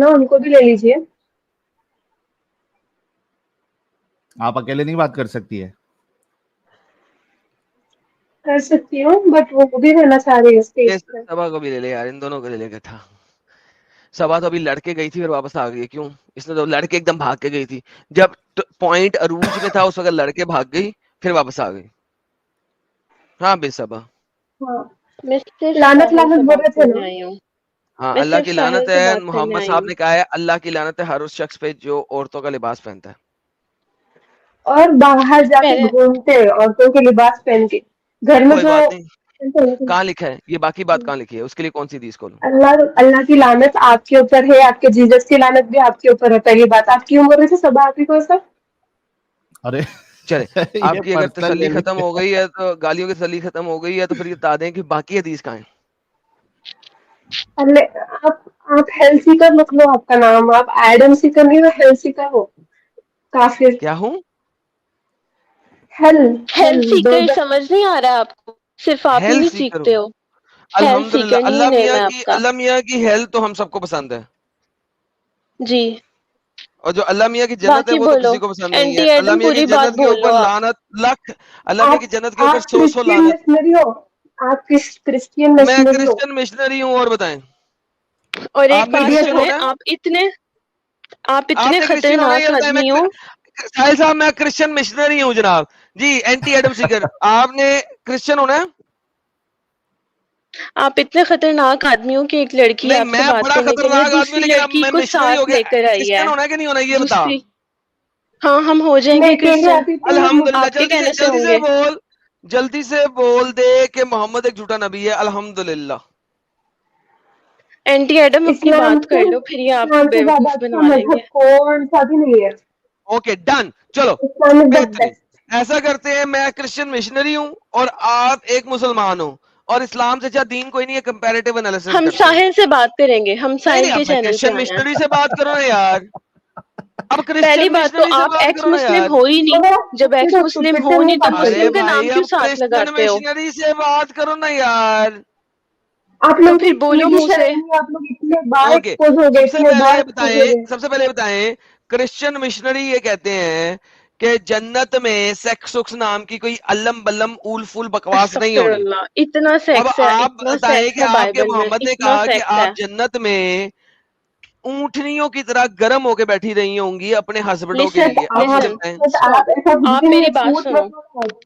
ना, उनको भी ले लीजिए। आप अकेले नहीं बात कर सकती है? कर सकती हूँ, बट वो भी रहना चाह रही है स्टेज पे। सबा को भी ले ले यार, इन दोनों को ले लेके था। सबा तो अभी लड़के गई थी फिर वापस आ गई, क्यों? इसने तो लड़के एकदम भाग के गई थी, जब पॉइंट अरूज में था उस वक्त लड़के भाग गई फिर वापस आ गई। हाँ बेसबा। हाँ, मिस्टर लानत साहिल लानत से बोल बात रहे थे करने ना। आई हूँ। हाँ मैं अल्लाह सिर्फ की साहिल लानत से है, बात करने मोहम्मद आई साहब हूँ। ने कहा है अल्लाह की लानत है हर उस शख्स पे जो औरतों का लिबास पहनता है। और बाहर जाके मैंने घूमते औरतों के लिबास पहन के, घर में कोई जो बात नहीं, कहाँ लिखा है ये? बाकी बात कहाँ लिखी है? उसके लिए कौन सी हदीस खोलूं? अल्लाह अल्लाह की लानत आपके ऊपर है, आपके जीसस की लानत भी आपके ऊपर है। पहली बात, आप क्यों बोल रहे थे सब आप ही को ऐसा? अरे चले, ये आपकी अगर पर्सनल तसल्ली ले खत्म ली। हो गई है तो गालियों की तसल्ली खत्म हो गई है तो फिर ये बता दें कि बाकी हदीस कहाँ है? अल्ले आप हेल्थ सीकर मत लो आपका नाम, आप एडम सीकर नहीं हो, हेल्थ सीकर हो। काफिर। क्या हूँ? हेल्थ हेल्थ हेल्थ सीकर समझ नहीं आ रहा है आपको? सिर्फ आप ही हेल्थ नहीं सीकर सीखते हूँ। हो। हेल्थ अल्हम्दुलिल्लाह, सीकर नहीं नेम है आपका। अल्लाह मियाँ की हेल्थ तो हम सबको पसंद है, जी, और जो अल्लाह मियाँ की जन्नत है बाकी वो तो बोलो। किसी को पसंद नहीं है। एंटी अल्लाह एडम मियाँ की पूरी बात जन्नत के बोलो ऊपर आप। लानत लख, अल्लाह मियाँ की जन्नत के ऊपर आप सौ सौ क्रिश्चियन लानत। मिशनरी हो। आप क्रिश्चियन मैं मिशनरी हो। क्रिश्चियन मिशनरी हूँ, और बताएं और एक आपने बात क्रिश्चियन सुने, होना है? आप इतने आपने क्रिश्चियन होना है ये खतरनाक बताएं। मैं आदमी हो। साहिल साहब, मैं क्रिश्चियन मिशनरी हूँ जनाब जी, एंटी एडम सीकर। आपने क्रिश्चियन होना है? आप इतने खतरनाक आदमी हो कि एक लड़की नहीं, आपसे मैं बात बड़ा करने के लिए खतरनाक आदमी हूँ, दूसरी लेकिन अब लड़की मैं को मिशनरी हो साथ गया। लेकर आई क्रिश्चियन है। होना है कि नहीं होना ये बता। दूसरी, हाँ हम हो मैं जाएंगे अकेले क्रिश्चियन। आती थी अल्हम्दुलिल्लाह, आपके कहने से जल्दी से होंगे। बोल, जल्दी से बोल दे कि मोहम्मद एक झूठा नबी है। अल्हम्दुलिल्लाह। एंटी एडम अपनी इस्लाम बात कर से लो, फिर ये आपको इस्लाम से ज्यादा बेवकूफ अच्छा बना मजहब लेंगे। कौन सा भी नहीं है। ओके डन, चलो इस्लाम इज द बेहतरीन। बेस्ट। ऐसा करते हैं, मैं क्रिश्चियन मिशनरी हूँ और आप एक मुसलमान हो, और इस्लाम से अच्छा दीन कोई नहीं है, कंपैरेटिव एनालिसिस हम करते हैं। साहिल से बात करेंगे, हम नहीं साहिल नहीं, के अब मैं चैनल पे क्रिश्चियन आए हैं। मिशनरी से बात करो ना यार, अब पहली क्रिश्चियन बात तो मिशनरी से आप बात एक्स करो ना मुस्लिम यार। हो ही नहीं। मगर आप जब एक्स मुस्लिम हो क्रिश्चियन में नहीं तो बात अरे मुस्लिम करिए। का नाम भाई, क्यों अब साथ क्रिश्चियन लगाते हो? मिशनरी से बात करो ना यार। आप तो लोग फिर को बोलो भी मुंह शर्म से। नहीं है, आप लोग इतने बार ओके, एक्सपोज हो गए, इतने बार एक्सपोज हो गए। सबसे पहले बताएं, क्रिश्चियन मिशनरी ये कहते हैं कि जन्नत में सेक्स सुक्स नाम की कोई अल्लम बल्लम ऊल फूल बकवास नहीं होनी। अस्तगफिरुल्लाह, इतना अब सेक्स है, आप इतना बताएं सेक्स कि है आपके बाइबल में, मोहम्मद ने इतना कहा कि सेक्स आप है। जन्नत में ऊंटनियों की तरह गर्म होके बैठी रही होंगी अपने हस्बैंडों के लिसन लिए। अब मुझे लिसन, बताएं। आप स्टॉप। ऐसा कुछ आप भी नहीं मेरी है, बात झूठ सुनो। मत बोलो।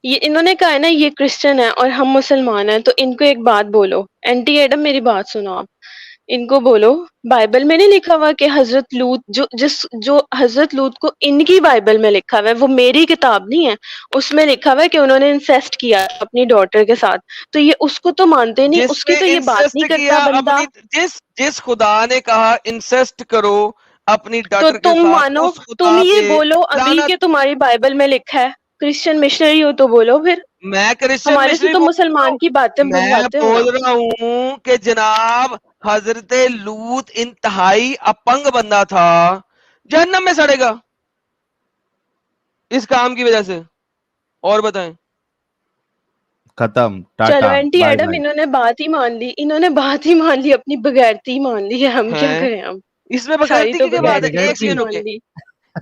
ये इन्होंने कहा है ना ये क्रिश्चियन है और हम मुसलमान हैं, तो इनको एक बात बोलो। एंटी एडम मेरी बात सुनो आप। इनको बोलो, बाइबल में नहीं लिखा हुआ कि हजरत लूत जो हजरत लूत को इनकी बाइबल में लिखा हुआ है, वो मेरी किताब नहीं है। उसमें लिखा हुआ है कि उन्होंने इंसेस्ट किया अपनी डॉटर के साथ। तो ये उसको तो मानते नहीं, उसकी जिसने तो ये बात इंसेस्ट नहीं करता किया बंदा। अपनी, जिस खुदा ने कहा इंसेस्ट करो अपनी तो डॉटर के तुम साथ, मानो, उस तुम खुदा ये पे बोलो अभी लानत। कि तुम्हारी बाइबल में लिखा है। क्रिश्चियन मिशनरी हो तो बोलो फिर। मैं क्रिश्चियन हमारे से मिशनरी तो बोल रहा हूँ। मुसलमान की बातें मैं बुलवाते हो ना। बोल रहा हूँ कि जनाब हजरत लूत इंतहाई अपंग बंदा था, जहन्नम में सड़ेगा इस काम की वजह से। और बताएं। खत्म, चलो tata, aunty bye Adam, bye. इन्होंने बात ही मान ली, इन्होंने बात ही मान ली, अपनी बगैरती ही मान ली है। हम क्या हैं, करें अब? इसमें सारी बगैरती तो की क्या ये बात है? बगैरती एक अपनी सेकंड बगैरती मान रुके, ली।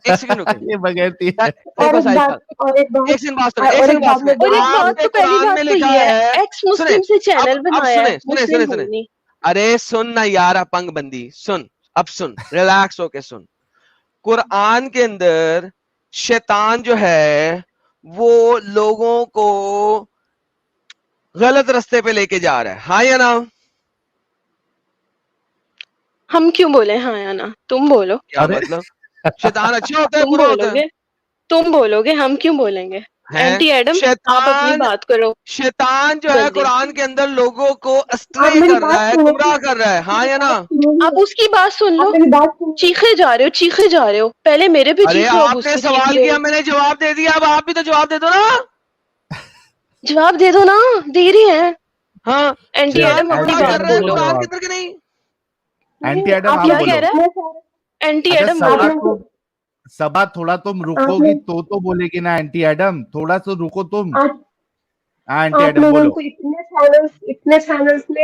एक सेकंड रुके। ये बगैरती है। और देखो एक साहिल बात साहब, और एक बात एक सेकंड बात सुने, एक और सेकंड एक बात बात सुने। मैं और एक बोलूँ। बात आपके तो पहली कुरान बात में तो लिखा ये है, है, एक्स सुने, मुस्लिम से चैनल अब बनवाया है, सुने सुने मुस्लिम सुने हूं सुने। नहीं। अरे सुन ना यार अपंग बंदी, सुन, अब सुन, रिलैक्स होके सुन। कुरान के अंदर शैतान जो है वो लोगों को गलत रास्ते पे लेके जा रहा है, हाँ या ना? हम क्यों बोले हाँ या ना? तुम बोलो। क्या अरे मतलब? शैतान अच्छा होता है तुम बुरा होता है? बोलोगे, तुम बोलोगे, हम क्यों बोलेंगे? हैं? एंटी एडम, आप अपनी शैतान, बात करो शैतान जो है जल्दी। कुरान के अंदर लोगों को आप अस्ट्रे मेरी कर बात रहा है, सुनोगे? गुमराह कर रहा है, आप हाँ मेरी या ना? बात सुनोगे? आप उसकी बात सुन आप लो। मेरी बात सुनोगे? चीखे जा रहे हो, चीखे जा रहे हो, पहले मेरे पे अरे चीखो, अब आपने उसकी चीख सवाल रहे किया, हो। मैंने जवाब दे दिया, अब आप भी तो जवाब दे दो ना। जवाब दे दो ना, दे रही है। हाँ, एंटी शैतान एडम अपनी गुमराह एंटी कर बात रहा है एडम बोलो। कुरान के बोलो। अंदर कि नहीं? एंटी नहीं, एडम आप आप क्या लोग कह बोलो। रहा है? इतने सारे एंटी अच्छा एडम आप बोलो। सबा लोग तो, सबा थोड़ा तुम आप रुकोगी लोग तो बोलेगी ना एंटी एडम, थोड़ा सा रुको तुम। आप हाँ एंटी आप एडम लोगों बोलो। को इतने इतने चैनल्स ने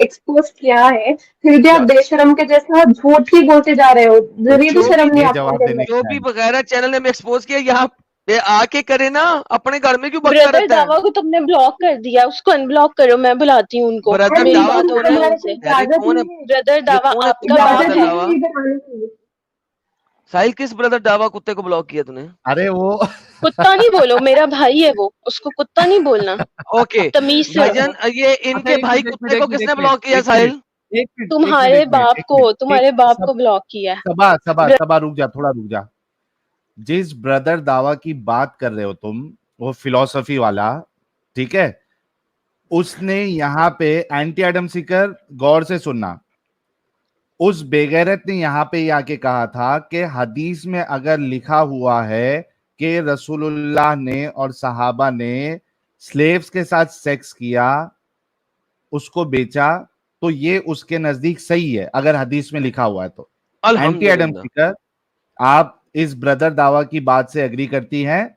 एक्सपोज किया है, फिर भी आप क्या बेशरम के जैसा झूठ ही बोलते जा रहे हो। जरिए भी जो शर्म भी नहीं ये आपको जवाब अंदर देने में। जो का भी है। वगैरह चैनल ने एक्सपोज किया यहाँ पे आके करे ना, अपने घर में क्यों बकता ब्रदर रहता है? दावा को तुमने ब्लॉक कर दिया, उसको अनब्लॉक करो, मैं बुलाती हूँ उनको, ब्रदर मेरी मेरी दावा तो बात हो कौन रही है? है हमारे को उनसे। अरे इजाजत कौन है? नहीं है, ब्रदर ये दावा कौन है आपका कुत्ता बाप इजाजत ब्रदर है है। दावा? कि इधर आने की। साहिल किस ब्रदर दावा कुत्ते को ब्लॉक किया तूने? अरे वो कुत्ता नहीं बोलो, मेरा भाई है वो, उसको कुत्ता नहीं बोलना, ओके तमीज से भाईजान, रहो। ये अच्छा इनके एक भाई मिनट कुत्ते को किसने एक मिनट ब्लॉक किया एक मिनट साहिल? एक मिनट एक मिनट तुम्हारे एक मिनट बाप एक को, मिनट एक तुम्हारे बाप सब को ब्लॉक किया है। सबा सबा ब्र- सबा रुक जा, थोड़ा रुक जा। जिस ब्रदर दावा की बात कर रहे हो तुम, वो फिलॉसफी वाला, ठीक है, उसने यहाँ पे एंटी एडम सीकर, गौर से सुनना, उस बेगैरत ने यहाँ पे आके कहा था कि हदीस में अगर लिखा हुआ है कि रसूलुल्लाह ने और सहाबा ने स्लेव्स के साथ सेक्स किया, उसको बेचा, तो ये उसके नजदीक सही है अगर हदीस में लिखा हुआ है तो। एंटी एडम अल्हम्दुलिल्लाह। सीकर, आप इस ब्रदर दावा की बात से एग्री करती हैं?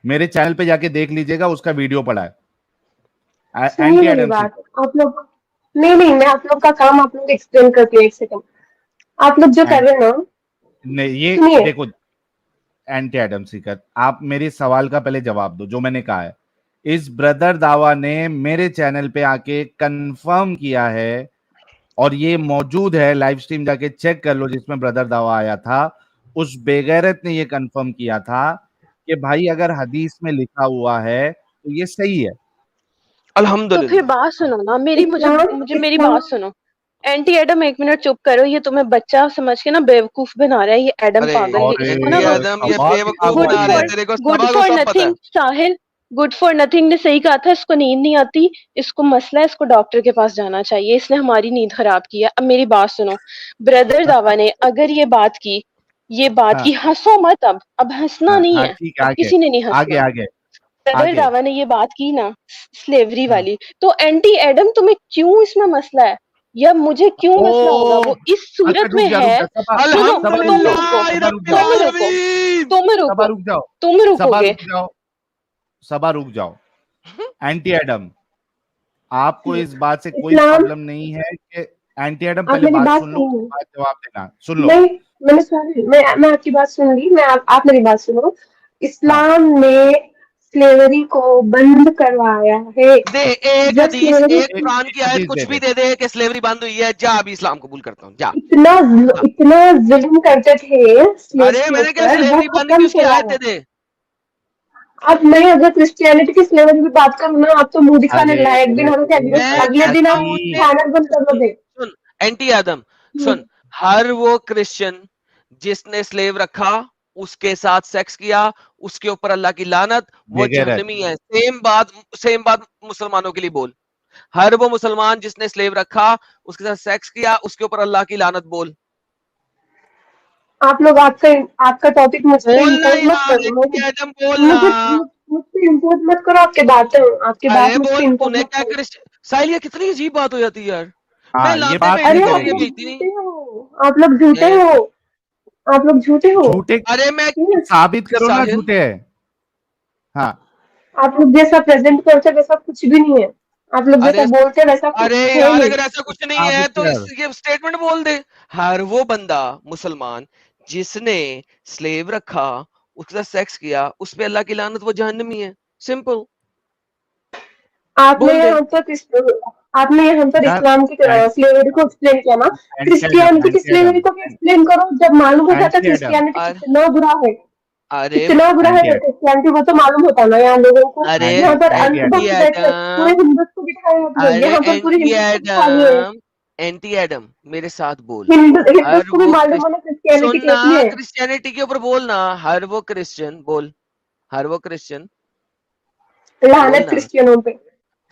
मेरे चैनल पे जाके देख लीजिएगा, उसका वीडियो पड़ा है। सुनिए एंटी मेरी एडम बात, सीकर, आप लोग, नहीं नहीं, मैं आप लोग का काम आप लोग एक्सप्लेन करती हूँ, एक सेकंड। आप लोग जो कर रहे हैं ना, नहीं ये सुनिए, देखो, एंटी एडम सीकर, आप मेरे सवाल का पहले जवाब दो जो मैंने कहा है। इस ब्रदर दावा ने मेरे चैनल पे आके कंफर्म किया है, और ये मौजूद है, लाइव स्ट्रीम जाके चेक कर लो जिसमें ब्रदर दावा आया था। उस बेगैरत ने ये कंफर्म किया था कि भाई अगर हदीस में लिखा हुआ है तो ये सही है। तो फिर अल्हम्दुलिल्लाह। बात सुनो ना मेरी, मुझे इस्लाम मुझे मेरी इस्लाम बात सुनो। एंटी एडम, एक मिनट चुप करो, ये तुम्हें बच्चा समझ के ना बेवकूफ बना रहा है, ये एडम अरे पागल, ये और इसको ना एंटी वो आदम ये सवाल क्या बेवकूफ हुआ गुड बना रहे ये? हैं फॉर तेरे को, गुड सबा को फॉर सब पता है। Nothing, Sahil, good for nothing ने सही कहा था, इसको नींद नहीं आती, इसको मसला है, इसको डॉक्टर के पास जाना चाहिए, इसने हमारी नींद खराब की है। अब मेरी बात सुनो, ब्रदर दावा ने अगर ये बात हाँ की, हंसो मत, अब हंसना हाँ नहीं हाँ, है, ठीक है, अब आगे किसी ने नहीं आगे हंसना। आगे ब्रदर आगे। दावा ने ये बात की ना, स्लेवरी हाँ। वाली, तो एंटी एडम तुम्हें क्यों इसमें मसला है, या मुझे क्यों मसला होगा, ओ वो इस अच्छा, सूरत में रुक है। जा सबा, सुनो, सबा रुक तुम जाओ, रुको, अल्हम्दुलिल्लाह सबा रुक रब्बिल जाओ, तुम रुको, आलमीन। तुम सबा रुको, रुक जाओ, तुम सबा रुकोगे। रुक जाओ, सबा रुक जाओ। एंटी एडम, आपको इस बात से कोई इस्लाम, प्रॉब्लम नहीं है कि एंटी एडम, आप पहले मेरी बात बात सुन लो, सुनिए। उसके बाद जवाब देना, सुन लो। नहीं, मैंने सुनी, मैं आपकी बात सुन ली, आप मेरी बात सुनो। हाँ, इस्लाम ने स्लेवरी को बंद करवाया है। दे एक जब हदीस, स्लेवरी एक एक कुरान एक की आयत हदीस कुछ दे भी दे। दे दे कि स्लेवरी बंद हुई है, जा अभी इस्लाम कबूल करता हूँ, जा। इतना जा। इतना जुल्म करते थे स्लेव्स अरे के मैंने क्या ऊपर, वो स्लेवरी बंद की, खत्म उसकी आयत करवाया। दे दे। अब मैं अगर क्रिश्चियनिटी की स्लेवरी की बात करूँ ना, आप तो मुंह दिखाने अरे लायक भी ना हो कि मैं अगले दिन कहता आप हूँ नहीं, चैनल बंद कर दोगे। सुन एंटी आदम, हम्म, सुन, हर वो क्रिश्चियन जिसने स्लेव रखा, उसके साथ सेक्स किया, उसके ऊपर अल्लाह की लानत, वो बेगैरत, जहन्नमी है। सेम बात मुसलमानों के लिए बोल। हर वो मुसलमान जिसने स्लेव रखा, उसके साथ सेक्स किया, उसके ऊपर अल्लाह की लानत बोल। आप लोग आपका टॉपिक मुझ पे बोलना इम्पोर्ट मत यार करो। एंटी आदम, बोलना। मुझ पे इम्पोर्ट मत करो, आपकी बात अरे मुझ पे बोल, इम्पोर्ट तूने मत क्या करो। क्रिश्चियन, साहिल ये कितनी अजीब बात हो जाती है यार। मैं हाँ ये लाते बात भेजती अरे नहीं हूँ, आप ये करेंगे। लोग भेजती नहीं। झूठे हो, आप लोग झूठे ए, हो, आप लोग झूठे हो। झूठे अरे मैं ठीक है? साबित करो ना, साहिल, झूठे है। हाँ, आप लोग जैसा प्रेजेंट करते हैं वैसा कुछ भी नहीं है। आप लोग जैसा अरे बोलते हैं वैसा कुछ अरे है यार, नहीं। अगर ऐसा कुछ नहीं है साबित तो कर। ये स्टेटमेंट बोल दे। हर वो बंदा मुसलमान जिसने स्लेव रखा, उसके साथ सेक्स किया, उस पे अल्लाह की लानत, वो जहन्नमी है। सिंपल, आपने बोल दे। यहाँ पर आपने यहाँ पर यार इस्लाम की स्लेवरी को एक्सप्लेन किया ना, एंटी एडम, क्रिश्चियनिटी की एंटी स्लेवरी एडम, को भी एक्सप्लेन करो। जब मालूम हो जाता एंटी एडम, क्रिश्चियनिटी अरे कितना बुरा है, अरे कितना बुरा है एंटी एडम, क्रिश्चियनिटी, वो तो मालूम होता ना यहाँ लोगों को। अरे यहाँ पर एंटी एंटी एडम, अंधभक्त बैठे पूरे एडम, हिंदुत्व को बिठाए आप लोग, अरे यहाँ पर पूरे एंटी हिंदुत्व को बिठा लिए हैं। एडम, एंटी एडम, मेरे साथ बोल। हर हिंदुत्व को भी वो मालूम होना क्रिश्चियनिटी सुनना, कैसी है। क्रिश्चियनिटी के ऊपर बोलना। हर वो क्रिश्चियन बोल, हर वो क्रिश्चियन लानत बोलना। क्रिश्चियनों पे,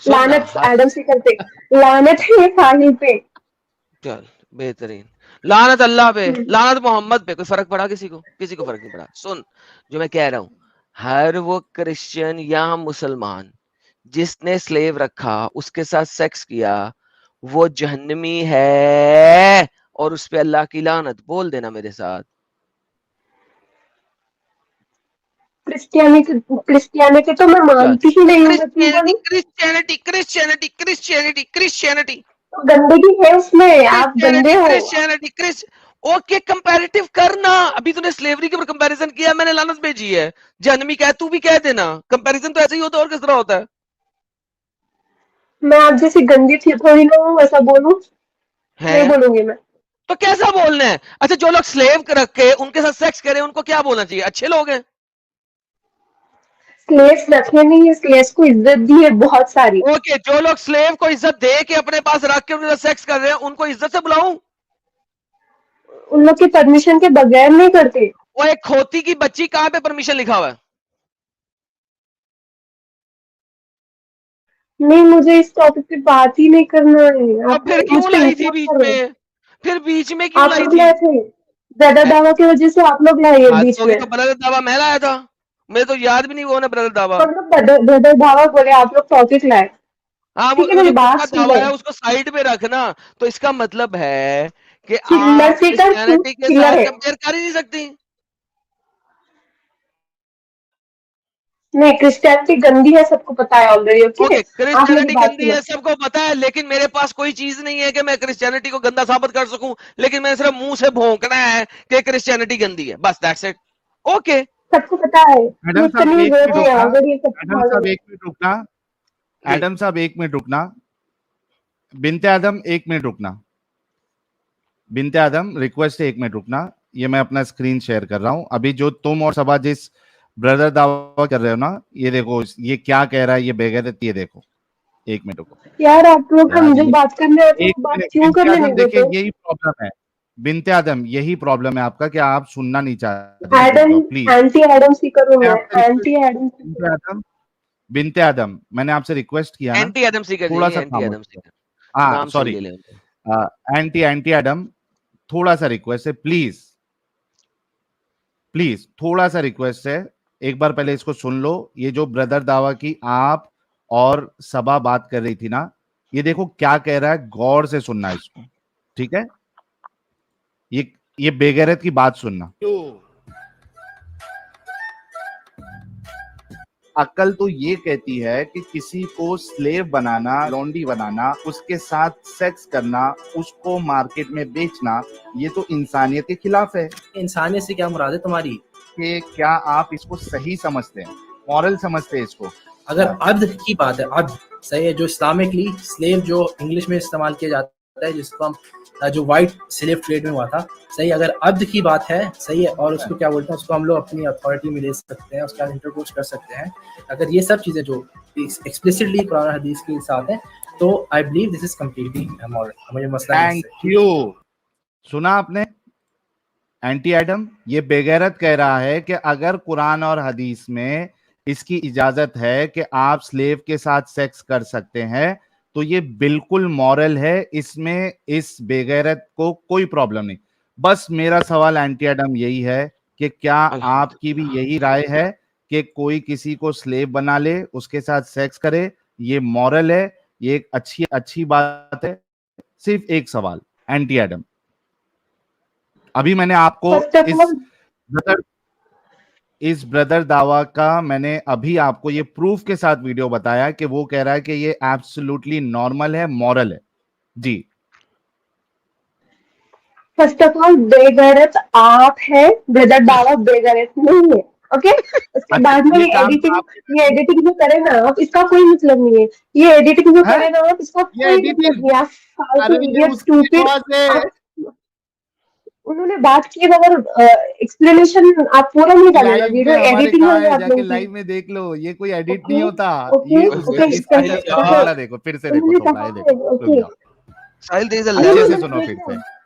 सुनना लानत एडम से करते, लानत है साहिल पे। चल बेहतरीन। लानत अल्लाह पे, हम्म, लानत मोहम्मद पे, कोई फर्क पड़ा किसी को? किसी को फर्क नहीं पड़ा। सुन जो मैं कह रहा हूँ, हर वो क्रिश्चियन या मुसलमान जिसने स्लेव रखा, उसके साथ सेक्स किया, वो जहन्नमी है, और उस पे अल्लाह की लानत। बोल देना मेरे साथ। क्रिश्चियनिटी तो मैं मानती ही नहीं हूँ, मैं क्यों बोलूं? क्रिश्चियनिटी तो गंदगी है उसमें, आप गंदे हो। ओके, कंपैरेटिव करना। अभी तूने स्लेवरी के ऊपर कंपैरिजन किया, मैंने लानत भेजी है। जन्मी कह, तू भी कह देना। कंपैरिजन तो ऐसे ही होता है, और किस तरह होता है? मैं आप जैसी गंदी थी थोड़ी ना हूँ, ऐसा बोलूं? नहीं है बोलूंगी मैं। तो कैसा बोलना है? अच्छा, जो लोग स्लेव रख के उनके साथ सेक्स करें, उनको क्या बोलना चाहिए? अच्छे लोग हैं। स्लेव्स रखे नहीं है, स्लेव्स को इज्जत दी है बहुत सारी। ओके, जो लोग स्लेव को इज्जत दे के अपने पास रख के उनके साथ सेक्स कर रहे हैं, उनको इज्जत से बुलाऊं? उन लोग के परमिशन के बगैर नहीं करते। वो एक खोती की बच्ची, कहां पे परमिशन लिखा हुआ है? नहीं, मुझे इस टॉपिक पे बात ही नहीं करना है, अब आप फिर मुझ क्यों पे लाई थी इंसल्ट बीच कर रहे हो। में? फिर बीच में क्यों आप लाई लोग थी? लाए थे, ज्यादा दावा की वजह से आप लोग लाए हाथ बीच होगी में। तो ब्रदर दावा मैं लाया था। मुझे तो याद भी नहीं वो ना ब्रदर दावा। सब लोग ब्रदर दावा बोले, आप लोग टॉपिक लाए। हाँ, ठीक है, वो मेरी जो खुद बात का सुन दावा लो। है उसको साइड पे रखना। तो इसका मतलब है कि चिल्लर आप सीकर क्रिश्चियनिटी के चिल्लर साथ है। कंपेयर कर ही नहीं सकती। नहीं, क्रिश्चियनिटी गंदी है, सबको पता है ऑलरेडी। ओके, ओके, आप मेरी क्रिश्चियनिटी बात गंदी सुनो। है सबको पता है, लेकिन मेरे पास कोई चीज नहीं है कि मैं क्रिश्चियनिटी को गंदा साबित कर सकूं। लेकिन मैंने सिर्फ मुंह से भौंकना है कि क्रिश्चियनिटी गंदी है, बस दैट्स इट। ओके। सबको पता है, मैडम मुझसे साहब नहीं एक मिनट जरूरी है, रुकना, ऑलरेडी सबको मैडम मालूम साहब है। एक मिनट रुकना, जी, एडम साहब एक मिनट रुकना, बिनते आदम एक मिनट रुकना, बिनते आदम रिक्वेस्ट है, एक मिनट रुकना। ये मैं अपना स्क्रीन शेयर कर रहा हूं अभी। जो तुम और सबा जिस ब्रदर दावा कर रहे हो ना, ये देखो ये क्या कह रहा है, ये बेगैरत, ये देखो। एक मिनट रुको यार, आप लोग यार, हम जो ये बात करने आते हैं एक वो बात मिनट, क्यों बिनते करने आदम नहीं देखिए, देते? यही प्रॉब्लम है। बिनते आदम, यही प्रॉब्लम है आपका कि आप सुनना नहीं चाहते। चुप हो एडम, जाओ प्लीज। एंटी एडम सीकर हूँ मैं मैं, आपसे रिक्वेस्ट, एंटी एडम सीकर। बिनते आदम, बिनते आदम, मैंने आपसे रिक्वेस्ट किया ना, एंटी एडम सीकर थोड़ा नहीं, सा एंटी खामोश एडम रहो। सीकर। हाँ नाम सही सॉरी, ले लें उनका। एंटी एंटी एडम, थोड़ा सा रिक्वेस्ट है प्लीज, प्लीज थोड़ा सा रिक्वेस्ट है। एक बार पहले इसको सुन लो। ये जो ब्रदर दावा की आप और सबा बात कर रही थी ना, ये देखो क्या कह रहा है, गौर से सुनना इसको, ठीक है? ये बेगैरत की बात सुनना। अक्ल तो ये कहती है कि किसी को स्लेव बनाना, लॉन्डी बनाना, उसके साथ सेक्स करना, उसको मार्केट में बेचना, ये तो इंसानियत के खिलाफ है। इंसानियत से क्या मुराद है तुम्हारी? कि क्या आप इसको सही समझते हैं, मॉरल समझते हैं इसको? अगर अब्द की बात है, अब्द सही है, जो इस्लामिकली स्लेव जो इंग्लिश में इस्तेमाल किया जाता है, जिसको हम जो वाइट स्लेव ट्रेड में हुआ था, सही, अगर अब्द की बात है, सही है, और उसको क्या बोलते हैं, उसको हम लोग अपनी अथॉरिटी में ले सकते हैं, उसका इंटरकोर्स कर सकते हैं। अगर ये सब चीजें जो एक्सप्लिसिटली कुरान हदीस के साथ हैं, तो I believe this is completely moral. मुझे मसला नहीं है थैंक इससे। यू। सुना आपने एंटी एडम? ये बेगैरत कह रहा है कि अगर कुरान और हदीस में इसकी इजाजत है कि आप स्लेव के साथ सेक्स कर सकते हैं, तो ये बिल्कुल मॉरल है, इसमें इस बेगैरत को कोई प्रॉब्लम नहीं। बस मेरा सवाल एंटी एडम यही है कि क्या आपकी भी यही राय है कि कोई किसी को स्लेव बना ले, उसके साथ सेक्स करे, ये मॉरल है, ये एक अच्छी अच्छी बात है? सिर्फ एक सवाल एंटी एडम। अभी मैंने आपको फर्स्ट ऑफ ऑल, ब्रदर इस ब्रदर दावा का मैंने अभी आपको ये प्रूफ के साथ वीडियो बताया कि वो कह रहा है कि ये एब्सोल्युटली नॉर्मल है, मॉरल है। जी, फर्स्ट ऑफ ऑल बेगैरत आप है, ब्रदर दावा बेगैरत नहीं है। ओके, उसके अच्छा, बाद में ये काम तो आप ये एडिटिंग जो करे ना आप, इसका कोई मतलब नहीं है। ये एडिटिंग जो हैं? करे ना आप, इसका ये कोई मतलब एडिटिंग, नहीं है। आप फालतू अरे ये इडियट उसकी स्टूपिड। आवाज है। आप, उन्होंने बात की, मगर एक्सप्लेनेशन आप पूरा नहीं डालेगा, लाइव में वीडियो हमारे एडिटिंग हो कहाँ गया है, आप जाके लोगों की। लाइव में देख लो, ये कोई एडिट नहीं ओके, होता। ओके, ये ओके, इसका ये ओके, दोबारा देखो, फिर से देखो, उन्होंने थोड़ा कहा ये है, देखो, रुक ओके। जाओ, साहिल, देयर इज अ नहीं, अच्छे लैग। से सुनो फिर से।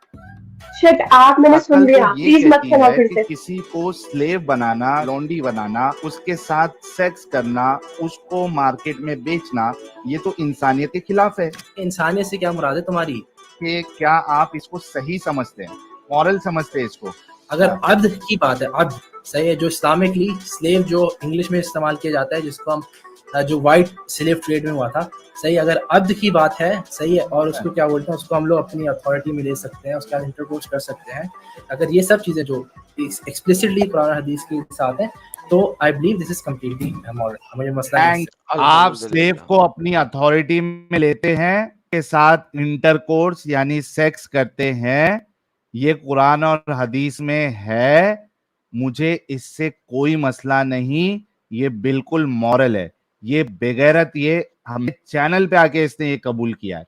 शिट, आप मैंने अक्ल सुन तो लिया, ये प्लीज मत कहती सुनाओ है फिर कि से। किसी को स्लेव बनाना, लॉन्डी बनाना, उसके साथ सेक्स करना, उसको मार्केट में बेचना, ये तो इंसानियत के खिलाफ है। इंसानियत से क्या मुराद है तुम्हारी? कि क्या आप इसको सही समझते हैं, मॉरल समझते हैं इसको? अगर अब्द की बात है, अब्द सही है, जो इस्लामिकली स्लेव जो इंग्लिश में इस्तेमाल किया जाता है, जिसको हम जो वाइट स्लेव ट्रेड में हुआ था, सही, अगर अब्द की बात है, सही है, और उसको क्या बोलते हैं, उसको हम लोग अपनी अथॉरिटी में ले सकते हैं, उसका इंटरकोर्स कर सकते हैं। अगर ये सब चीजें जो एक्सप्लिसिटली कुरान हदीस के साथ हैं, तो I believe this is completely immoral. मुझे मसला नहीं एंड है। आप स्लेव अल्हम्दुलिल्लाह। को अपनी अथॉरिटी में लेते हैं, के साथ इंटरकोर्स यानी सेक्स करते हैं, ये कुरान और हदीस में है, मुझे इससे कोई मसला नहीं, ये बिल्कुल मॉरल है, ये बेगैरत, ये हमें चैनल पे आके इसने ये कबूल किया है।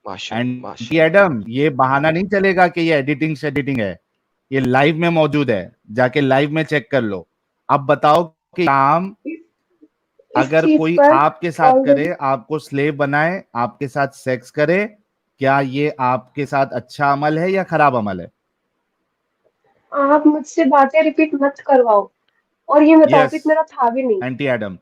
माशाल्लाह, एंटी एडम, ये बहाना नहीं चलेगा कि ये एडिटिंग है, ये लाइव में मौजूद है, जाके लाइव में चेक कर लो। अब बताओ कि काम इस अगर चीज कोई पर आपके साथ ऑलरेडी करे, आपको स्लेव बनाए, आपके साथ सेक्स करे, क्या ये आपके साथ अच्छा अमल है या खराब अमल है? आप मुझसे बातें रिपीट मत करवाओ, और ये टॉपिक यस, मेरा था भी नहीं। Anti Adam.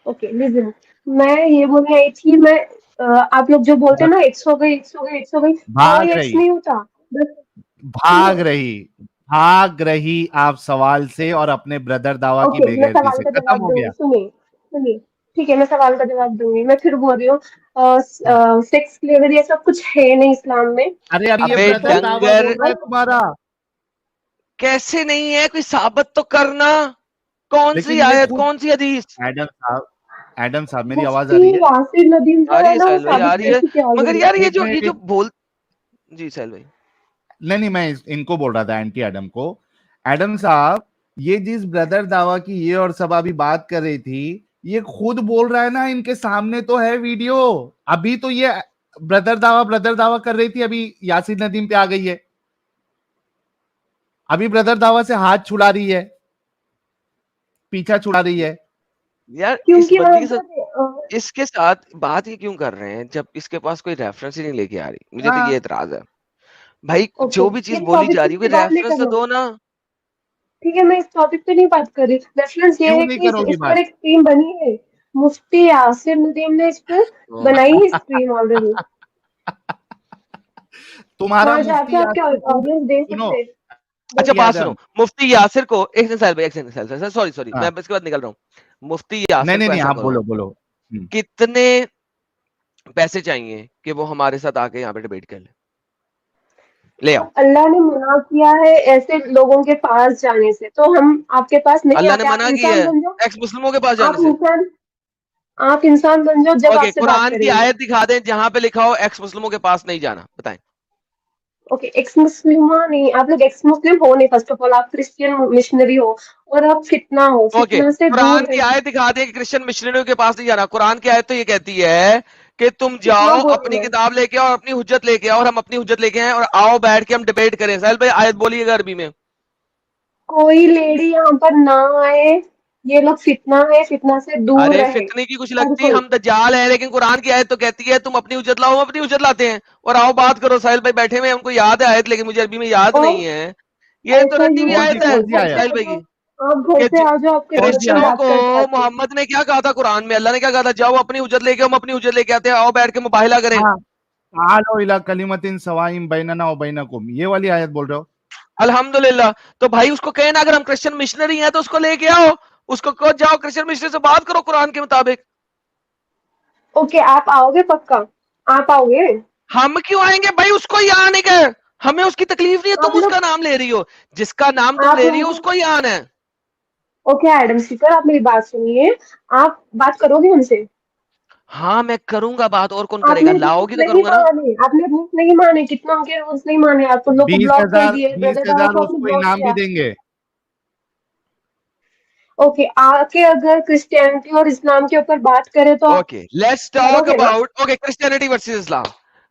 ओके लिसन, मैं ये बोलने आई थी, मैं आप लोग जो बोलते हैं ना, एक्स हो गई, एक्स हो गई, एक्स हो गई, भाग कोई एक्स रही, नहीं होता। बस भाग रही, भाग रही आप सवाल से और अपने ब्रदर दावा की ओके, मैं बेगैरती सवाल से, का खत्म जवाब हो दूंगी, गया। सुनिए सुनिए। ठीक है, मैं सवाल का जवाब दूंगी। मैं फिर बोल रही हूँ, सेक्स स्लेवरी ये सब कुछ है नहीं इस्लाम में। अरे अभी ये अबे ब्रदर दावा डंगर, बोल रहा है तुम्हारा, कैसे नहीं है, कोई साबित तो करना, कौन सी लेकिन ये आयत, खुद कौन सी हदीस? एडम साहब मेरी आवाज आ मुफ्ती रही है? यासिर नदीम आ जो रही है है ना, वो साहिल भाई, आ साबित रही कर है, चुके हैं मगर ऑलरेडी। यार एक मिनट, ये जो बोल, जी साहिल भाई। नहीं मैं इनको बोल रहा था, एंटी एडम को। एडम साहब, ये जिस ब्रदर दावा की ये और सब अभी बात कर रही थी, ये खुद बोल रहा है ना, इनके सामने तो है वीडियो। अभी तो ये ब्रदर दावा कर रही थी, अभी यासीन नदीम पे आ गई है, अभी ब्रदर दावा से हाथ छुड़ा रही है, पीछा छुड़ा रही है। यार इस क्योंकि बंदी वहां के साथ, पर इसके साथ बात ये क्यों कर रहे हैं जब इसके पास कोई रेफरेंस ही नहीं लेके आ रही? मुझे तो ये हाँ, एतराज है भाई, ओके, जो भी चीज ये बोली टॉपिक जा पे रही है कोई नहीं बात नहीं रेफरेंस तो करना। दो ना। ठीक है, मैं इस टॉपिक पे नहीं बात कर रही। रेफरेंस ये क्यों है नहीं कि करोगी इस पर बात? एक स्ट्रीम बनी है, मुफ्ती यासिर नदीम ने इस पर बनाई है स्ट्रीम ऑलरेडी। तुम्हारा वहां मुफ्ती जाके आपके यासीर खुद, ऑडियंस दे सुनो, सकते हैं। अच्छा एंटी बात सुनो, एडम, मुफ्ती यासिर को, एक सेकंड साहिल भाई, एक सेकंड, सॉरी सॉरी, हाँ, मैं इसके बाद निकल रहा हूँ। मुफ्ती नहीं यासिर नहीं को नहीं, ऐसा आप करो, बोलो बोलो। कितने पैसे चाहिए कि वो हमारे साथ आके यहाँ पे डिबेट कर ले आओ। अल्लाह ने मना किया है ऐसे लोगों के पास जाने से, तो हम आपके पास नहीं अल्लाह ने आते। आप मना किया इंसान है बन जाओ, एक्स मुस्लिमों के पास आप जाने से? इंसान आप इंसान बन जाओ, जब ओके, आपसे बात कुरान की करेंगे। आयत दिखा दें जहां पे लिखा हो एक्स मुस्लिमों के पास नहीं जाना, बताएं। ओके, एक्स मुस्लिम नहीं, आप लोग एक्स मुस्लिम हो नहीं। फर्स्ट ऑफ ऑल आप क्रिश्चियन मिशनरी हो, और आप फितना हो, ओके, फितना से कुरान दूर की रहिए। आयत दिखा दें कि क्रिश्चियन मिशनरियों के पास नहीं जाना। कुरान की आयत तो ये कहती है कि तुम फितना जाओ बोल अपनी रही है। किताब लेके आओ, अपनी हुज्जत लेके आओ, और हम अपनी हुज्जत लेके आए और आओ बैठ के हम डिबेट करें। साहिल भाई आयत बोलिएगा अरबी में। कोई लेडी यहाँ पर ना आए, ये लोग फितना है, फितना से दूर अरे रहे फितने की कुछ हर लगती, कोई। हम दज्जाल हैं, लेकिन कुरान की आयत तो कहती है तुम अपनी हुज्जत लाओ, हम अपनी हुज्जत लाते हैं और आओ बात करो। साहिल भाई बैठे हुए हैं, उनको याद है आयत, लेकिन मुझे अरबी में याद और नहीं है। ये तो ऐसा रटी हुई यूज आयत है कौन सी घर पे आयत? साहिल आ भाई जाओ, की आप घर कि पे आ जाओ, आपके कौन घर सी पे क्रिश्चियनों आयत? बात को करते आते। मोहम्मद ने क्या कहा था कुरान में? अल्लाह ने क्या कहा था? जाओ अपनी हुज्जत लेके आओ, हम अपनी हुज्जत लेके आते हैं, आओ बैठ के मुबाहिला करें। हाँ, तालो इला कलिमतिन सवाइम बैनना व बैनकुम, ये वाली आयत बोल रहे हो? अल्हम्दुलिल्लाह। तो भाई उसको कहे ना, अगर हम क्रिश्चियन मिशनरी हैं तो उसको लेके आओ, उसको कहो जाओ क्रिश्चियन मिशनरी से बात करो कुरान के मुताबिक। ओके, आप आओगे पक्का? आप आओगे? हम क्यों आएंगे भाई? उसको ही आने का, हमें उसकी तकलीफ नहीं है, आप तुम उसका लोग नाम ले रही हो, जिसका नाम तुम आप ले रही हो हमको उसको ही आना है। ओके एडम सीकर, आप मेरी बात सुनिए। आप बात करोगे उनसे? हाँ मैं करूंगा बात, और कौन करेगा? आपने रूल्स लाओगी तो नहीं करूंगा ना। माने, आपने रूल्स नहीं माने, कितना उनके रूल्स नहीं माने, आप उन लोग को बीस ब्लॉक कर हजार दिए, बीस ब्रदर दावा हजार को आपने उसको ब्लॉक इनाम भी किया। देंगे। ओके, आके अगर क्रिश्चियनिटी और इस्लाम के ऊपर बात करें तो आप ओके लेट्स टॉक करोगे ना? About, okay, Christianity versus Islam,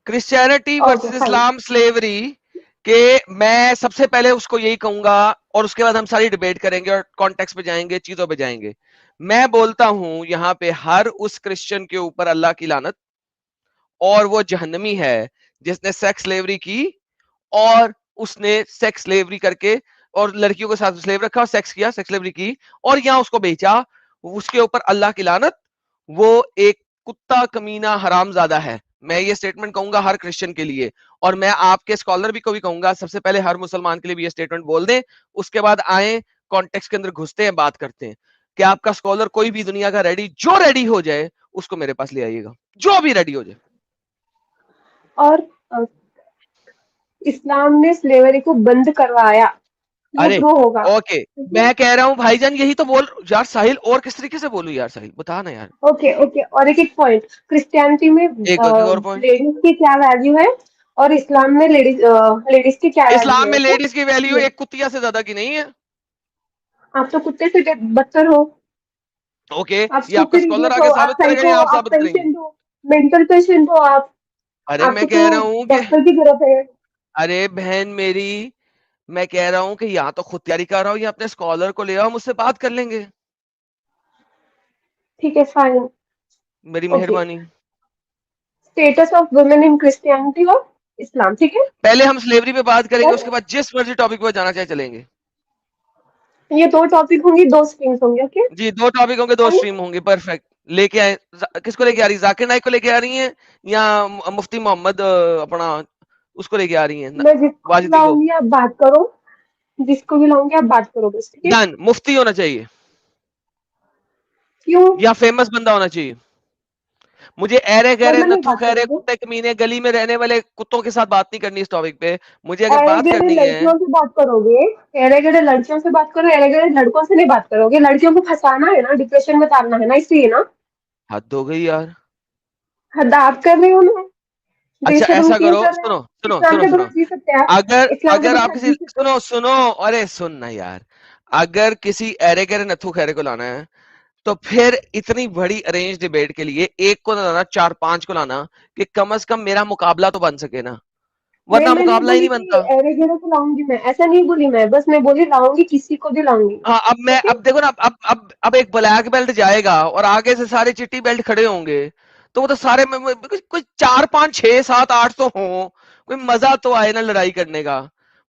Christianity okay versus fine. Islam, slavery के, मैं सबसे पहले उसको यही कहूंगा और उसके बाद हम सारी डिबेट करेंगे और कॉन्टेक्स्ट पे जाएंगे, चीजों पे जाएंगे। मैं बोलता हूं यहां पे हर उस क्रिश्चियन के ऊपर अल्लाह की लानत, और वो जहन्नमी है जिसने सेक्स स्लेवरी की, और उसने सेक्स स्लेवरी करके और लड़कियों के साथ स्लेव रखा, सेक्स किया, सेक्स स्लेवरी की और यहां उसको बेचा, उसके ऊपर अल्लाह की लानत। वो एक कुत्ता कमीना हरामजादा है। मैं ये स्टेटमेंट कहूंगा हर क्रिश्चियन के लिए, और मैं आपके स्कॉलर भी को भी कहूंगा, सबसे पहले हर मुसलमान के लिए भी ये स्टेटमेंट बोल दें, उसके बाद आए कॉन्टेक्स्ट के अंदर घुसते हैं, बात करते हैं कि आपका स्कॉलर कोई भी दुनिया का रेडी, जो रेडी हो जाए उसको मेरे पास ले आइएगा, जो भी रेडी हो जाए। और इस्लाम ने स्लेवरी को बंद करवाया, वो अरे ट्रू होगा। ओके, मैं कह रहा हूँ भाईजान यही तो बोल यार साहिल, और किस तरीके से बोलूं यार साहिल, बता ना यार। ओके ओके, और एक पॉइंट, क्रिश्चियनिटी में एक और पॉइंट, लेडीज की क्या वैल्यू है और इस्लाम में लेडीज की क्या इस्लाम वैल्यू में है? तो लेडीज की वैल्यू ये, एक कुतिया से ज्यादा की नहीं है। आप तो कुत्ते से बदतर हो, ओके, आप ये आपका स्टूपिड स्कॉलर इडियट हो, आगे आप साबित करेगा साइको, या आप आप साबित करेंगे? पेशेंट हो, मेंटल पेशेंट हो आप, अरे आपको मैं कह तो रहा हूँ कि, डॉक्टर की जरूरत है। अरे बहन मेरी, मैं कह रहा हूँ कि या तो खुतियारी कर रहा हूँ या अपने स्कॉलर को ले आओ, मुझसे बात कर लेंगे। ठीक है, फाइन। मेरी ओके, मेहरबानी। Status of women in Christianity और इस्लाम, ठीक है। पहले हम स्लेवरी पे बात करेंगे, और उसके बाद जिस मर्जी टॉपिक पे जाना चाहे चलेंगे। ये 2 टॉपिक होंगे, 2 स्ट्रीम्स होंगे, ओके। जी, 2 टॉपिक होंगे, 2 स्ट्रीम होंगे, परफेक्ट। लेके आए, किसको लेके आ रही, जाकिर नाइक को लेके आ रही हैं या मुफ्ती मोहम्मद अपना उसको लेके आ रही हैं, मैं जिसको भी वाजिदी को? लाऊंगी आप बात करो, जिसको भी लाऊंगी आप बात करो बस, ठीक है। डन, मुफ्ती होना चाहिए क्यों? या फेमस बंदा होना चाहिए? मुझे ऐरे गहरे वरना नहीं नथु बात खैरे करोगे? कुत्ते कमीने गली में रहने वाले कुत्तों के साथ बात नहीं करनी इस टॉपिक पे। मुझे अगर ऐरे बात गहरे करनी है, लड़कियों से बात करोगे, ऐरे गहरे लड़कियों से बात करो, ऐरे गहरे लड़कों से नहीं बात करोगे। लड़कियों को फंसाना है ना, डिप्रेशन में डालना है ना, इसलिए ना। हद हो गई यार। हद आप कर रहे हो ना, अच्छा बेशर्म ऐसा क्यों करो, कर रहे सुनो हो? सुनो इस्लाम सुनो के सुनो, बगैर जी सकते हैं आप? अगर इस्लाम के अगर बगैर आप आप किसी, जी सकते सुनो सुनो, अरे सुन ना यार, अगर किसी ऐरे गहरे नथु खैरे को लाना है तो फिर इतनी बड़ी अरेंज डिबेट के लिए एक को ना लाना, 4-5 को लाना, कि कम से कम मेरा मुकाबला तो बन सके ना, वरना मैं नहीं मुकाबला ही बोली नहीं कि बनता। ऐरे गहरे को लाऊंगी, मैं ऐसा नहीं बोली, मैं बस मैं बोली लाऊंगी, किसी को भी लाऊंगी, हाँ, ओके। अब देखो ना, अब एक ब्लैक बेल्ट जाएगा और आगे से सारे चिट्टी बेल्ट खड़े होंगे, तो वो तो सारे कोई 4-5-6-7-8 तो हो, कोई मजा तो आए ना लड़ाई करने का।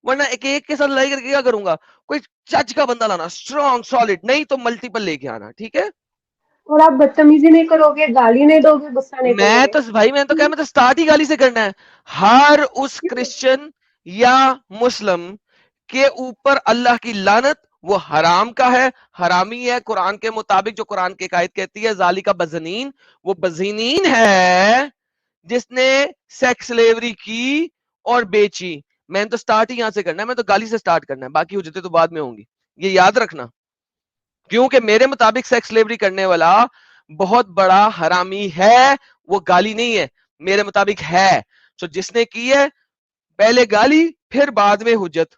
वरना एक एक के साथ लड़ाई करके क्या करूंगा? कोई चच का बंदा लाना, स्ट्रॉन्ग सॉलिड, नहीं तो मल्टीपल लेके आना, ठीक है? और आप बदतमीजी नहीं करोगे, गाली नहीं दोगे, गुस्सा नहीं मैं करोगे। तो भाई, मैं तो क्या, मैं तो स्टार्ट ही गाली से करना है। हर उस क्रिश्चियन या मुस्लिम के ऊपर अल्लाह की लानत, वो हराम का है, हरामी है कुरान के मुताबिक, जो कुरान की आयत कहती है जालिका बजनीन, वो बजनीन है जिसने सेक्स स्लेवरी की और बेची। मैंने तो स्टार्ट ही यहां से करना है, मैं तो गाली से स्टार्ट करना है, बाकी हुज्जतें तो बाद में होंगी, ये याद रखना। क्योंकि मेरे मुताबिक सेक्स स्लेवरी करने वाला बहुत बड़ा हरामी है, वो गाली नहीं है, मेरे मुताबिक है। तो जिसने की है, पहले गाली फिर बाद में हुज्जत।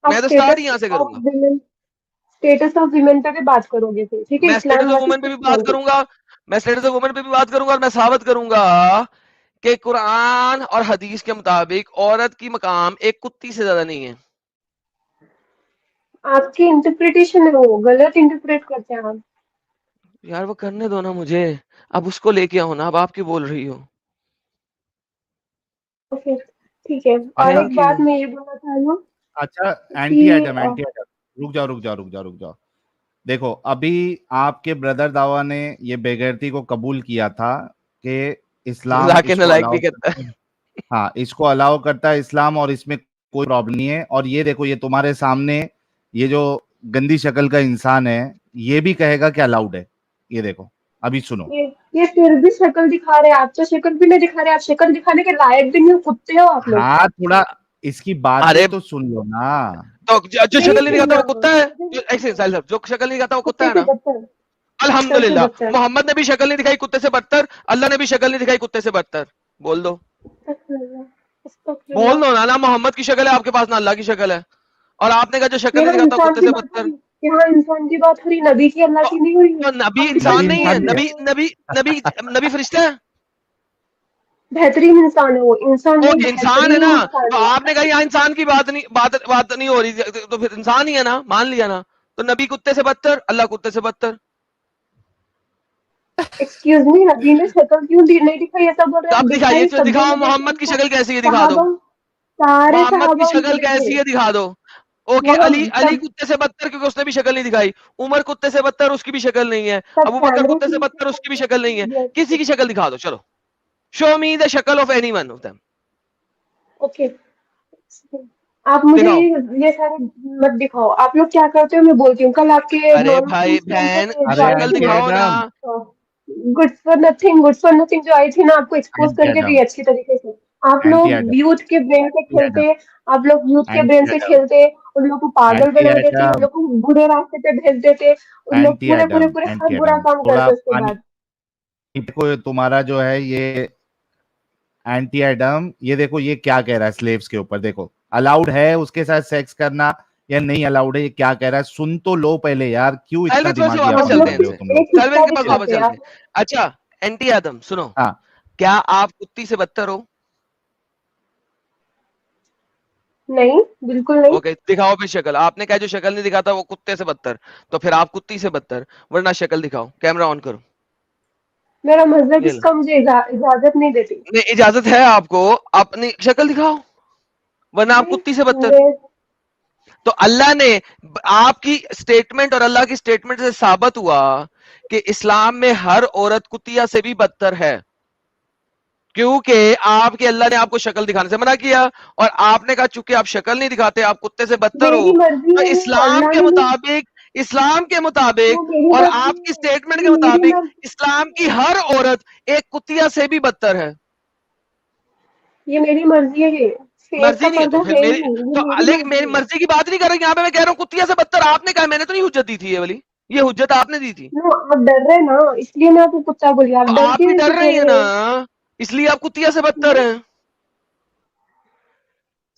आप मैं तो स्टार्ट ही स्टेटस यहां से ऑफ करूंगा। विमेन, स्टेटस ऑफ विमेन पे भी बात करोगे फिर, ठीक है। मैं इस्लाम स्टेटस ऑफ वर्सेस वुमेन पे भी बात क्रिश्चियनिटी। करूंगा, मैं स्टेटस ऑफ वुमेन पे भी बात करूंगा, और मैं साबित करूंगा कि कुरान और हदीस के मुताबिक औरत की मकाम एक कुत्ती से ज्यादा नहीं है। आपकी इंटरप्रिटेशन है, वो गलत इंटरप्रेट करते हैं आप। यार वो करने दो ना मुझे, अब उसको लेके आओ ना, अब आप क्यों बोल रही हो? ओके, ठीक है। और एक थैंक यू। बात मैं ये बोलना चाह रही हूँ अच्छा, एंटी कि एडम, एंटी एडम, रुक जाओ रुक जाओ रुक जाओ रुक जाओ। देखो, अभी आपके ब्रदर दावा ने ये बेगैरती को कबूल किया था कि इस्लाम जाके इसको नलायक भी अलाउ करता करता है। हाँ, इसको अलाउ करता है इस्लाम, और इसमें कोई प्रॉब्लम नहीं है। और ये देखो, ये तुम्हारे सामने ये जो गंदी शक्ल का इंसान है, ये भी कहेगा कि अलाउड है। ये देखो, अभी सुनो। ये फिर भी शक्ल दिखा रहे हैं, आप तो शक्ल भी नहीं दिखा रहे, आप शक्ल दिखाने के लायक भी नहीं हो, कुत्ते हो आप लोग। हाँ, थोड़ा इसकी है। बातें अरे तो सुन लो ना। तो जो नहीं शक्ल नहीं दिखाता सुनना, वो कुत्ता है? मुझे जो नहीं एक सेकंड साहिल सुनना। साहब, जो शक्ल नहीं दिखाता वो कुत्ता कुत्ते है से ना? बदतर, बदतर से अल्हम्दुलिल्लाह, बदतर। मोहम्मद ने भी शक्ल नहीं दिखाई कुत्ते से बदतर, अल्लाह ने भी शक्ल नहीं दिखाई कुत्ते से बदतर। बोल दो, बोल दो ना मोहम्मद की शक्ल है आपके पास, ना अल्लाह की शक्ल है, और आपने कहा जो शक्ल नहीं यहाँ दिखाता इंसान कुत्ते की से बात हो बदतर। रही, यहाँ इंसान की बात हो रही, नबी की, अल्लाह तो, की नहीं हो रही है। तो नबी आप इंसान नबी नहीं है? इंसान है। नबी नबी नबी नबी फरिश्ता है? बेहतरीन इंसान है वो, इंसान वो नहीं, इंसान है बेहतरीन ना? इंसान तो है। आपने कहा यहाँ इंसान की बात नहीं हो रही, तो फिर इंसान ही है ना, मान लिया ना? तो नबी कुत्ते से बदतर, अल्लाह कुत्ते से बदतर। एक्सक्यूज मी, नबी ने शक्ल क्यों नहीं दिखाई, ऐसा बोल रहे हैं आप? कब दिखाइए, दिखाई, सभी दिखाओ ने देखी मोहम्मद की उनको, शक्ल कैसी है, दिखा दो। सहाबा, सारे मोहम्मद की सहाबा उनको शक्ल देखे। कैसी है, दिखा दो। ओके, वहाँ अली अली सब कुत्ते से बदतर क्योंकि उसने भी शक्ल नहीं दिखाई। उमर कुत्ते से बदतर, उसकी भी शक्ल नहीं है। सब अबू बकर कैमरे कुत्ते के से नीचे बदतर, उसकी भी सब शक्ल नहीं है। वीडियो। किसी की शक्ल दिखा दो, चलो। शो मी द शक्ल of any one of them. Okay, आप मुझे दिखाओ। ये सारे मत दिखाओ। आप लोग क्या करते हो मैं बोलती हूँ। कल आपके अरे नॉन भाई मुस्लिम कैंप बहन, पे अरे जो आई शक्ल थी एंटी ना, दिखाओ ना। Adam, good for nothing, good for nothing जो आई थी ना, आपको एक्सपोज एंटी करके एडम, गई अच्छी तरीके से। आप लोग एंटी यूथ के ब्रेन से खेलते, आप लोग यूथ के ब्रेन से एडम खेलते, उन लोग को पागल एंटी बना देते, उन एडम लोग को बुरे रास्ते पे भेज देते, उन लोग एंटी पूरे पूरे एडम पूरे एंटी हर बुरा एडम काम थोड़ा करते उसके पानी बाद। देखो, तुम्हारा जो है ये एंटी एडम, ये देखो ये क्या कह रहा है स्लेव्स के ऊपर। देखो, अलाउड है उसके साथ सेक्स करना या नहीं अलाउड है, ये क्या कह रहा है, सुन तो लो पहले यार, क्यों साइलवे इतना थोड़ा सा वापस दिमागियापन आप चलते लोग कर हैं रहे हो इनसे, तुम लोग। एक साइलवे हिस्सा इनके पास वापस दिखाते हैं चलते हैं। आप। अच्छा एंटी आदम सुनो, हाँ, क्या आप कुत्ती से बदतर हो? नहीं, बिल्कुल नहीं। ओके दिखाओ फिर शक्ल, आपने कहा जो शक्ल नहीं दिखाता वो कुत्ते से बदतर, तो फिर आप कुत्ती से बदतर, वरना शक्ल दिखाओ, कैमरा ऑन करो। मेरा मजहब ये लो, इसका मुझे इजाजत नहीं देती। नहीं इजाजत है आपको, अपनी शक्ल दिखाओ, वरना आप नहीं, कुत्ती से बदतर। मैं तो अल्लाह ने आपकी स्टेटमेंट और अल्लाह की स्टेटमेंट से साबित हुआ कि इस्लाम में हर औरत कुतिया से भी बदतर है, क्योंकि आपके अल्लाह ने आपको शक्ल दिखाने से मना किया, और आपने कहा चूंकि आप शक्ल नहीं दिखाते आप कुत्ते से बदतर मेरी हो, मर्जी तो है, वो इस्लाम अल्लाह के ने नहीं, मुताबिक, इस्लाम के वो मुताबिक मेरी और मर्जी आपकी है, स्टेटमेंट के ये मेरी मुताबिक मर्जी, इस्लाम की हर औरत एक कुतिया से भी बदतर है। ये मेरी मर्जी है, ये फेस मर्जी का नहीं है तो पर्दा फिर है ही मेरी, नहीं, ये तो मेरी लेकिन मर्जी मेरी है। मर्जी की बात नहीं कर रही, यहाँ पे मैं कह रहा हूँ कुतिया से बदतर आपने कहा, मैंने तो नहीं हुज्जत दी थी ये वाली, ये हुज्जत आपने दी थी। नो, आप डर रहे ना, इसलिए मैं आपको कुत्ता बोली, आप तो डर आप के भी ऐसे डर कह रही है रहे ना, हैं। इसलिए आप कुतिया से बदतर नहीं, हैं।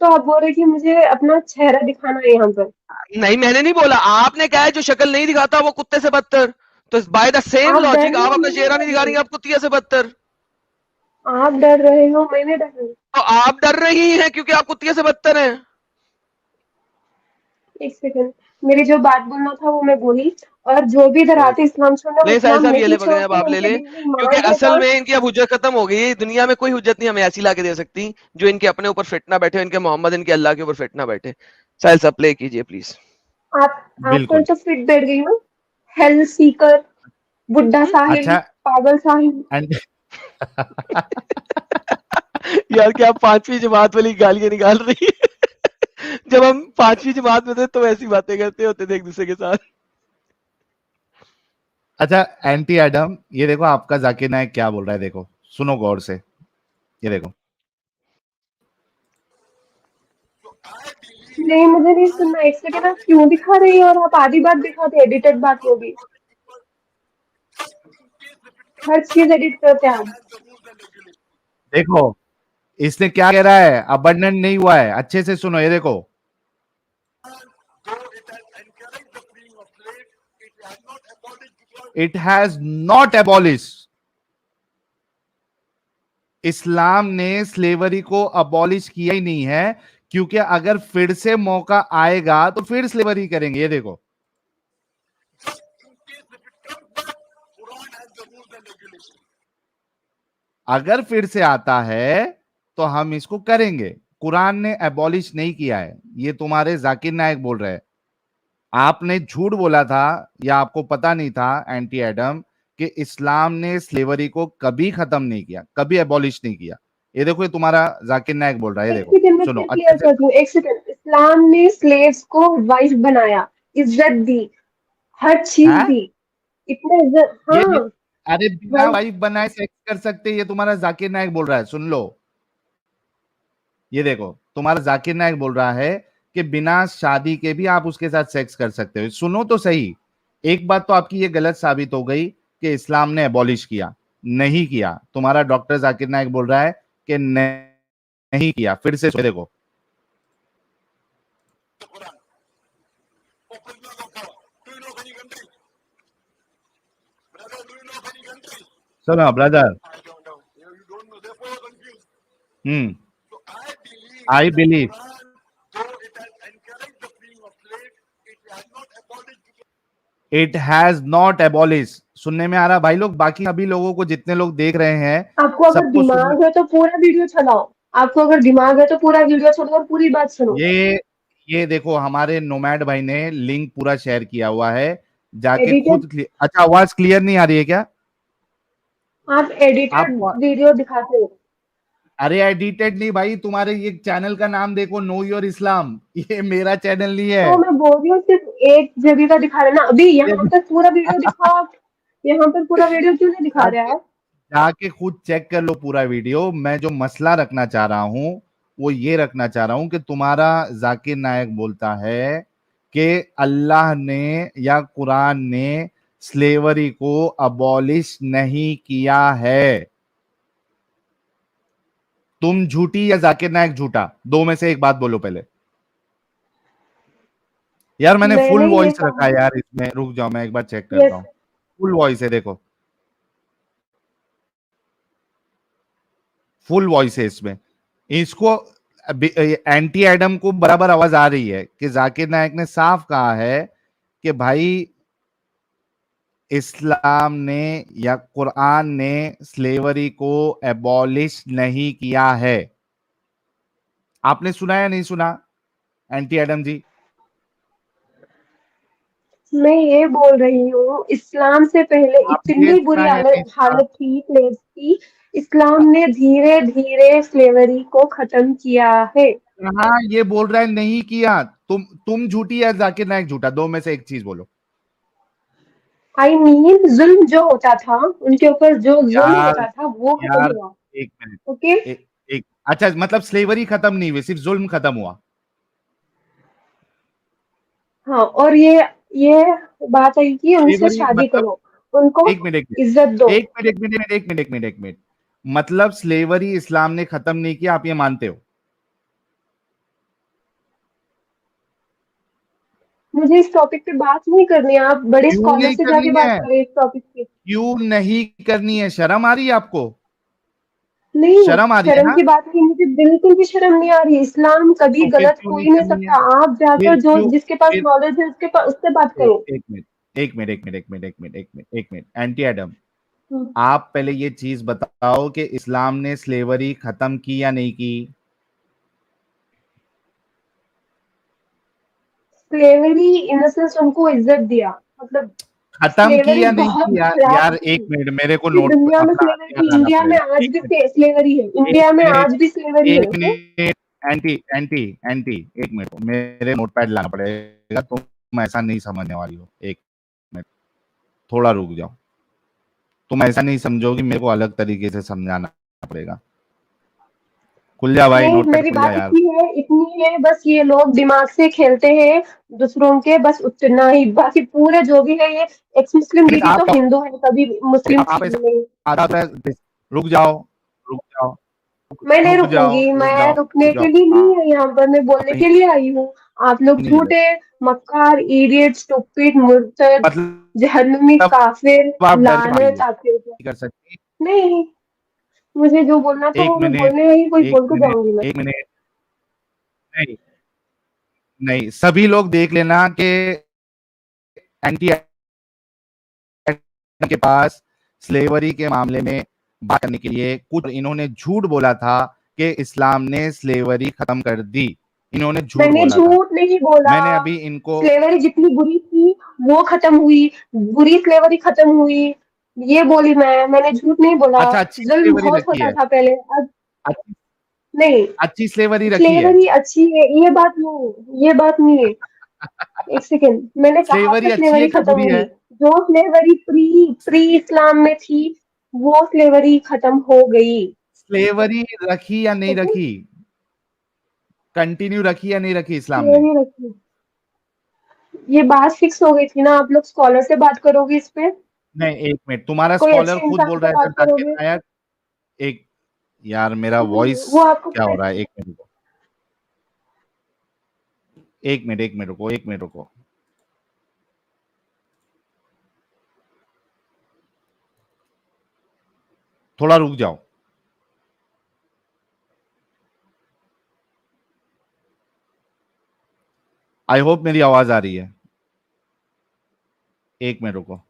तो आप बोल रहे कि मुझे अपना चेहरा दिखाना है यहाँ पर। नहीं मैंने नहीं बोला, आपने कहा है जो शक्ल नहीं दिखाता वो कुत्ते से बदतर, तो बाय द सेम आप डर लॉजिक रहे आप हो, अपना मैं नहीं चेहरा नहीं डर दिखा रही रही। आप कुत्तिया से बदतर। आप डर रहे हो, मैं नहीं डर रही। तो आप डर रही हैं क्योंकि आप कुत्तिया से बदतर हैं। एक सेकंड, मेरी जो बात बोलना था वो मैं बोली, और जो भी इधर आते इस्लाम छोड़ना, वो नहीं साहिल इस्लाम साहब ये नहीं ले पकड़े, अब छोड़ते, आप ले उनके ले, दिल में क्योंकि ईमान है असल बस। में इनकी अब हुज्जत खत्म हो गई, दुनिया में कोई हुज्जत नहीं हमें ऐसी लाके दे सकती जो इनके अपने ऊपर फिटना बैठे, इनके मोहम्मद इनके अल्लाह के ऊपर फिटना बैठे। साहिल साहब प्ले कीजिए प्लीज। आप पर बिल्कुल। तो फिट बैठ गई ना, हेल सीकर, बुड्ढा साहिल, अच्छा, पागल साहिल। एंड यार क्या आप पांचवी जमात वाली गालियां निकाल रही है? जब हम पांचवी जमात में थे तो ऐसी बातें करते होते थे एक दूसरे के साथ। अच्छा एंटी एडम, ये देखो आपका जाकिर नायक क्या बोल रहा है, देखो सुनो गौर से, ये देखो। नहीं, मुझे नहीं सुनना। एक सेकंड, आप क्यों दिखा रही हैं, और आप आधी बात दिखाते, एडिटेड बात वो भी, हर चीज एडिट करते हैं आप। देखो इसने क्या कह रहा है, अबंडेंट नहीं हुआ है, अच्छे से सुनो, ये देखो। इट हैज नॉट एबॉलिश, इस्लाम ने स्लेवरी को अबॉलिश किया ही नहीं है, क्योंकि अगर फिर से मौका आएगा तो फिर स्लेवरी करेंगे, ये देखो। अगर फिर से आता है तो हम इसको करेंगे, कुरान ने एबॉलिश नहीं किया है, ये तुम्हारे जाकिर नायक बोल रहे हैं। आपने झूठ बोला था या आपको पता नहीं था एंटी एडम कि इस्लाम ने स्लेवरी को कभी खत्म नहीं किया, कभी एबॉलिश नहीं किया। ये देखो, ये तुम्हारा जाकिर नायक बोल रहा है, ये एक देखो सेकंड में सुनो फिर अच्छे क्लियर से। कर दूं, एक सेकंड। इस्लाम ने स्लेव्स को वाइफ बनाया, इज्जत दी, हर चीज है दी, इतना इज्जत, ये हाँ। अरे बिना वाइफ, वाइफ बनाए सेक्स कर सकते, ये तुम्हारा जाकिर नायक बोल रहा है, सुन लो। ये देखो तुम्हारा जाकिर नायक बोल रहा है कि बिना शादी के भी आप उसके साथ सेक्स कर सकते हो। सुनो तो सही, एक बात तो आपकी ये गलत साबित हो गई कि इस्लाम ने एबॉलिश किया, नहीं किया। तुम्हारा डॉक्टर जाकिर नायक बोल रहा है कि नहीं किया। फिर से देखो, सुनो brother. I believe it has not abolish. सुनने में आ रहा भाई लोग, बाकी अभी लोगों को, जितने लोग देख रहे हैं आपको अगर सबको सुन। दिमाग है तो पूरा वीडियो चलाओ, आपको अगर दिमाग है तो पूरा वीडियो चलाओ और पूरी बात सुनो। ये देखो हमारे नोमैड भाई ने लिंक पूरा शेयर किया हुआ है, जाके एडिटेड, खुद अच्छा आवाज क्लियर नहीं आ रही है क्या आप एडिटेड आपको? वीडियो दिखाते हो। अरे एडिटेड नहीं भाई, तुम्हारे ये चैनल का नाम देखो, नो योर इस्लाम, ये मेरा चैनल नहीं है। तो मैं बोल रही हूँ सिर्फ एक जगह का दिखा रहे ना, अभी यहाँ पर पूरा वीडियो दिखाओ आप। यहाँ पर पूरा वीडियो क्यों नहीं दिखा रहे अरे आप? जाके खुद चेक कर लो पूरा वीडियो। मैं जो मसला रखना चाह रहा हूं वो ये रखना चाह रहा हूं कि तुम्हारा जाकिर नायक बोलता है कि अल्लाह ने या कुरान ने स्लेवरी को अबॉलिश नहीं किया है। तुम झूठी या जाकिर नायक झूठा, दो में से एक बात बोलो पहले। यार मैंने फुल मैंने ये वॉइस रखा है कहा। यार इसमें, रुक जाओ मैं एक बार चेक करता यस। हूँ। फुल वॉइस है, देखो फुल वॉइस है इसमें। इसको एंटी एडम को बराबर आवाज आ रही है कि जाकिर नायक ने साफ कहा है कि भाई इस्लाम ने या कुरान ने स्लेवरी को एबॉलिश नहीं किया है। आपने सुना या नहीं सुना एंटी एडम जी? मैं ये बोल रही हूँ, इस्लाम से पहले आपने इतनी बुरी सुना या नहीं सुना? हालत थी स्लेव्स की। इस्लाम ने धीरे धीरे स्लेवरी को खत्म किया है। हाँ, ये बोल रहा है नहीं किया। तुम झूठी या जाकिर नायक झूठा, दो में से एक चीज बोलो। आई मीन जुल्म जो होता था, उनके ऊपर जो जुल्म यार होता था वो खत्म यार हुआ। एक मिनट, ओके। एक अच्छा मतलब स्लेवरी खत्म नहीं हुई, सिर्फ जुल्म खत्म हुआ। हाँ, और ये बात आई कि उनसे स्लेवरी शादी मतलब, करो, उनको एक मिनट इज्जत दो। एक मिनट, मतलब स्लेवरी इस्लाम ने खत्म नहीं किया, आप ये मानते हो? मुझे इस टॉपिक पे बात नहीं करनी है, आप बड़े क्यों स्कॉलर नहीं से करनी जाके बात है? करें इस टॉपिक पे। क्यों नहीं करनी है? शर्म आ रही है आपको? नहीं, शर्म आ रही है शर्म ना? की बात नहीं, मुझे बिल्कुल भी शर्म नहीं आ रही। इस्लाम कभी तो फिर गलत क्यों हो नहीं ही नहीं करनी है? सकता। आप फिर जाकर जो क्यों? जिसके पास फिर नॉलेज है उसके पास उससे बात एक करो। एक मिनट, एक मिनट एंटी एडम, हम्म। आप पहले ये चीज बताओ कि इस्लाम ने स्लेवरी खत्म की या नहीं की? स्लेवरी इन द सेंस उनको इज्जत दिया, मतलब खत्म की स्लेवरी या नहीं बहुत की यार? खराब यार एक थी। मिनट, मेरे को पूरी नोट दुनिया में अपना स्लेवरी हथियार थी, लाना इंडिया में पड़ेगा। आज एक भी मिनट, स्लेवरी है, एक इंडिया में मिनट, आज भी स्लेवरी है। एक okay. Minute, anti anti anti एक मिनट, मेरे नोटपैड लाना पड़ेगा, तुम ऐसा नहीं समझने वाली हो। एक मिनट, थोड़ा रुक जाओ। तुम ऐसा नहीं समझोगी, मेरे को अलग तरीके से समझाना पड़ेगा। खुल जा भाई, नहीं, नोटपैड मेरी खुल जा बात यार। इतनी है, बस ये लोग दिमाग से खेलते हैं दूसरों के, बस उतना ही। बाकी पूरे जो भी है ये एक्स मुस्लिम प्लीज दीदी आप तो हिंदू है, कभी मुस्लिम आप थी ऐसा नहीं। आधा रुक जाओ, रुक जाओ, मैं नहीं रुकूंगी, रुक मैं जाओ, रुकने रुक के जाओ। लिए हाँ, नहीं है यहाँ पर, मैं बोलने अपनी के लिए आई हूँ। आप लोग अपनी झूठे, मक्कार, इडियट, स्टूपिड, मुर्तद, मतलब जहन्नमी, काफिर, आप डर के भागी लानत हो, आपके ऊपर। नहीं कर सकती। नहीं, मुझे जो बोलना था एक वो मैं मिनट, बोलने आई, वही एक बोल के मिनट, जाऊंगी मैं। एक मिनट, नहीं, नहीं, सभी लोग देख लेना कि एंटी के पास स्लेवरी के मामले में बात करने के लिए कुछ, इन्होंने झूठ बोला था कि इस्लाम ने स्लेवरी खत्म कर दी। इन्होंने झूठ मैंने बोला था। झूठ नहीं बोला। मैंने अभी इनको, स्लेवरी जितनी बुरी थी वो खत्म हुई, बुरी स्लेवरी खत्म हुई, ये बोली मैंने झूठ नहीं बोला। अच्छा अच्छी जुल्म स्लेवरी बहुत रखी होता है, था पहले, अब अच्छी नहीं। अच्छी स्लेवरी रखी है। स्लेवरी अच्छी है, ये बात नहीं है, ये बात नहीं है। एक सेकेंड, मैंने कहा स्लेवरी था अच्छी है स्लेवरी क्या खत्म बुरी है? हुई। जो स्लेवरी प्री प्री इस्लाम में थी वो स्लेवरी खत्म हो गई। स्लेवरी रखी या नहीं ओके। रखी? कंटिन्यू रखी या नहीं रखी इस्लाम ने? स्लेवरी रखी, ये बात फिक्स हो गई थी ना। आप लोग स्कॉलर से बात करोगे इस पे, नहीं, एक मिनट, तुम्हारा कोई स्कॉलर अच्छे खुद इंसान बोल से रहा है बात सर जाकिर करोगे। नायक। एक, यार मेरा वॉइस वो आपको क्या हो रहा है? एक मिनट रुको, एक मिनट रुको, एक मिनट रुको। थोड़ा रुक जाओ। आई होप मेरी आवाज आ रही है। एक मिनट रुको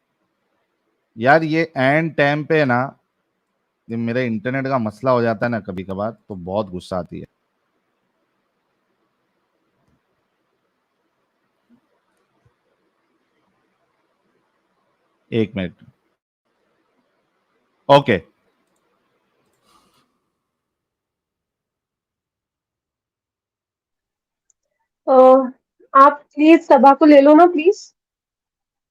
यार, ये एंड टाइम पे ना, ये मेरे इंटरनेट का मसला हो जाता है ना कभी कभार, तो बहुत गुस्सा आती है। एक मिनट, ओके। आप प्लीज सभा को ले लो ना प्लीज।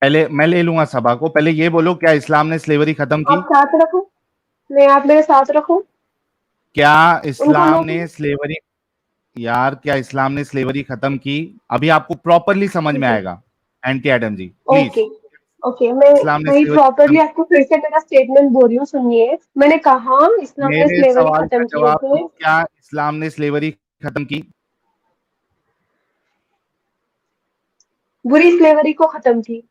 पहले मैं ले लूंगा सभा को, पहले ये बोलो क्या इस्लाम ने स्लेवरी खत्म की? आप साथ रखो। नहीं, आप मेरे साथ रखो क्या उनको इस्लाम लोग। ने स्लेवरी, यार क्या इस्लाम ने स्लेवरी खत्म की? अभी आपको प्रॉपरली समझ में आएगा। Aunty Adam ji please, okay okay, मैं इस्लाम ने वही स्लेवरी खत्म प्रॉपरली की। आपको फिर से मेरा स्टेटमेंट बोल रही हूँ, सुनिए। मैंने कहा इस्लाम ने मेरे स्लेवरी सवाल का खत्म की, जवाब दो, ओके। क्या इस्लाम ने स्लेवरी खत्म की? बुरी स्लेवरी को खत्म की।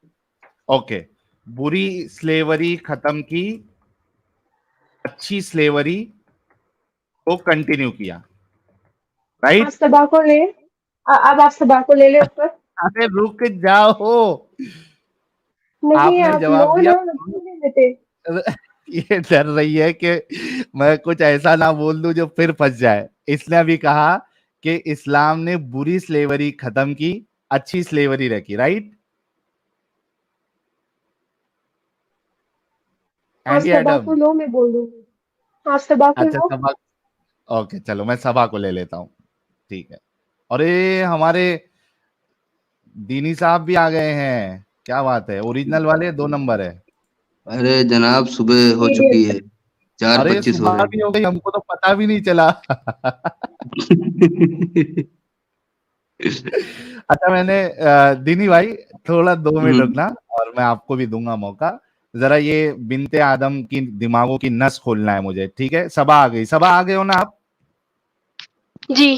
ओके, बुरी स्लेवरी खत्म की, अच्छी स्लेवरी को कंटिन्यू किया, आप राइट? सबा को ले, अब आप सबा को ले ले ऊपर। अरे रुक जाओ, नहीं, आपने आप लो जवाब दिया। ना, अब क्यों ले लेते? ये डर रही है कि मैं कुछ ऐसा ना बोल दूं जो फिर फंस जाए, इसने अभी कहा कि इस्लाम ने बुरी स्लेवरी खत्म की, अच्छी स्लेवरी रखी, राइट? आप एंटी सबा एडम। को लो, मैं बोल दूंगी। आप सबा को अच्छा लो। सभा, ओके चलो मैं सभा को ले लेता हूँ, ठीक है। अरे हमारे दीनी साहब भी आ गए हैं, क्या बात है, ओरिजिनल वाले 2 नंबर है। अरे जनाब सुबह हो चुकी इडियट। है, चार अरे पच्चीस हो सुबह रहे भी हो गई, हमको तो पता भी नहीं चला। हैं। अच्छा मैंने दीनी भाई थोड़ा 2 मिनट हम्म, रुकना, और मैं आपको भी दूंगा मौका। जरा ये बिनते आदम की दिमागों की नस खोलना है मुझे, ठीक है? सभा आ गई, सभा आ गए हो ना आप? जी।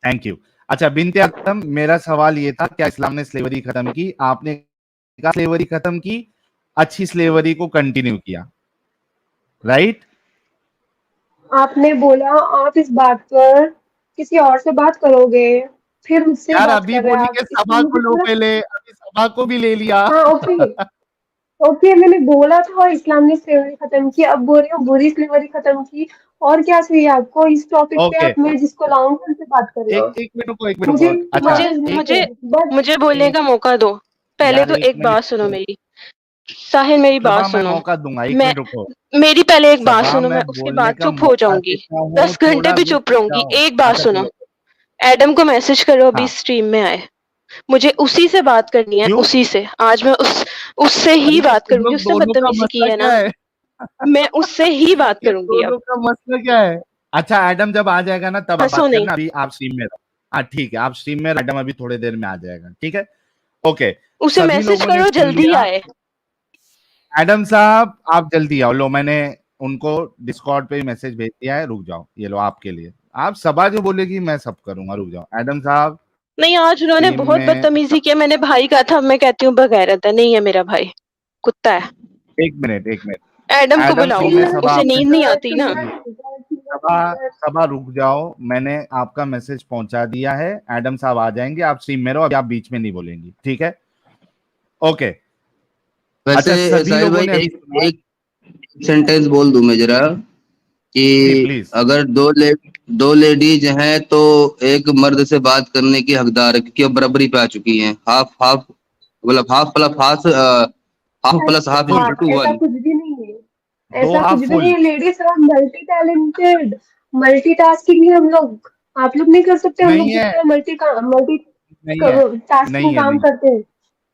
Thank you. अच्छा बिनते आदम, मेरा सवाल ये था, क्या इस्लाम ने स्लेवरी खत्म की? आपने कहा स्लेवरी खत्म की, अच्छी स्लेवरी को कंटिन्यू किया, राइट? आपने बोला आप इस बात पर किसी और से बात करोगे, फिर मुझसे यार बात अभी कर रहे हैं बोली आप, कि इसमें सभा को मुझे लो थोड़ा। पहले, अभी सभा को भी ले लिया। हाँ, ओके ओके, मैंने बोला था इस्लाम ने स्लेवरी खत्म की, अब बोल रही हूँ बुरी स्लेवरी खत्म की। और क्या चाहिए आपको इस टॉपिक पे? ओके, आप, मैं जिसको लाऊं उनसे बात कर लो। एक एक मिनट रुको, एक मिनट मुझे रुको। अच्छा मुझे नॉलेज नहीं एक, मुझे है बट। मुझे बोलने एक, का मौका दो। पहले यार तो एक एक मिनट बात सुनो रुको। मेरी। साहिल, मेरी बात सभा मैं सुनो। मौका दूंगा, एक मैं मिनट रुको। मेरी पहले एक बात सभा सुनो, मैं मैं उसके बोलने बाद का चुप हो मौका जाऊंगी। देता हूँ, 10 घंटे थोड़ा भी रुक चुप रहूंगी। जाओ। एक बात अच्छा सुनो। चलो, एडम को मैसेज करो, अभी हाँ। स्ट्रीम में आए। मुझे उसी से बात करनी है, क्यों? उसी से। आज मैं उससे ही अरे तो बात तुम करूंगी। लोग उसने दोनों का बदतमीजी की मसला है क्या ना, है? मैं उससे ही बात ये करूंगी अब। दोनों का मसला क्या है? अच्छा एडम जब आ जाएगा ना तब आप हंसो बात नहीं। करना, अभी आप स्ट्रीम में रहो। हाँ ठीक है, आप स्ट्रीम में रहो, एडम अभी थोड़ी देर में आ जाएगा, ठीक है? ओके, उसे सभी मैसेज लोगों ने करो, सुन जल्दी लिया। आए। एडम साहब आप जल्दी आओ, लो मैंने उनको डिस्कॉर्ड पे मैसेज भेज दिया है, रुक जाओ, ये लो आपके लिए। आप सभा जो बोलेगी मैं सब करूंगा, रुक जाओ। एडम साहब नहीं, आज उन्होंने टीम बहुत में बदतमीजी किया। मैंने भाई कहा था, अब मैं कहती हूँ बगैरत है। नहीं है मेरा भाई, कुत्ता है। एक मिनट, एक मिनट। एडम को एडम बुलाओ, टीम में सभा उसे नींद नहीं आती ना। सभा सभा रुक जाओ, मैंने आपका मैसेज पहुंचा दिया है, एडम साहब आ जाएंगे, आप स्ट्रीम में रहो, अभी आप बीच में नहीं बोलेंगी, ठीक है? ओके। अच्छा वैसे सभी साहिल लोगों भाई ने अभी एक सुना? एक सेंटेंस बोल दूं मैं जरा कि जी प्लीज। अगर दो लेडीज हैं तो एक मर्द से बात करने की हकदार है, क्योंकि अब बराबरी पे आ चुकी हैं। हाफ हाफ, मतलब half plus half, half plus half हाँ, इक्वल टू ऐसा वन। कुछ भी नहीं है। दो ऐसा कुछ हाफ भी नहीं फुल। है, ladies are multi talented. Multitasking है हम लोग। आप लोग नहीं कर सकते, हम लोग नहीं है, जितना मल्टी नहीं है, टास्क नहीं में है, काम नहीं। करते हैं।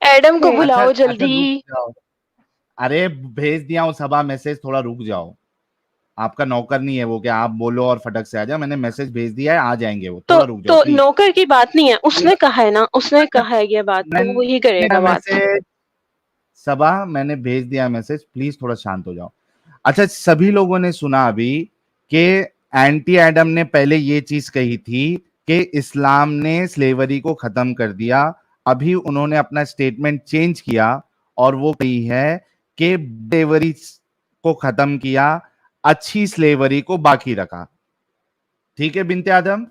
एडम को है। अच्छा बुलाओ अच्छा जल्दी। रुक जाओ। अरे भेज दिया हूँ सभा मैसेज, थोड़ा रुक जाओ। आपका नौकर नहीं है वो, क्या आप बोलो और फटक से आ जाओ, मैंने मैसेज भेज दिया है, आ जाएंगे वो, तो थोड़ा रुक जाओ प्लीज। नौकर की बात नहीं है, उसने कहा है ना, उसने कहा है ये बात, तो वो ही मैंने करेगा बात। मैसेज, सभा मैंने भेज दिया मैसेज, प्लीज थोड़ा शांत हो जाओ। अच्छा सभी लोगों ने सुना अभी कि एंटी एडम ने पहले ये चीज कही थी कि इस्लाम ने स्लेवरी को खत्म कर दिया। अभी उन्होंने अपना स्टेटमेंट चेंज किया और वो कही है कि स्लेवरी को खत्म किया, अच्छी स्लेवरी को बाकी रखा। ठीक है बिनते आदम?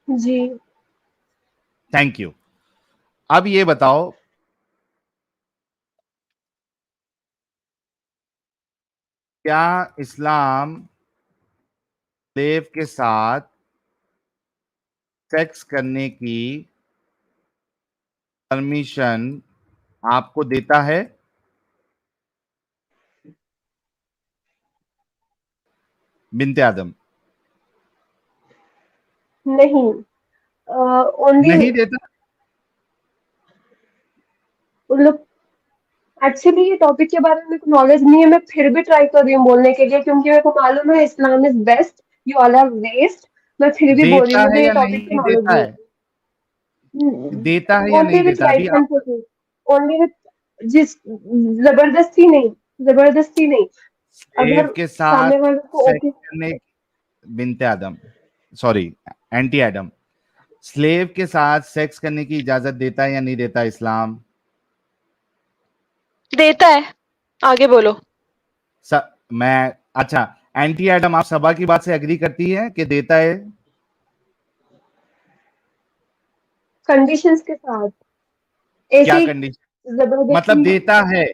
जी। Thank you. अब ये बताओ, क्या इस्लाम स्लेव के साथ सेक्स करने की परमिशन आपको देता है? बिनते आदम नहीं, ओनली नहीं देता। उन लोग एक्चुअली ये टॉपिक के बारे में मेरे को नॉलेज नहीं है, मैं फिर भी ट्राई कर रही हूँ बोलने के लिए, क्योंकि मेरे को मालूम है Islam is best, you all are waste. मैं फिर भी बोल रही देता हूँ, मुझे है ये या टॉपिक की नहीं नॉलेज देता नहीं है? देता है या ओनली नहीं विथ देता? अभी राइट कंसेंट, ओनली विथ जिस जबरदस्ती नहीं, जबरदस्ती नहीं, स्लेव अगर के साथ सामने वाले को सेक्स ओके। करने, बिनते आदम, सॉरी, एंटी एडम, स्लेव के साथ सेक्स करने की इजाजत देता है या नहीं देता इस्लाम? देता है, आगे बोलो। मैं, अच्छा, एंटी एडम, आप सबा की बात से एग्री करती है कि देता है? कंडीशंस के साथ, क्या ऐसे ही कंडीशन? मतलब जबरदस्ती। देता है,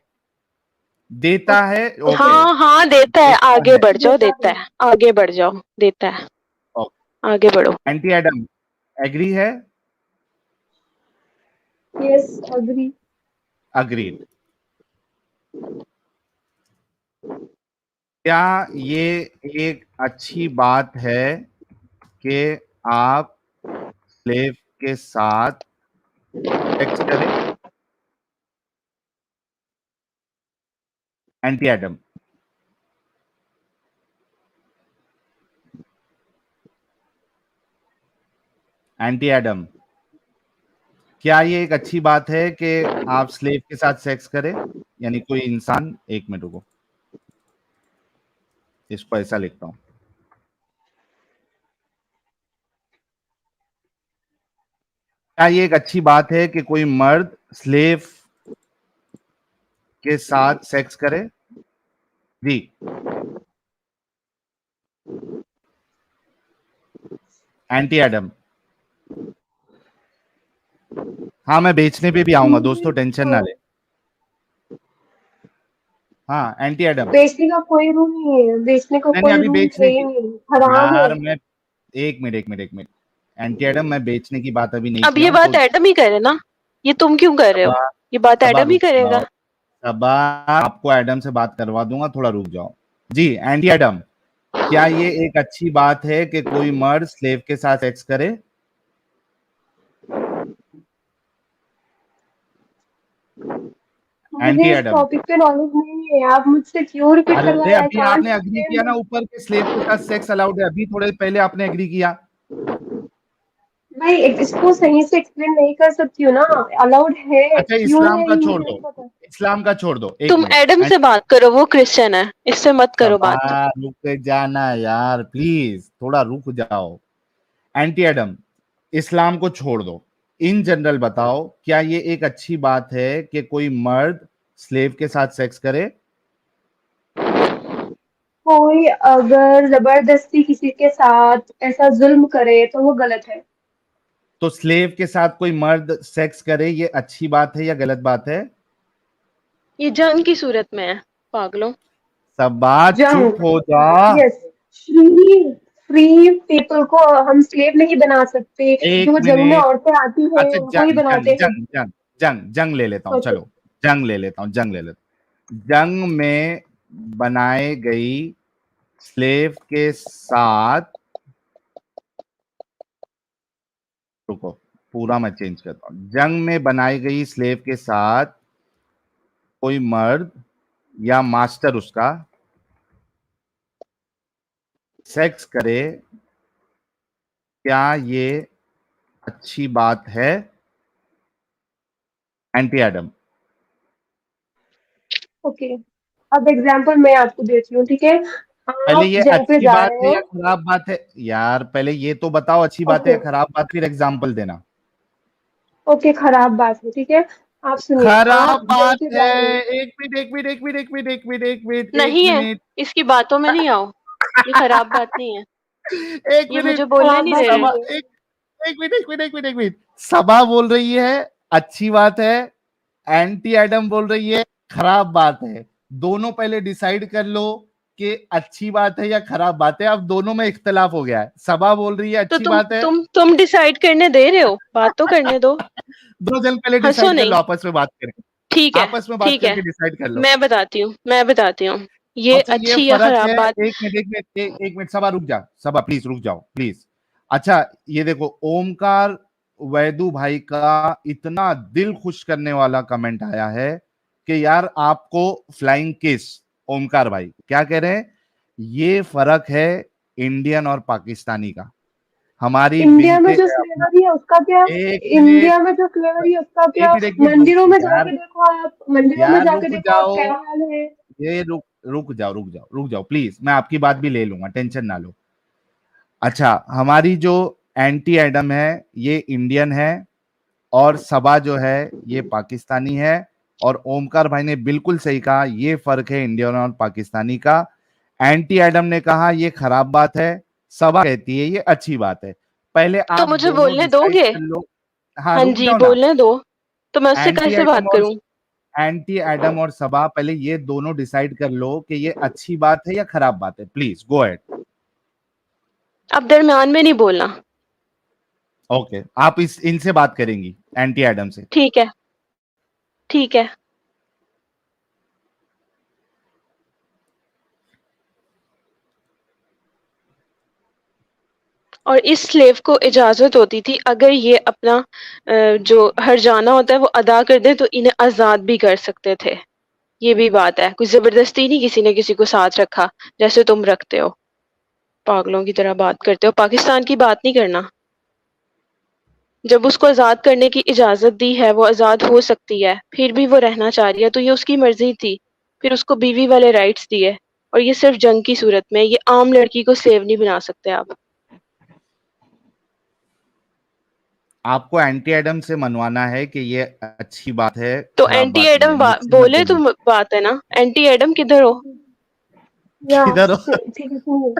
देता है, ओके, हाँ हाँ देता है, देता आगे है, बढ़ जाओ, देता देता है। है, आगे बढ़ जाओ, देता है, आगे बढ़ो। एंटी एडम एग्री है? Yes, agree. अग्रीड। क्या ये एक अच्छी बात है कि आप स्लेव के साथ सेक्स करें? एंटी एडम, एंटी एडम, क्या ये एक अच्छी बात है कि आप स्लेव के साथ सेक्स करें? यानी कोई इंसान, एक मिनट रुको, इसको ऐसा लिखता हूं। क्या ये एक अच्छी बात है कि कोई मर्द स्लेव के साथ सेक्स करे? जी। एंटी एडम, हाँ, मैं बेचने पे भी आऊंगा दोस्तों, टेंशन ना ले। हाँ, एंटी एडम, बेचने का कोई रूल नहीं है, बेचने का नहीं कोई अभी रूल बेचने है ही की, नहीं, हराम है। यार मैं, एक मिनट एक मिनट एक मिनट, एंटी एडम, मैं बेचने की बात अभी नहीं अब किया ये हूं, बात तो एडम ही करे ना, ये तुम क्यों कर रहे हो? सबा, ये बात सबा एडम ही रुक करेगा। जाओ, सबा, आपको एडम से बात करवा दूंगा, थोड़ा रुक जाओ। जी, एंटी एडम, क्या ये एक अच्छी बात है कि कोई मर्द स्लेव के साथ सेक्स करे? एंटी मुझे इस एडम, टॉपिक पे नॉलेज नहीं है, आप मुझसे क्यों रिपीट अरे करवाए, आई अभी कांट आपने अग्री किया ना अंडरस्टैंड। ऊपर के स्लेव के साथ सेक्स अलाउड है, अभी थोड़े पहले आपने एग्री किया। मैं इसको सही से एक्सप्लेन नहीं कर सकती हूँ ना, अलाउड है अच्छा, क्यों इस्लाम है का ये छोड़ मुझे दो, नहीं पता। इस्लाम का छोड़ दो, एक तुम मिनट। एडम से बात करो, वो क्रिश्चियन है, इससे मत करो बात। सबा रुक जाना यार, प्लीज थोड़ा रुक जाओ। एंटी एडम, इस्लाम को छोड़ दो, इन जनरल बताओ, क्या ये एक अच्छी बात है कि कोई मर्द स्लेव के साथ सेक्स करे? कोई अगर जबरदस्ती किसी के साथ ऐसा जुल्म करे तो वो गलत है। तो स्लेव के साथ कोई मर्द सेक्स करे, ये अच्छी बात है या गलत बात है? ये जंग की सूरत में है, पागलों। सबा जंग, चुप हो जा। यस, फ्री, फ्री पीपल को हम स्लेव नहीं बना सकते, एक जो जंग में मिनट, औरतें आती हैं अच्छा, उनको ही जंग बनाते जंग हैं। जंग जंग जंग जंग ले लेता हूं, ओके। चलो, जंग ले लेता हूं, जंग ले लेता हूं। जंग में बनाए गई स्लेव के साथ, रुको, पूरा मैं चेंज करता हूं, जंग में बनाई गई स्लेव के साथ कोई मर्द या मास्टर उसका सेक्स करे, क्या ये अच्छी बात है? एंटी एडम, ओके, अब एग्जांपल मैं आपको देती हूँ, ठीक है। पहले आप ये जंग पे अच्छी जा बात रहे है हो। या खराब बात है? यार पहले ये तो बताओ, अच्छी बात है ओके, या खराब बात, फिर एग्जाम्पल देना। ओके, खराब बात है, ठीक है। आप सुनिए, खराब आप जंग बात पे है। जा रहे हो। एक मिनट एक मिनट एक मिनट एक मिनट एक मिनट एक मिनट एक नहीं है, मिनट इसकी बातों में नहीं आओ, ये खराब बात नहीं है, एक ये मिनट मुझे बोलने खराब नहीं बात दे रहे। सबा, नहीं है। एक एक मिनट एक मिनट एक मिनट एक मिनट, सबा बोल रही है अच्छी बात है, एंटी एडम बोल रही है खराब बात है। दोनों पहले डिसाइड कर लो कि अच्छी बात है या खराब बात है। अब दोनों में इख्तलाफ हो गया है, सबा बोल रही है तो अच्छी बात है। तुम डिसाइड करने दे रहे हो, बात तो करने दो। दो जन पहले हंसो डिसाइड कर लो, नहीं। आपस में बात करके, ठीक है, आपस में बात ठीक है, करके डिसाइड कर लो। मैं बताती हूँ ये अच्छा, ये अच्छी या फर्क खराब है, बात। एक मिनट सबा रुक जा, सबा प्लीज रुक जाओ प्लीज। अच्छा, ये देखो, ओमकार वैदू भाई का इतना दिल खुश करने वाला कमेंट आया है कि यार आपको फ्लाइंग किस, ओमकार भाई क्या कह रहे हैं, ये फर्क है इंडियन और पाकिस्तानी का। हमारी इंडिया में बिनते जो स्लेवरी है उसका क्या, एक इंडिया में जो स्लेवरी है उसका एक क्या, मिनट एक मंदिरों में यार, जाके देखो आप, मंदिरों में यार जाके रुक देखो आप जाओ, क्या हाल है। ये रुक जाओ प्लीज, मैं आपकी बात भी ले लूंगा, टेंशन ना लो। अच्छा, हमारी जो एंटी एडम है ये इंडियन है और सबा जो है ये पाकिस्तानी है, और ओमकार भाई ने बिल्कुल सही कहा, ये फर्क है इंडियन और पाकिस्तानी का। एंटी एडम ने कहा ये खराब बात है, सबा कहती है ये अच्छी बात है। पहले तो आप मुझे दोनों बोलने डिसाइड दोगे? कर लो। हाँ हाँ रुक जी, जाओ ना। बोलने दो। तो मैं उससे एंटी कैसे एडम बात और करूं? एंटी एडम और सबा पहले ये दोनों डिसाइड कर लो कि ये अच्छी बात है या खराब बात है। Please go ahead. अब दरम्यान में नहीं बोलना। ओके, आप इनसे बात करेंगी, एंटी एडम से। ठीक है, ठीक है। और इस स्लेव को इजाजत होती थी अगर ये अपना जो हर्जाना होता है वो अदा कर दे तो इन्हें आजाद भी कर सकते थे। ये भी बात है, कुछ जबरदस्ती नहीं किसी ने किसी को साथ रखा जैसे तुम रखते हो, पागलों की तरह बात करते हो। पाकिस्तान की बात नहीं करना। जब उसको आजाद करने की इजाजत दी है, वो आजाद हो सकती है, फिर भी वो रहना चाह रही है तो ये उसकी मर्जी थी। फिर उसको बीवी वाले राइट्स दिए, और ये सिर्फ जंग की सूरत में। ये आम लड़की को स्लेव नहीं बना सकते आप। आपको एंटी एडम से मनवाना है कि ये अच्छी बात है, तो खराब एंटी बात नहीं है, एडम मुझसे मत बोले तो बोलिए। बात है ना। एंटी एडम किधर हो? या किधर हो? ठीक है सुनिए,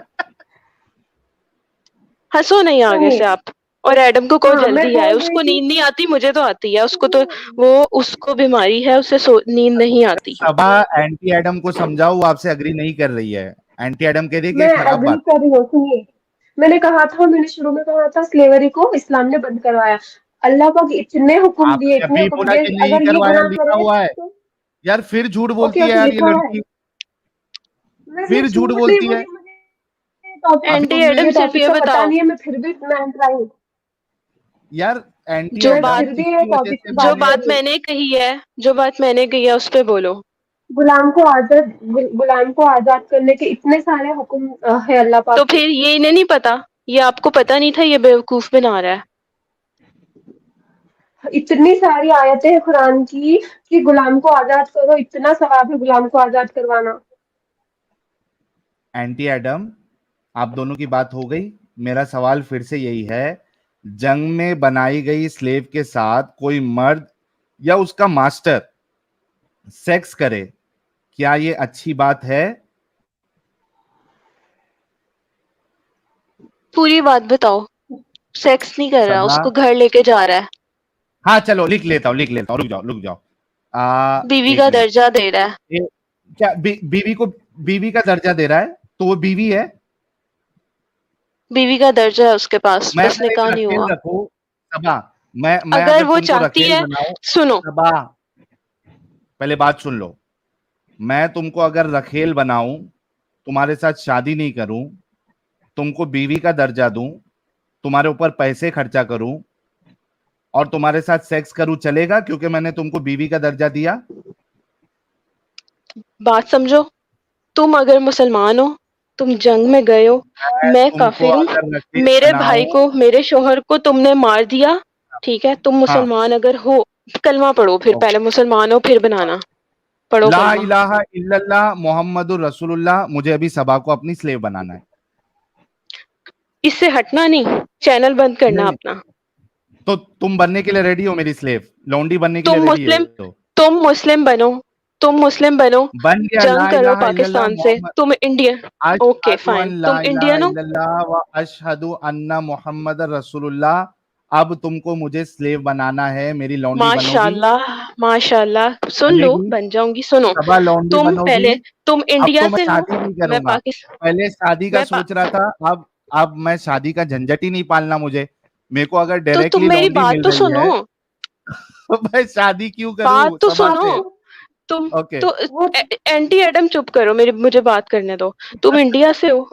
हंसो नहीं आगे से सुनिए। आप। और एडम को हाँ मैं जल्दी है, बोल रही उसको थी, नींद नहीं आती, मुझे तो आती है। उसको तो वो उसको बीमारी है, उसे नींद नहीं आती। सबा एंटी एडम को समझाओ, वो आपसे अग्री नहीं कर रही है। एंटी एडम कह रही है कि ये मैं खराब अग्री बात कर रही हूँ, सुनिए। मैंने शुरू में कहा था स्लेवरी को इस्लाम ने बंद करवाया। अल्लाह पाक इतने है। हुक्म दिए, आपने इतने अभी हुक्म बोला दिए, कि नहीं अगर ये करवाया, गुनाह लिखा करे हुआ है। तो यार फिर झूठ ओके बोलती है ओके यार ये लिखा है। लड़की, मैं फिर सिर्फ झूठ झूठ नहीं बोलती है। बोली, मुझे टॉपिक अभी एंटी तुमने एडम ये सिर्फ टॉपिक ये का पता बताओ, नहीं है, मैं फिर भी मैं ट्राई, यार एंटी जो मैं एडम बात फिर भी ये इसी वजह टॉपिक से पे जो बात मैंने, कर बात रही हूँ। मैंने कही है, जो बात मैंने कही है उस पे बोलो। गुलाम को आजाद करने के इतने सारे हुक्म है अल्लाह तो पाक के। फिर ये इन्हें नहीं पता? ये आपको पता नहीं था? ये बेवकूफ बना रहा है। इतनी सारी आयतें हैं कुरान की कि गुलाम को आजाद करो, इतना सवाब है गुलाम को आजाद करवाना। एंटी एडम आप दोनों की बात हो गई। मेरा सवाल फिर से यही है, जंग में बनाई गई स्लेव के साथ कोई मर्द या उसका मास्टर सेक्स करे, क्या ये अच्छी बात है? पूरी बात बताओ। सेक्स नहीं कर रहा, सबा, उसको घर लेके जा रहा है, हाँ चलो लिख लेता हूँ, रुक जाओ। बीवी एक का मिनट। दर्जा दे रहा है। क्या बीवी को बीवी का दर्जा दे रहा है? तो वो बीवी है। बीवी का दर्जा है उसके पास, मैं बस अगर एक निकाह नहीं रखेल हुआ। रखूं, सबा, मैं अगर अगर वो तुमको चाहती रखेल है, बनाऊं, सुनो, सबा पहले बात सुन लो। मैं तुमको अगर रखेल बनाऊं, तुम्हारे साथ शादी नहीं करूं, तुमको बीवी का दर्जा दूं, तुम्हारे ऊपर पैसे खर्चा करूं और तुम्हारे साथ सेक्स करूं, चलेगा? क्योंकि मैंने तुमको बीवी का दर्जा दिया। बात समझो। तुम अगर मुसलमान हो, तुम जंग में गए हो, मैं मैं तुमको काफिर हूँ, अगर रखेल मेरे भाई बनाऊं, को, मेरे शोहर को तुमने मार दिया, ठीक है? तुम हाँ, मुसलमान अगर हो, कलमा पढ़ो। फिर पहले मुसलमान हो फिर बनाना, पढ़ो ला कलमा। इलाहा इल्लल्लाह मुहम्मदुर रसूलुल्लाह, मुझे अभी सबा को अपनी स्लेव बनाना है। इससे हटना नहीं, चैनल बंद करना नहीं, अपना। तो तुम बनने के लिए रेडी हो? मेरी स्लेव लौंडी बनने के लिए तुम रेडी मुस्लिम हो? तुम मुस्लिम बनो, तुम मुस्लिम बनो, बन गया। ला जंग करो इलाहा इल्लल्लाह पाकिस्तान से। मोहम्मद, तुम इंडियन, ओके अशहदु फाइन, अन ला तुम इलाहा इंडियन हो। इल्लल्लाह व अशहदु अन्ना मुहम्मदर रसूलुल्लाह। अब तुमको मुझे स्लेव बनाना है, मेरी लौंडी बनोगी? माशाल्लाह, माशाल्लाह, सुन लो, बनेगी? बन जाऊंगी। सुनो, सबा लौंडी तुम बनोगी? पहले, तुम अब इंडिया तो मैं से हो, शादी नहीं मैं करूंगा। पाकिस्तान, पहले शादी का मैं सोच रहा था, अब मैं शादी का झंझट ही नहीं पालना मुझे। मेरे को अगर तो तुम डायरेक्टली मेरी लौंडी बात मिल तो रही सुनो, है तो मैं शादी क्यों बात करूं तो सबा सुनो। से? तुम ओके, तो वो एंटी एडम चुप करो, मेरी मुझे बात करने दो। तुम इंडिया से हो,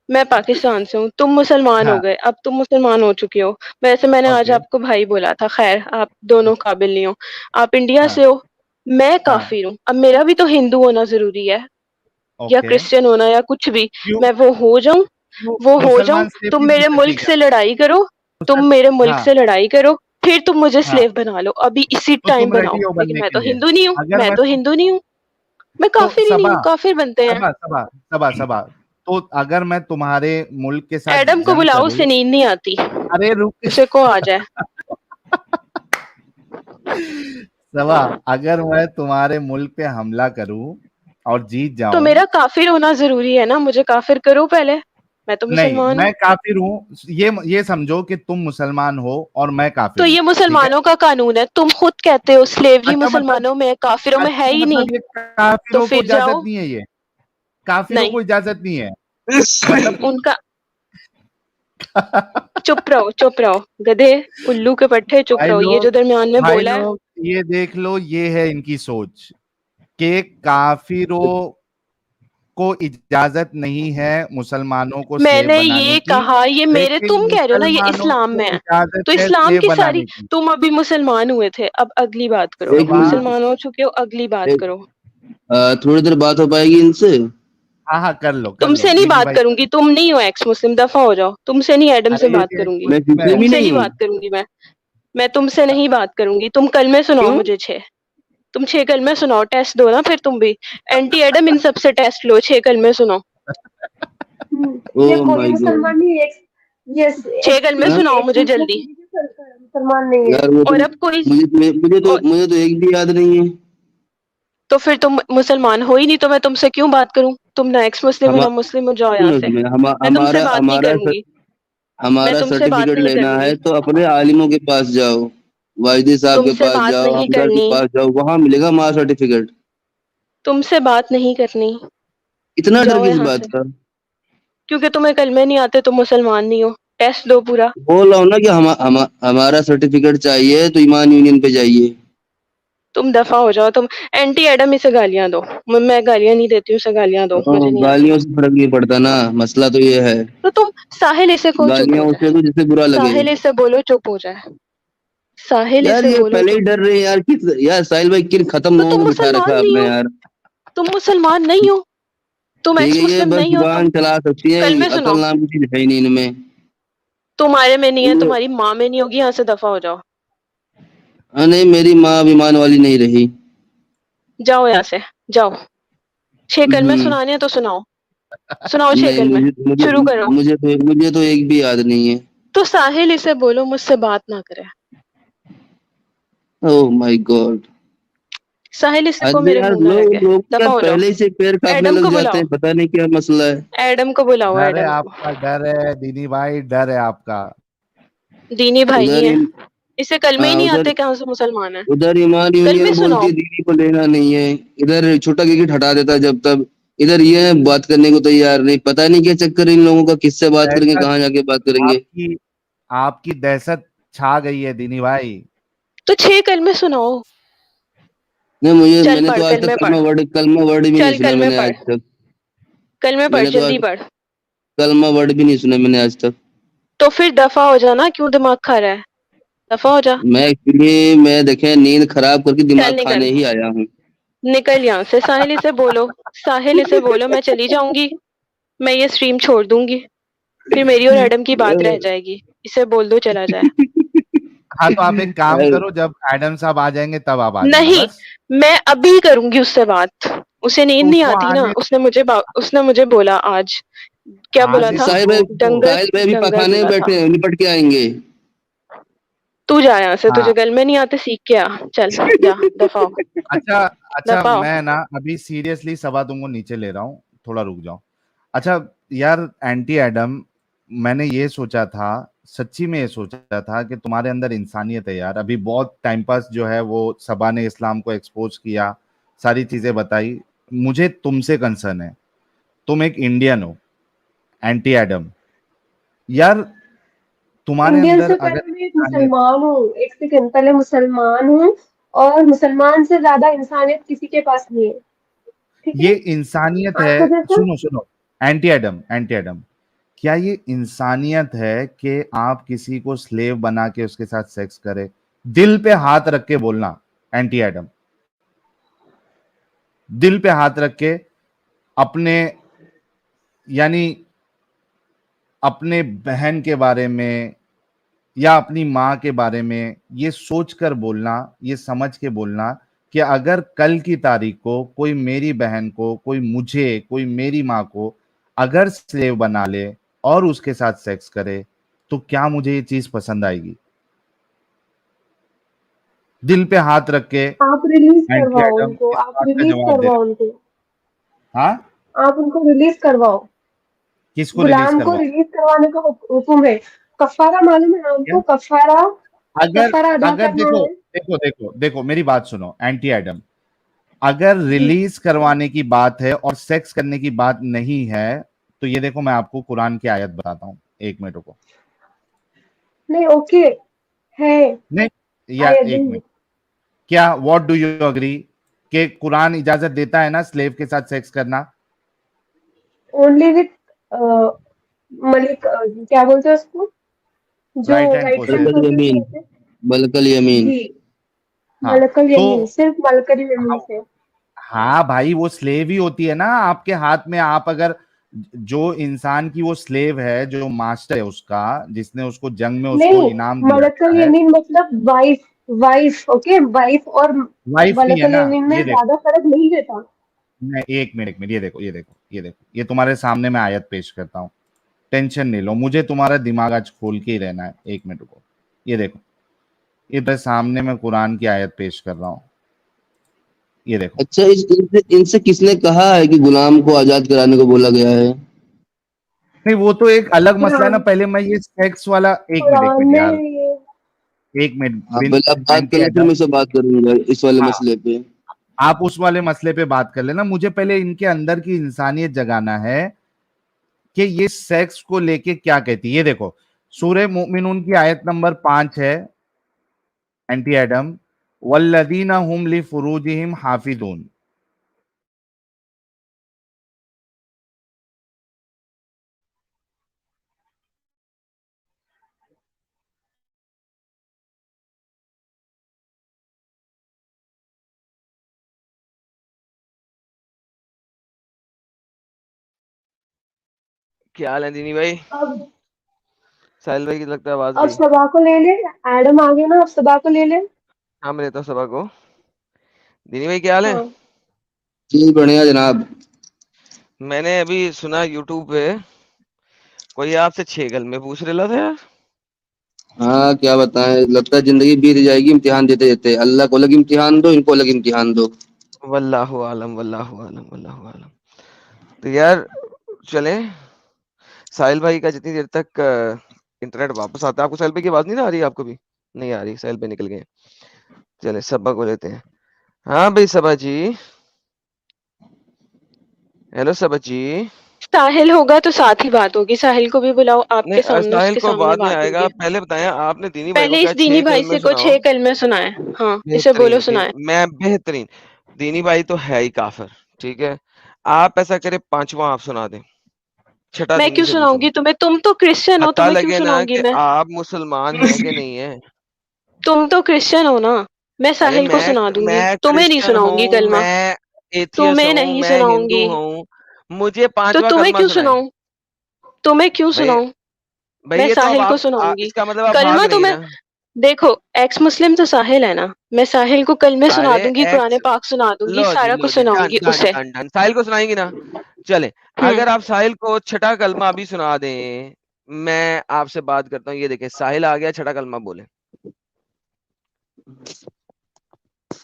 मैं पाकिस्तान से हूँ। तुम मुसलमान हो हाँ, गए, अब तुम मुसलमान हो चुके हो। वैसे मैंने आज ओके, आपको भाई बोला था, खैर आप दोनों काबिल नहीं हो। आप इंडिया हाँ, से हो, मैं हाँ काफिर हूँ, अब मेरा भी तो हिंदू होना जरूरी है या ओके क्रिश्चियन होना या कुछ भी, क्यों मैं वो हो जाऊं, क्यों वो हो जाऊं। मुसलमान स्लेव तुम नहीं मेरे बन सकते मुल्क क्या से लड़ाई करो, तुम मेरे मुल्क हाँ से लड़ाई करो, फिर तुम मुझे हाँ स्लेव बना लो, अभी इसी तो टाइम तुम बनाओ, रेडी हो लेकिन बनने मैं के तो लिए हिंदू नहीं हूँ, अगर मैं मैं तो हिंदू नहीं हूँ, मैं तो काफिर ही नहीं सबा हूँ, काफिर बनते हैं। सबा सबा सबा सबा सबा तो अगर मैं तुम्हारे मुल्क के साथ एडम को जंग बुलाओ, करूं उसे नींद नहीं आती, अरे रुक उसे को आ जाए। सबा अगर मैं तुम्हारे मुल्क पे हमला करूं और जीत तो जाऊं मेरा काफिर होना जरूरी है ना, मुझे काफिर करो पहले, मैं तो नहीं मुसलमान हूँ। मैं काफिर हूं ये समझो कि तुम मुसलमान हो और मैं काफिर तो हूं ये ठीक है मुसलमानों का कानून है, तुम खुद कहते हो स्लेवरी अच्छा मतलब मुसलमानों में, काफिरों में है अच्छा ही नहीं, मतलब ये तो काफिरों को फिर इजाजत जाओ। नहीं है ये काफिरों नहीं, को इजाजत नहीं है मतलब उनका चुप रहो गधे, उल्लू के पट्टे, चुप भाई रहो, ये लोग जो दरमियान में भाई बोला है। लोग ये देख लो ये है इनकी सोच कि काफिरों को इजाजत नहीं है मुसलमानों को स्लेव मैंने बनाने ये की कहा, ये मेरे, लेकिन तुम कह रहे हो ना ये मुसलमानों इस्लाम को में है, इजाजत तो है इस्लाम स्लेव की सारी, बनाने की तुम अभी मुसलमान हुए थे, अब अगली बात करो, एक सबा मिनट मुसलमान हो चुके हो, अगली बात करो। थोड़ी देर बात हो पाएगी इनसे हाँ हाँ कर लो तुमसे नहीं दीनी बात भाई करूंगी, तुम नहीं हो एक्स मुस्लिम, दफा हो जाओ, तुमसे नहीं एडम से अरे बात ये करूंगी, मैं मुस्लिम है मुस्लिम ही तुमसे नहीं ही हूँ बात करूंगी मैं तुमसे नहीं बात करूंगी, तुम कलमे सुनाओ क्यों मुझे 6, तुम 6 कलमे सुनाओ, टेस्ट दो ना फिर तुम भी, एंटी एडम इन सब से टेस्ट लो, 6 कलमे सुनाओ, ओ ये कोई माय गॉड मुसलमान नहीं, एक यस 6 कलमे हाँ सुनाओ मुझे एक्स जल्दी। मुसलमान नहीं है। यार वो तो और अब कोई, और मुझे तो एक भी याद नहीं है तो फिर तुम मुसलमान हो ही नहीं, तो मैं तुमसे क्यों बात करूं, तुम ना एक्स मुस्लिम हो हम ना मुस्लिम हो, जाओ यहाँ से, मैं तुमसे हमारा बात नहीं हमारा करूंगी, मैं हमारा तुमसे बात सर्टिफिकेट नहीं लेना है करूंगी, तो अपने आलिमों के पास जाओ वाहिदी साहब के तुमसे पास बात जाओ नहीं हमजा के करनी, पास जाओ वहां मिलेगा हमारा सर्टिफिकेट तुमसे बात नहीं करनी, इतना डर जाओ किस यहाँ बात से, का क्योंकि तुम्हें कलमे नहीं आते, तुम मुसलमान नहीं हो, टेस्ट दो पूरा, बोल रहा हूँ ना कि हमारा सर्टिफिकेट चाहिए तो ईमान यूनियन पे जाइए तुम दफा हो जाओ, तुम एंटी एडम, इसे गालियां दो, मैं गालियां नहीं देती हूँ, इसे गालियां दो, मुझे नहीं आती, गालियों से फर्क नहीं पड़ता ना मसला तो ये है तो तुम साहिल इसे को चुप गालियां हो उसे जाए, तो जिससे बुरा लगे साहिल इसे बोलो चुप हो जाए, साहिल यार इसे ये बोलो पहले ही चुप, डर रहे हैं यार किस यार साहिल भाई किन खत्म तो लोगों तुम को बिठा रखा मुसलमान है नहीं आपने हो, यार तुम मुसलमान नहीं हो, तुम ठीक एक्स है ये मुस्लिम बस नहीं हो, जुबान तुम चला सकती है कलमे अकल सुनाओ, नाम की चीज है ही नहीं इनमें तुम्हारे में नहीं है, ये- तुम्हारी माँ में नहीं होगी, यहाँ से दफा हो जाओ, नहीं मेरी माँ अभिमान वाली नहीं रही जाओ यहाँ से, जाओ, 6 कलमे हम्म सुनाने हैं तो सुनाओ, सुनाओ 6 नहीं कलमे, शुरू करो, मुझे तो एक भी याद नहीं है तो साहिल इसे बोलो मुझसे बात ना करे, ओह माय गॉड साहिल इसे को अरे मेरे यार मुंह ना लगे, लोग क्या दफा हो जाओ, पहले ही से पैर कांपने एडम लग को जाते बुलाओ, हैं पता नहीं क्या मसला है एडम को बुलाओ, डर है एडम को, आपका डर है दीनी भाई डर है आपका दीनी भाई नहीं उधर है, इन, इसे कलमे ही हाँ नहीं उधर आते, कहाँ से मुसलमान है, उधर ईमान कलमे यूनियन बोलती सुनाओ, है दीदी को लेना नहीं है इधर छोटा क्रिकेट हटा देता है जब तब इधर ये बात करने को तैयार नहीं पता नहीं क्या चक्कर है इन लोगों का किससे बात करेंगे दहशत कहाँ जाके बात करेंगे आपकी आपकी दहशत छा गई है दीनी भाई तो 6 कलमे सुनाओ, नहीं मुझे चल मैंने तो पढ़, आज तक कलमा वर्ड भी नहीं चल सुना मैंने आज तक कलमे पढ़, मैंने तो आज जल्दी तक पढ़, कलमा वर्ड भी नहीं सुना मैंने आज तक तो फिर दफा हो जाना, क्यों दिमाग खा रहा है, दफा हो जा, मैं एक्चुअली मैं देखे नींद खराब करके चल दिमाग निकल, खाने ही आया हूँ निकल यहाँ से, साहिल इसे बोलो, साहिल इसे बोलो, मैं चली जाऊंगी, मैं ये स्ट्रीम छोड़ दूंगी, फिर मेरी और एडम की बात रह जाएगी, इसे बोल दो चला जाए, हाँ तो आप एक काम करो जब एडम साहब आ जाएंगे तब आप आ जाना नहीं, बस मैं अभी करूंगी उससे बात, उसे नींद तो नहीं उसको आती ना, आने उसने मुझे बोला आज, क्या बोला आने था, तो दो उसको डंगर, साहिल भाई भी डंगर पखाने में बोला था, बैठे हैं निपट के आएंगे तू जा यहाँ से, हाँ तुझे गल में नहीं आते, सीख के आ, चल जा, दफा हो, अच्छा अच्छा दफा हो, मैं ना अभी सीरियसली सभा तुमको नीचे ले रहा हूँ थोड़ा रुक जाओ अच्छा यार एंटी एडम मैंने ये सोचा था सच्ची में ये सोचा था कि तुम्हारे अंदर इंसानियत है यार अभी बहुत टाइम पास जो है वो सभा ने इस्लाम को एक्सपोज किया सारी चीजें बताई मुझे तुमसे कंसर्न है तुम एक इंडियन हो एंटी एडम यार तुम्हारे इंडियन अंदर से अगर पहले मैं एक इंसानियत मुसलमान हूँ, एक सेकंड, पहले मुसलमान हूँ, और मुसलमान से ज्यादा इंसानियत किसी के पास नहीं है, ठीक ये है। इंसानियत है आपको जैसा सुनो सुनो एंटी एडम क्या ये इंसानियत है कि आप किसी को स्लेव बना के उसके साथ सेक्स करें दिल पे हाथ रख के बोलना एंटी एडम दिल पे हाथ रख के अपने यानी अपने बहन के बारे में या अपनी माँ के बारे में ये सोच कर बोलना, ये समझ के बोलना कि अगर कल की तारीख को कोई मेरी बहन को, कोई मुझे, कोई मेरी माँ को अगर स्लेव बना ले और उसके साथ सेक्स करे तो क्या मुझे ये चीज पसंद आएगी? दिल पे हाथ रख के आप रिलीज एंटी करवाओ एडम उनको, इस आप बात का रिलीज जवाब दे। करवाओ उनको, हाँ, आप उनको रिलीज करवाओ। किसको रिलीज गुलाम को करवाओ? रिलीज करवाने का हुक्म है। कफारा मालूम है आपको? कफारा अगर कफारा अदा अगर करना देखो है। देखो देखो देखो मेरी बात सुनो एंटी एडम, अगर रिलीज करवाने की बात है और सेक्स करने की बात नहीं है तो ये देखो मैं आपको कुरान की आयत बताता हूँ, 1 मिनट रुको। नहीं, ओके है, नहीं या आयत 1 मिनट, क्या व्हाट डू यू एग्री कि कुरान इजाजत देता है ना स्लेव के साथ सेक्स करना? ओनली विथ मलिक, क्या बोलते हैं उसको, जो right hand right hand position. बलकल पोजीशन से यमीन, होते हैं। बलकल यमीन। जी, हाँ मलकल तो यमीन, सिर्फ मलकल यमीन से। हाँ भाई, वो स्लेव ही होती है ना आपके हाथ में। आप अगर जो इंसान की वो स्लेव है, जो मास्टर है उसका, जिसने उसको जंग में उसको नहीं, इनाम दिया मलकल है, यमीन मतलब वाइफ, वाइफ, ओके, वाइफ और वाइफ भी है मलकल ना। यमीन में ये देखो, ज्यादा फर्क नहीं रहता। मैं 1 मिनट, ये देखो, ये देखो, ये देखो, ये तुम्हारे सामने मैं आयत पेश करता हूँ। टेंशन नहीं लो, मुझे तुम्हारा दिमाग आज खोल के ही रहना है। 1 मिनट रुको, ये देखो, ये तुम्हारे सामने मैं कुरान की आयत पेश कर रहा हूँ। ये देखो, अच्छा, इनसे किसने कहा है कि गुलाम को आजाद कराने को बोला गया है? नहीं वो तो एक अलग मसला है ना। कुरान, पहले मैं ये सेक्स वाला, एक कुरान मिनट में यार, ये 1 मिनट आप बिन पहले आप बात एंटी करें, फिर एडम। मैं इससे बात करूंगा इस वाले हाँ, मसले पे। आप उस वाले मसले पे बात कर लेना, मुझे पहले इनके अंदर की इंसानियत जगाना है कि ये सेक्स को लेके क्या कहती है। ये देखो, सूरह मोमिनून की आयत नंबर 5 है एंटी एडम, वल्लदीना हुम लिफुरूजिहिम हाफिजून। क्या हाल है दीनी भाई? अब साहिल भाई की लगता है आवाज अब गई। सबा को ले ले, एडम आ गया ना, अब सबा को ले ले। हाँ मैं लेता हूँ सबा को। दीनी भाई क्या हाल है? हाँ, जी बढ़िया जनाब। मैंने अभी सुना यूट्यूब पे कोई आपसे 6 कलमे पूछ रहा था यार। हाँ क्या बताएं, लगता है जिंदगी बीत जाएगी इम्तिहान देते देते। अल्लाह को अलग इम्तिहान दो, इनको अलग इम्तिहान दो। वल्लाहु आलम, वल्लाहु आलम, वल्लाहु आलम। तो यार चले, साहिल भाई का जितनी देर तक इंटरनेट वापस आता है। आपको साहिल भाई की आवाज नहीं आ रही? आपको भी नहीं आ रही? साहिल भाई निकल गए। चले सबा को लेते हैं। हाँ भाई सबा जी, हेलो सबा जी। साहिल होगा तो साथ ही बात होगी, साहिल को भी बुलाओ, नहीं आपके सामने साहिल उसके को सामने बाद में बात आएगा, होगी। पहले बताएं आपने दीनी भाई को पहले क्या इस 6 दीनी भाई कलमे से को सुनाओ। 6 कलमे सुनाए। हाँ, इसे बोलो बेहतरीन सुनाए। मैं बेहतरीन। दीनी भाई तो है ही काफिर, ठीक है। आप ऐसा करें 5वां आप सुना दें, छठा मैं दीनी क्यों से पूछूं। सुनाऊंगी तुम्हें? तुम तो क्रिश्चियन हो, पता तुम्हें क्यों लगे ना सुनाऊंगी कि मैं? आप मुसलमान हैं कि नहीं है। तुम तो क्रिश्चियन हो ना। मैं अरे साहिल को सुना दूंगी, मैं तुम्हें नहीं क्रिश्चियन सुनाऊंगी हूँ, कलमा। मैं एथियस्ट तुम्हें हूँ, नहीं मैं हिंदू सुनाऊंगी। हूँ, मुझे तो 5वां तुम्हें कलमा क्यों सुनाए। सुनाऊं? तुम्हें क्यों भाई सुनाऊं? भाई मैं ये तो अब साहिल को आप सुनाऊंगी इसका मतलब आप भाग कलमा। रही है तुम्हें ना। देखो, एक्स मुस्लिम तो साहिल है ना, मैं साहिल को कलमे सुना अरे दूंगी, कुरान एक्स, पाक सुना दूंगी, सारा लो कुछ जी, डन सुनाऊंगी डन उसे। डन डन, साहिल को सुनाएंगी ना। चले, हम्म। अगर आप साहिल को छठा कलमा अभी सुना दें, मैं आपसे बात करता हूँ। ये देखें साहिल आ गया, छठा कलमा बोले,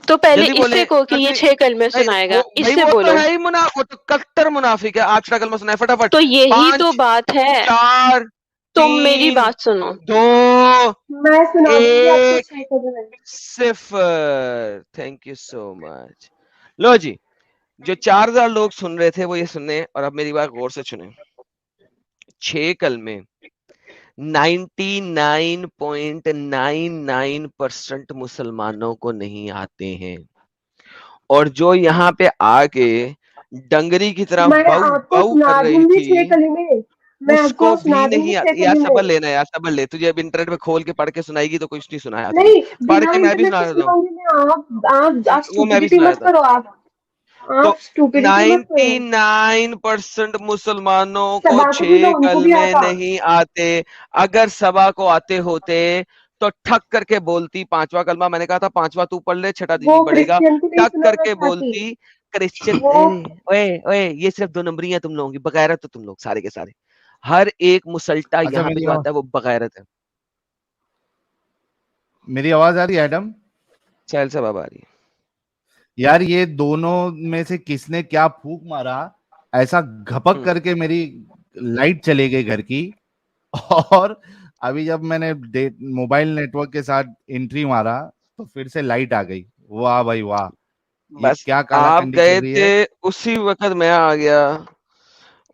तो पहले जल्दी बोले इससे को कि ये जल्दी। 6 कलमे नहीं वो सुनाएगा, भाई इससे वो तो बोलो। है ही वो तो कट्टर मुनाफिक है। आप छठा कलमा सुनाए फटाफट। तो यही तो 5 बात है। 4 तुम मेरी 3 बात सुनो। 2 मैं सुना दूंगी आपको 1 6 कलमे। 0। Thank you so much. लो जी, जो 4000 लोग सुन रहे थे वो ये सुने, और अब मेरी बात गौर से सुने। 6 कलमे 99.99% मुसलमानों को नहीं आते हैं, और जो यहाँ पे आके डंगरी की तरह मैं बाऊ आपको बाऊ कर सुना रही दूंगी थी, 6 कलमे। मैं उसको आपको भी सुना दूंगी नहीं 6 आती। यार कलमे। सबर लेना, यार सबर ले। तुझे अब इंटरनेट पे खोल के पढ़ के सुनाएगी तो कुछ नहीं सुनाया तुझे। नहीं, पढ़ बिना के मैं भी इंटरनेट सुना के देता हूँ, सुनाऊंगी मैं। आप वो मैं भी स्टुपिडिटी सुना मत देता हूँ। करो आप। तो आप स्टूपिडिटी मत करो। 99% मुसलमानों को सबा को भी 6 तो उनको भी कलमे आता। नहीं आते। अगर सबा को आते होते तो ठक करके बोलती 5वां कलमा, मैंने कहा था 5वां तू पढ़ ले, छठा वो दीदी पढ़ेगा, क्रिश्चियन को नहीं ठक सुनाना करके चाहती बोलती क्रिश्चियन। वो। ओए ओए, ये सिर्फ 2 नंबरी है तुम लोगों की, बगैरत हो तुम लोग सारे के सारे। हर एक मुसल्टा अच्छा यहाँ पे जो आता है वो बगैरत है। मेरी आवाज आ रही है एडम? चल सब अब आ रही है। यार ये दोनों में से किसने क्या फूंक मारा, ऐसा घपक करके मेरी लाइट चली गई घर की। और अभी जब मैंने मोबाइल नेटवर्क के साथ एंट्री मारा तो फिर से लाइट आ गई। वाह भाई वाह, ये बस क्या काला आप कंडी गए चल रही थे, है। उसी वक्त मैं आ गया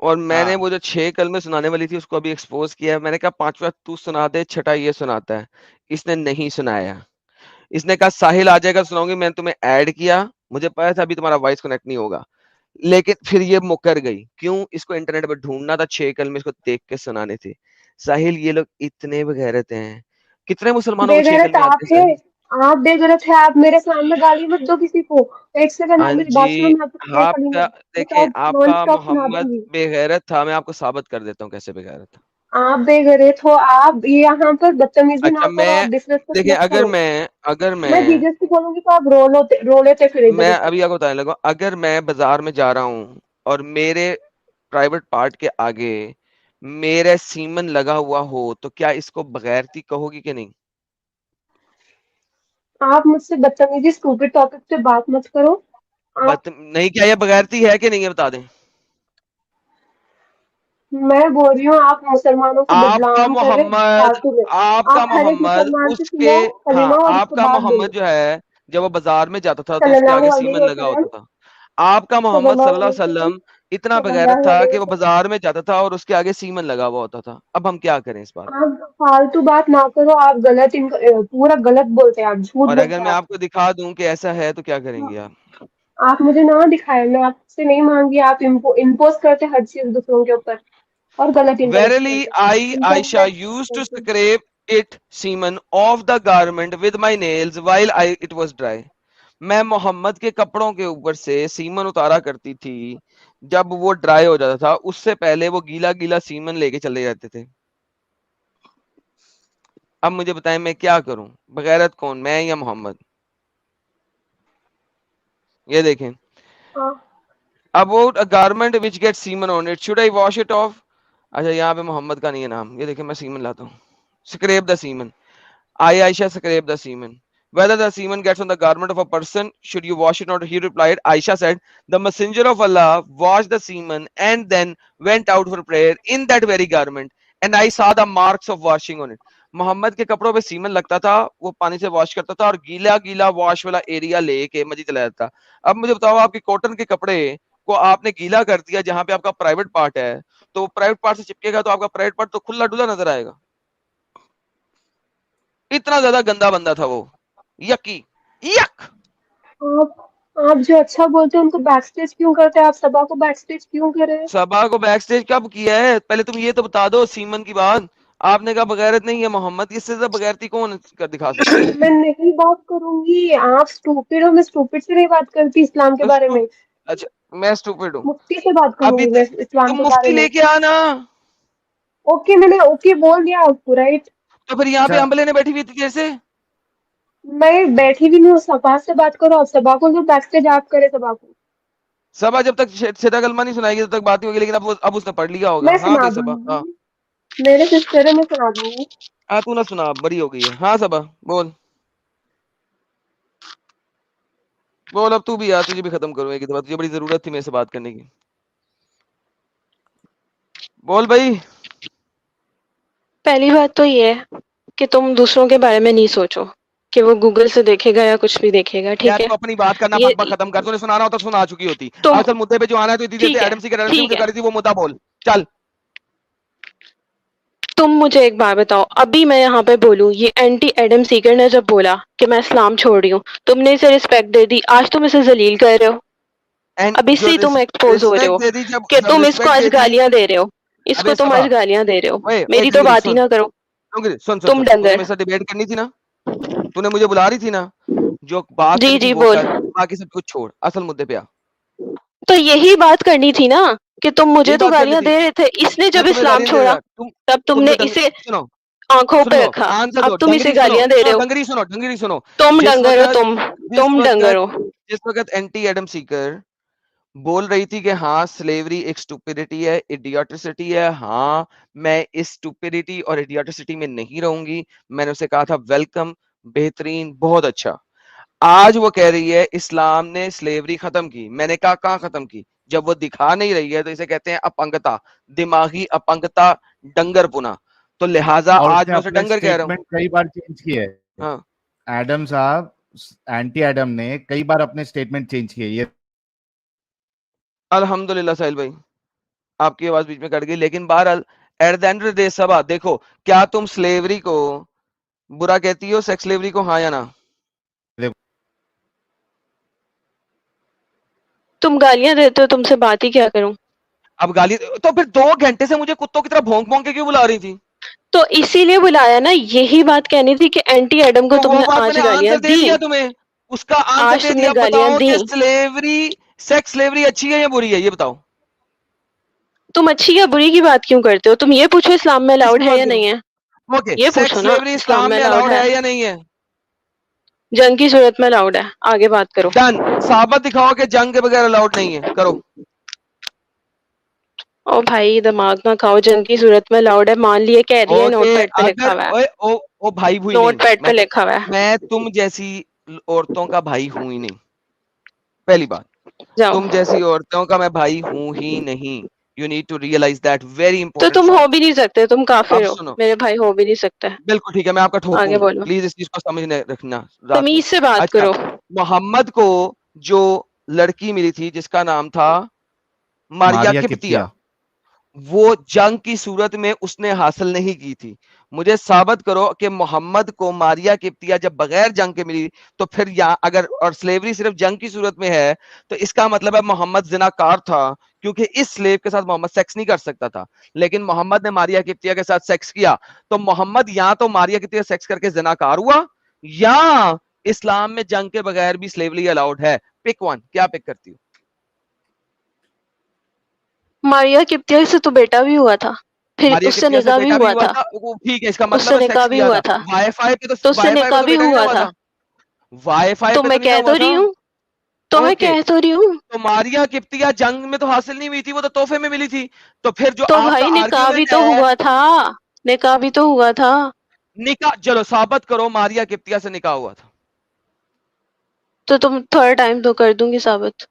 और मैंने हाँ वो जो 6 कलमे सुनाने वाली थी उसको अभी एक्सपोज किया। मैंने कहा 5वां तू सुना दे, छठा ये सुनाता है। इसने नहीं सुनाया। इसने कहा साहिल आ जाएगा सुनाऊंगी। मैंने तुम्हें ऐड किया, मुझे पता था अभी तुम्हारा वॉइस कनेक्ट नहीं होगा, लेकिन फिर ये मुकर गई। क्यों? इसको इंटरनेट पर ढूंढना था, 6 कलमे इसको देख के सुनाने थे। साहिल ये लोग इतने बेगैरत हैं। कितने मुसलमानों को 6 बेगैरत कलमे आप आते हैं है। साहिल? आप बेगैरत है। आप मेरे सामने गाली मत दो किसी को। एक सेकंड आप हाँ मेरी बात सुनो, जी, मैं आपको क्लियर करूंगी। आपका मैं देखें, तो नॉन आपका स्टॉप सुना मोहम्मद दूंगी। बेगैरत था। मैं आपको साबित कर देता हूँ कैसे बेगैरत था। आप बेगैरत हो। आप ये यहाँ पर बदतमीजी ना अच्छा करो, आप मैं डिसरिस्पेक्ट देखिए, मत करो। अगर मैं मैं जीजस को बोलूंगी तो आप रो लेते फिर इधर मैं उधर। अभी आपको बताने लगा, अगर मैं बाजार में जा रहा हूँ और मेरे प्राइवेट पार्ट के आगे मेरे सीमन लगा हुआ हो, तो क्या इसको बगैरती कहोगी कि नहीं? आप मुझसे बदतमीजी स्टूपिड टॉपिक पे बात मत करो। आप नहीं, क्या ये बगैरती है कि नहीं है, बता दें। मैं बोल रही हूँ आप मुसलमानों को आपका बदनाम कर रहे हो मोहम्मद फालतू में। आपका आप हर एक मोहम्मद मुसलमान से उसके सुनो कलीमा हाँ, और उसके आपका बाद मोहम्मद बोलो जो है, जब वो बाजार में जाता था तो उसके सल्लल्लाहु आगे सीमन अलैहि लगा वसल्लम। होता था। आपका मोहम्मद सल्लल्लाहु सल्लल्लाहु अलैहि अलैहि वसल्लम। वसल्लम इतना बेगैरत सल्लल्लाहु था अलैहि कि वो वसल्लम। बाजार में जाता था और उसके आगे सीमन लगा हुआ होता था। अब हम क्या करें इस बात पे? आप फालतू बात ना करो। आप पूरा गलत बोलते हैं, आप झूठ और बोलते अगर हैं मैं आप। आपको दिखा दूं कि ऐसा है तो क्या करेंगे आप? आप मुझे ना दिखाए, मैं आपसे नहीं मांगी। आप इम्पोज करते हर चीज दूसरों के ऊपर और गलत इंटरेस्ट Verily, करते। I, Aisha, internet used to करते। scrape it semen off the garment with my nails while it was dry. मैं मोहम्मद के कपड़ों के ऊपर से सीमन उतारा करती थी जब वो ड्राई हो जाता था। उससे पहले वो गीला गीला सीमन लेके चले जाते थे। अब मुझे बताएं मैं क्या करूं? बगैरत कौन, मैं या मोहम्मद? ये देखें, हाँ। about a garment which gets semen on it, should I wash it off? अच्छा, यहाँ पे मोहम्मद का नहीं है नाम। ये देखें, मैं सीमन लाता हूँ। Scrape the semen. I, Aisha, scrape the semen. Whether the semen gets on the garment of a person, should you wash it or not? He replied, Aisha said, the messenger of Allah washed the semen and then went out for prayer in that very garment, and I saw the marks of washing on it. Mohammad के कपड़ों पे semen लगता था, वो पानी से wash करता था और गीला गीला वॉश वाला एरिया लेके मस्जिद चला जाता था। अब मुझे बताओ, आपके कॉटन के कपड़े को आपने गीला कर दिया जहां पे आपका प्राइवेट पार्ट है, तो वो प्राइवेट पार्ट से चिपकेगा तो आपका प्राइवेट पार्ट तो खुला डुला नजर आएगा। इतना ज्यादा गंदा बंदा था वो। यकी यक। आप जो अच्छा बोलते हैं उनको बैकस्टेज क्यों करते हैं? आप सबा को बैकस्टेज क्यों करे? सभा को बैकस्टेज कब किया है? पहले तुम ये तो बता दो सीमन की बात। आपने कहा बगैरत नहीं है मोहम्मद, इससे ज्यादा बगैरती कौन कर दिखा सकता है? मैं नहीं बात करूंगी। आप स्टूपिड हो। मैं स्टूपिड से नहीं बात करती इस्लाम के तो बारे में। अच्छा, मैं स्टूपिड हूँ? मुफ्ती से बात अभी करूंगी मैं तो इस्लाम के बारे मुफ्ती में। लेके आना। ओके, मैंने ओके बोल दिया आपको, राइट? तो फिर यहाँ पे अच्छा अम्ब लेने बैठी हुई थी कैसे? मैं बैठी भी नहीं हूँ। सबा से बात करो आप। सबा को जो बैकस्टेज आप करे सबा को। सभा जब तक सीधा कलमा नहीं सुनाएगी तब तक बात नहीं होगी, लेकिन अब उसने पढ़ लिया होगा। मैं हाँ सुना भाई सभा, हाँ। दूंगी। मेरे सिस्टर है, मैं सुना दूंगी। हाँ तू ना सुना, बड़ी हो गई है। हाँ सभा बोल बोल, अब तू भी यार, तुझे भी खत्म करूँ एक बात, तुझे बड़ी जरूरत थी मेरे से बात करने की। बोल भाई। पहली बात तो ये है कि तुम दूसरों के बारे में नहीं सोचो कि वो गूगल से देखेगा या कुछ भी देखेगा, यार ठीक है? तू अपनी बात करना ये बक खत्म कर। तूने सुनाना होता सुना चुकी होती। तुम असल मुद्दे पे जो आना है तो इतनी देर ठीक से है, एडम सी मुझे ठीक है। कर रही थी, वो मुद्दा बोल चल। तुम मुझे एक बात बताओ, अभी मैं यहाँ पे बोलूँ, ये एंटी एडम सीकर ने जब बोला कि मैं इस्लाम छोड़ रही हूँ, तुमने इसे रिस्पेक्ट दे दी। आज तुम इसे जलील कर रहे हो। एंड अभी जो से तुम एक्सपोज हो रहे हो रिस्पेक्ट दे दी, जब कि जब तुम इसको रिस्पेक्ट आज दे दी। गालियां दे रहे हो। इसको अबे तुम सबा, आज गालियां दे रहे हो। ओए मेरी तो जिगरी बात ही सुन, ना करो। सुन सुन तुम सुन, तूने डंगर। मेरे साथ डिबेट करनी थी ना, तूने मुझे बुला रही थी ना, जो बात जी करनी थी जी वो बोल। कर, बाकी सब कुछ छोड़, असल मुद्दे पे आ। तो यही बात करनी थी ना कि तुम मुझे यही तो बात करनी गालियां थी। दे रहे थे, इसने मैं जब तुम्हें इस्लाम गालियां दे छोड़ा रहा तुम तब तुमने तुमने इसे सुनो आंखों सुन पे लो रखा, आंसर अब दो तुम इसे डंगरी सुनो गालियां दे रहे हो। डंगरी सुनो तुम जिस डंगर हो, वक्त तुम डंगर हो। जिस वक्त एंटी एडम सीकर बोल रही थी कि हाँ स्लेवरी एक स्टुपिडिटी है, इडियोटिसिटी है, हाँ मैं इस स्टुपिडिटी और इडियोटिसिटी में नहीं रहूंगी, मैंने उसे कहा था वेलकम, बेहतरीन, बहुत अच्छा। आज वो कह रही है इस्लाम ने स्लेवरी खत्म की। मैंने कहा कहाँ खत्म की? जब वो दिखा नहीं रही है तो इसे कहते हैं अपंगता, दिमागी अपंगता, डंगरपुना। तो लिहाजा और आज उसने मैं उसे अपने डंगर कह रहा हूँ। स्टेटमेंट कई बार चेंज किए। हाँ एडम साहब, एंटी एडम ने कई बार अपने स्टेटमेंट चेंज किए। ये अल्हम्दुलिल्लाह साहिल भाई, आपकी आवाज बीच में कट गई, लेकिन बहरहाल at the end of the day Saba देखो, क्या तुम स्लेवरी को बुरा कहती हो, सेक्स स्लेवरी को, हाँ या ना? तुम गालियां देते हो, तुमसे बात ही क्या करूं? अब गाली तो फिर 2 घंटे से मुझे कुत्तों की तरह भौंक भौंक के क्यों बुला रही थी? तो इसीलिए बुलाया ना, यही बात कहनी थी कि एंटी एडम को तो वो तुमने बात आज मैंने गालियां आंसर दे दी, दिया तुम्हें, उसका आंसर आज दे तुमने दिया। गालियां बताओ दी। कि स्लेवरी, सेक्स स्लेवरी अच्छी है या बुरी है, ये बताओ। तुम अच्छी या बुरी की बात क्यों करते हो? तुम ये पूछो इस्लाम में अलाउड किसकी है बात या करूं? नहीं है, ओके, ये सेक्स पूछो ना, स्लेवरी इस्लाम इस्लाम में में अलाउड अलाउड है? है या नहीं है? जंग की सूरत में अलाउड है, आगे बात करो। डन, साबित दिखाओ कि जंग के बगैर अलाउड नहीं है, करो। ओ भाई दिमाग ना खाओ, जंग की सूरत में अलाउड है, मान लिए, कह रही है, ओके, नोटपैड पे लिखा अगर हुआ है, ओए ओ भाई हुई नहीं, नोटपैड पे लिखा हुआ है। मैं तुम जैसी औरतों का भाई हूं ही नहीं, पहली बात। जाओ। तुम जैसी औरतों का मैं भाई हूं ही नहीं। You need to realise that, very तो इंपॉर्टेंट तुम हो फैक्ट। भी नहीं सकते, तुम अब काफिर हो, सुनो, मेरे भाई हो भी नहीं सकते। बिल्कुल ठीक है, मैं आपका आगे ठोकूंगा, बोलो, प्लीज इस चीज को समझने रखना रात में। तमीज से बात अच्छा, करो। मोहम्मद को जो लड़की मिली थी जिसका नाम था मारिया मारिया किप्तिया, किप्तिया। वो जंग की सूरत में उसने हासिल नहीं की थी। मुझे साबित करो कि मोहम्मद को मारिया किप्तिया जब बगैर जंग के मिली, तो फिर यहाँ अगर और स्लेवरी सिर्फ जंग की सूरत में है तो इसका मतलब है मोहम्मद जिनाकार था, क्योंकि इस स्लेव के साथ मोहम्मद सेक्स नहीं कर सकता था। लेकिन मोहम्मद ने मारिया किप्तिया के साथ सेक्स किया, तो मोहम्मद या तो मारिया किप्तिया सेक्स करके जिनाकार हुआ, या इस्लाम में जंग के बगैर भी स्लेवरी अलाउड है। पिक वन, क्या पिक करती हो? मारिया किप्तिया से तो बेटा भी हुआ था, फिर मारिया उससे किप्तिया से निकाह भी बेटा भी हुआ हुआ था, था, वो ठीक है, इसका मतलब उससे है सेक्स निकाह भी किया हुआ था। था, वाईफाई पे तो उससे वाईफाई पे निकाह तो भी बेटा नहीं ना हुआ हुआ था। था। वाईफाई तो पे मैं तो नहीं ना कह हुआ तो रही था। हूँ, तो मैं ओके, कह तो रही हूँ। तो मारिया किप्तिया जंग में तो हासिल नहीं हुई थी, वो तो तोहफे में मिली थी। तो फिर जो तो आपका भाई निकाह भी आर्ग्यूमेंट तो है, हुआ था, निकाह भी तो हुआ था। निकाह, चलो साबित करो मारिया किप्तिया से निकाह हुआ था। तो तुम थोड़ा टाइम तो कर दूंगी साबित।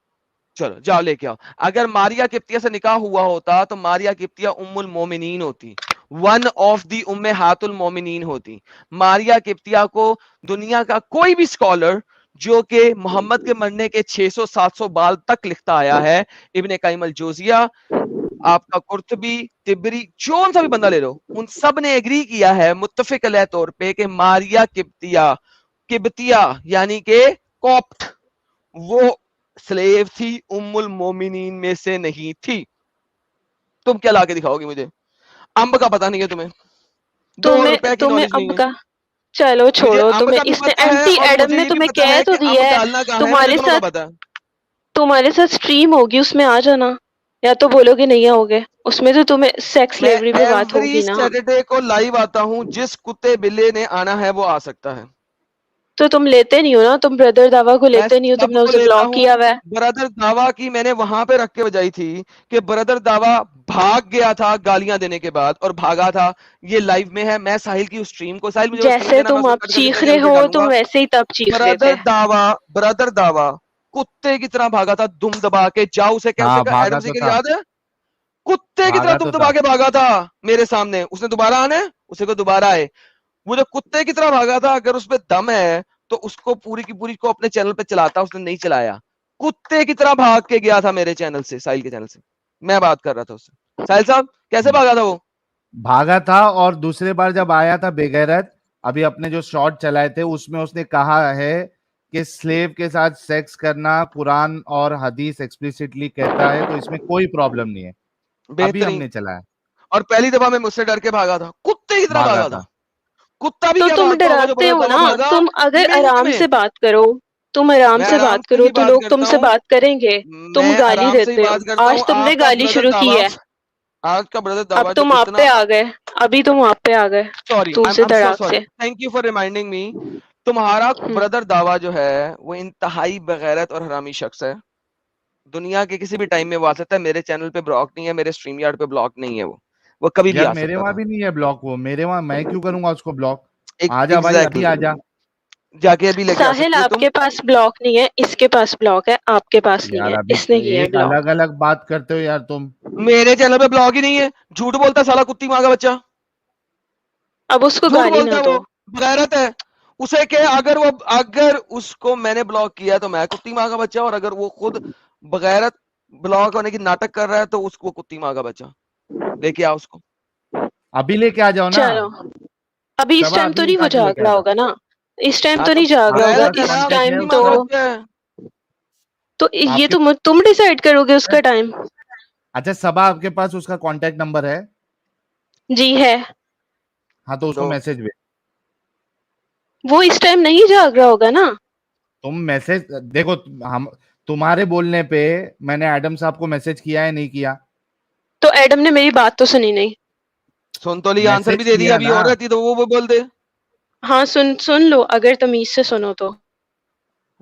चलो जाओ लेके आओ। अगर मारिया किप्तिया से निकाह हुआ होता तो मारिया किप्तिया उम्मुल मोमिनीन होती, वन ऑफ दी उम्मे हातुल मोमिनीन होती। मारिया किप्तिया को दुनिया का कोई भी स्कॉलर जो कि मोहम्मद के मरने के 600-700 बाल तक लिखता आया है, इब्ने कायिम अल जोजिया, आपका कुर्तबी, तिबरी, जोन सा भी बंदा ले लो, उन सब ने एग्री किया है मुत्तफिक अलैह तौर पे कि मारिया किप्तिया, किब्तिया यानी के कॉप्ट, वो स्लेव थी, उम्मुल मोमिनीन में से नहीं थी। तुम क्या लाके दिखाओगे मुझे? अंब का पता नहीं है तुम्हें, 2 रुपए की तुम्हें नॉलेज नहीं अब है। का चलो मुझे छोड़ो, अंब तुम्हें का भी इसने पता है एंटी और एडम मुझे ने ये भी तुम्हें पता कह है तो कि अंब दिया है, डालना कहाँ है, मुझे तुम्हारे दोनों का साथ पता है। तुम्हारे साथ स्ट्रीम होगी, उसमें आ जाना, या तो बोलोगे नहीं आओगे, उसमें तो तुम्हें सेक्स मैं स्लेवरी पे बात एवरी होगी ना। सैटरडे को लाइव आता हूँ, जिस कुत्ते बिल्ले ने आना है वो आ सकता है। तो तुम लेते नहीं हो ना, तुम ब्रदर दावा को मैं लेते नहीं हो, तुमने सबको उसे लेता ब्लॉक हूँ। किया हुआ है। ब्रदर दावा की मैंने वहां पे रख के बजाई थी कि ब्रदर दावा भाग गया था गालियां देने के बाद और भागा था। ये लाइव में है, मैं साहिल की उस स्ट्रीम को, साहिल मुझे वो स्ट्रीम जैसे देना, मैं तुम उसको अब कट करके चीख तेरे रहे चैनल पे हो, तुम डालूंगा। वैसे ही तब चीख रहे थे। ब्रदर दावा कुत्ते की तरह भागा था, दुम दबा के। जाओ उसे क्या, उसे हाँ, कहा एडम भागा तो सीकर था। याद है, कुत्ते की तरह भागा दुम तो दबा था। के भागा था मेरे सामने। उसने दोबारा आना है, उसे को दोबारा आए। वो जो कुत्ते की तरह भागा था, अगर उसमें दम है तो उसको पूरी की पूरी को अपने चैनल पे चलाता, उसने नहीं चलाया। कुत्ते की तरह भाग के गया था मेरे चैनल से, साहिल के चैनल से। मैं बात कर रहा था उससे। साहिल साहब कैसे भागा था वो? भागा था, और दूसरे बार जब आया था बेगैरत, अभी अपने जो शॉट चलाए थे उसमें उसने कहा है कि स्लेव के साथ सेक्स करना कुरान और हदीस एक्सप्लिसिटली कहता है, तो इसमें कोई प्रॉब्लम नहीं है। अभी बेहतरीन। हमने चलाया। और पहली दफा मैं मुझसे डर के भागा था, कुत्ते की तरह भागा भागा था। था। कुत्ता भी तो क्या तुम भागता होगा जो डराते बड़ा हो दावा ना, भागा। तुम अगर इमेजिन आराम में से बात करो, तुम आराम मैं से आराम बात से करो ही तो बात लोग करता तुमसे हूँ, बात करेंगे, तुम मैं गाली आराम से ही देते हो। बात करता आज हूँ। तुमने आपका गाली ब्रदर शुरू की दावा, है, आज का ब्रदर अब दावा जो तुम आप इतना, पे आ गए, अभी तुम आप पे आ गए सॉरी, दूर आई से एम सो धड़ाक सॉरी, से। Thank you for reminding me. तुम्हारा हम्म, ब्रदर दावा जो है वो इंतहाई बेगैरत और हरामी शख्स है। दुनिया के किसी भी टाइम में वो आ सकता है। मेरे चैनल पे ब्लॉक नहीं है, मेरे स्ट्रीम यार्ड पे ब्लॉक नहीं है, वो कभी भी यार आ मेरे सकता वहां था। भी नहीं है ब्लॉक, वो मेरे वहां मैं क्यों करूंगा उसको ब्लॉक? आजा भाई, अभी एग्जैक्टली, आजा। जाके अभी लेके आ साहिल सकती हो तुम। आपके पास ब्लॉक नहीं है, इसके पास ब्लॉक है, आपके पास नहीं यार है, अभी इसने किया है एक ब्लॉक। अलग अलग बात करते हो यार तुम। मेरे चैनल पे ब्लॉग ही नहीं है, झूठ बोलता है साला कुत्ती माँ का बच्चा, अब उसको झूठ गाली बोलता ना है दो। वो, बेगैरत है। उसे क्या, अगर उसको मैंने ब्लॉक किया तो मैं कुत्ती माँ का बच्चा, और अगर वो खुद बगैरत ब्लॉक होने की नाटक कर रहा है तो उसको कुत्ती माँ का बच्चा। लेके आ उसको। अभी लेके आ जाओ ना। चलो, अभी इस सबा टाइम तो अभी नहीं वो उठा के जाग लेके आ रहा जाओ। होगा ना, इस टाइम हाँ तो तो नहीं जाग रहा आपके होगा बगैरत पास है इस ना, कांटेक्ट कुत्ती है टाइम तो। माँ का उसका? बच्चा है। तो ये आपके तुम डिसाइड करोगे उसका टाइम। अच्छा सबा, आपके पास उसका कांटेक्ट नंबर है? जी है। हाँ तो उसको दो, मैसेज भेज। वो इस टाइम नहीं जाग रहा होगा ना। तुम मैसेज देखो, हम तुम्हारे बोलने पे मैंने एडम साहब को मैसेज किया है नहीं किया? तो एडम ने मेरी बात तो सुनी नहीं। सुन तो लिया, आंसर भी मैसेज दे दिया। किया अभी ना। और रहती तो वो बोल दे। हाँ, सुन सुन लो, अगर तमीज से सुनो तो।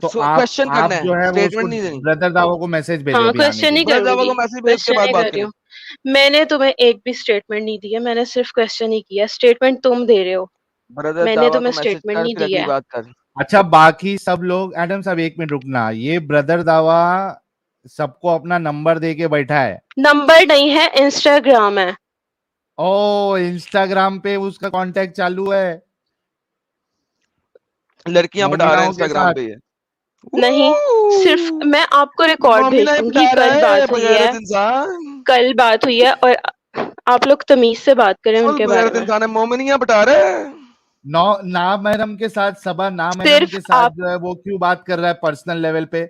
तो क्वेश्चन करना आप जो है, है वो उसको स्टेटमेंट नहीं देनी। ब्रदर दावा को मैसेज भेजो हाँ, अभी आने क्वेश्चन के ही लिए। ब्रदर दावा करूंगी, को मैसेज भेज के क्वेश्चन बाद ही बात कर रही करें। हूँ। मैंने तुम्हें एक भी स्टेटमेंट नहीं दिया, मैंने सिर्फ क्वेश्चन ही किया, स्टेटमेंट तुम दे रहे हो, ब्रदर मैंने दावा को तुम्हें मैसेज स्टेटमेंट कर, नहीं फिर दी अगली है। बात कर। अच्छा बाकी सब लोग, एडम साहब एक मिनट रुकना, ये ब्रदर दावा सबको अपना नंबर दे के बैठा है। नंबर नहीं है, इंस्टाग्राम है। ओ इंस्टाग्राम पे उसका कांटेक्ट चालू है लड़कियां पटा रहे हैं मोमिनाओं के इंस्टाग्राम साथ। पे ये। नहीं, सिर्फ मैं आपको रिकॉर्ड भेज मोमिना ही दूंगी, पटा रहा कल है बात हुई है, बगैरत इंसान। कल बात हुई है, और आप लोग तमीज से बात करें फुल उनके बारे बगैरत में। इंसान है, मोमिनिया पटा रहा है। नौ ना महरम के साथ, सबा ना महरम सिर्फ के साथ आप, जो है वो क्यों बात कर रहा है पर्सनल लेवल पे?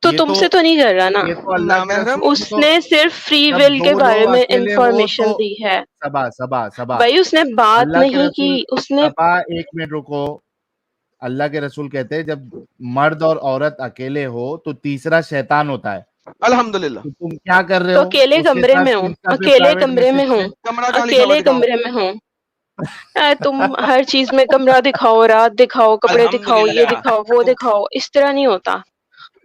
तो ये तो तुमसे तो नहीं कर रहा ना। ये तो अल्लाह ना के महरम। रसूल की तो, उसने सिर्फ फ्री जब विल के दो बारे लोग में अकेले हो इंफॉर्मेशन तो, दी है। सबा सबा सबा भाई उसने बात अल्लाह के नहीं की, रसूल, उसने। सबा एक मिनट रुको। अल्लाह के रसूल कहते हैं जब मर्द और औरत अकेले हो तो तीसरा शैतान होता है। अल्हम्दुलिल्लाह। तो तुम क्या कर रहे तो हो? अकेले उसके कमरे में साथ हूँ, इंस्टा पे अकेले प्राइवेट कमरे में मैसेज हूँ, पे। कमरा कहाँ लिखा हुआ अकेले दिखाओ। कमरे में हूँ। तुम हर चीज में कमरा दिखाओ, रात दिखाओ, कपड़े दिखाओ, ये अल्हम्दुलिल्लाह। दिखाओ, वो दिखाओ, इस तरह नहीं होता।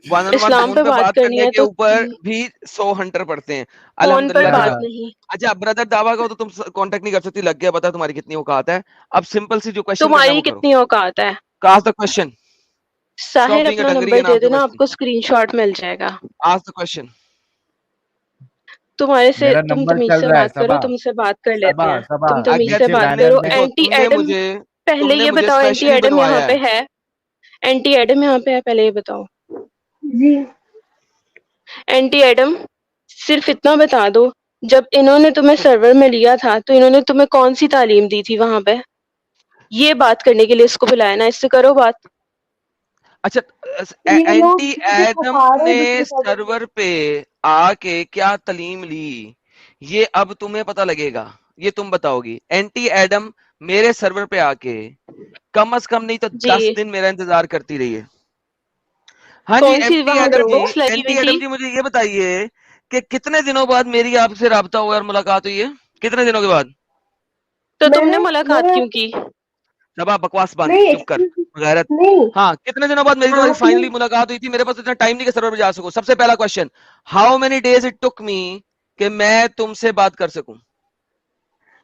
One on one Islam phone पे पे बात बात करनी करने है के तो ऊपर भी 100 हंटर पड़ते हैं। फोन पर अल्हम्दुलिल्लाह क्या बात बेटा। बात? नहीं। अच्छा ब्रदर दावा को तो तुम कांटेक्ट नहीं कर सकती, लग गया पता तुम्हारी कितनी औकात है। अब सिंपल सी जो क्वेश्चन करना है तुम्हारी वो करो। कितनी औकात है? Ask the question. Stop Sahir being a अपना डंगरी number and they ask the देना, क्वेश्चन। आपको स्क्रीनशॉट मिल जाएगा। Ask the question. तुम्हारे से मेरा तुम नंबर तमीज चल से रहा है बात करो, सबा। तुमसे बात कर लेते सबा हैं। सबा तुम तमीज अच्छा से नीचे बात तुमने बैनर करो। में। देखो, एंटी एडम पहले तुमने ये मुझे बताओ, एंटी स्पेशली एडम यहाँ बनवाया पे है। है? एंटी एडम यहाँ पे है, पहले ये बताओ। जी एंटी एडम, सिर्फ इतना बता दो, जब इन्होंने तुम्हें सर्वर में लिया था तो इन्होंने तुम्हें कौन सी तालीम दी थी वहां पे? ये बात करने के लिए इसको बुलाया ना, इससे करो बात। अच्छा ये लोग एंटी मुझे एडम फंसा रहे ने हैं दूसरे सर्वर में। सर्वर पे आके क्या तालीम ली, ये अब तुम्हें पता लगेगा। ये तुम बताओगी। एंटी एडम मेरे सर्वर पे आके कम से कम नहीं तो 10 जी, दिन मेरा इंतजार करती रही है। हाँ जी कौन सी एंटी वहां एडम जी, रोज लगी हुई एंटी थी? एडम जी मुझे ये बताइए कि कितने दिनों बाद मेरी आपसे राब्ता हुआ और मुलाकात हुई है? कितने दिनों के बाद? तो तुमने मैंने मुलाकात मैंने क्यों की? जब आप बकवास बंद, नहीं चुप कर एक्सक्यूज गैरत। नहीं हाँ कितने दिनों बाद मेरी तुम्हारी आपने फाइनली मुलाकात हुई थी? मेरे पास इतना टाइम नहीं कि सर्वर पे जा सकूं। सबसे पहला question, how many days it took me कि मैं तुमसे बात कर सकूं?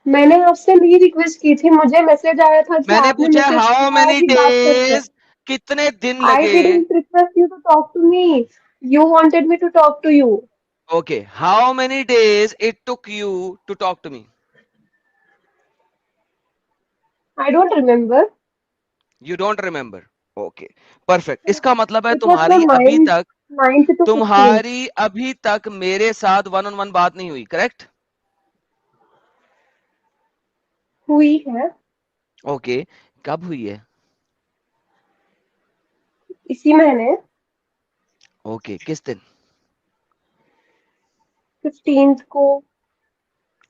मैंने आपसे भी रिक्वेस्ट की थी, मुझे मैसेज आया था कि मैंने आपने पूछा मैसेज हाउ किया है मेनी कि बात करते हैं। डेज, कितने दिन I लगे? didn't request you to talk to me. You wanted me to talk to you. Okay, how many days it took you to talk to me? I don't remember. You don't remember. Okay perfect. इसका मतलब है It was from 9th to 15th. तुम्हारी अभी तक मेरे साथ one on one बात नहीं हुई, करेक्ट? हुई है ओके, कब हुई है? इसी महीने ओके, किस दिन? 15th को।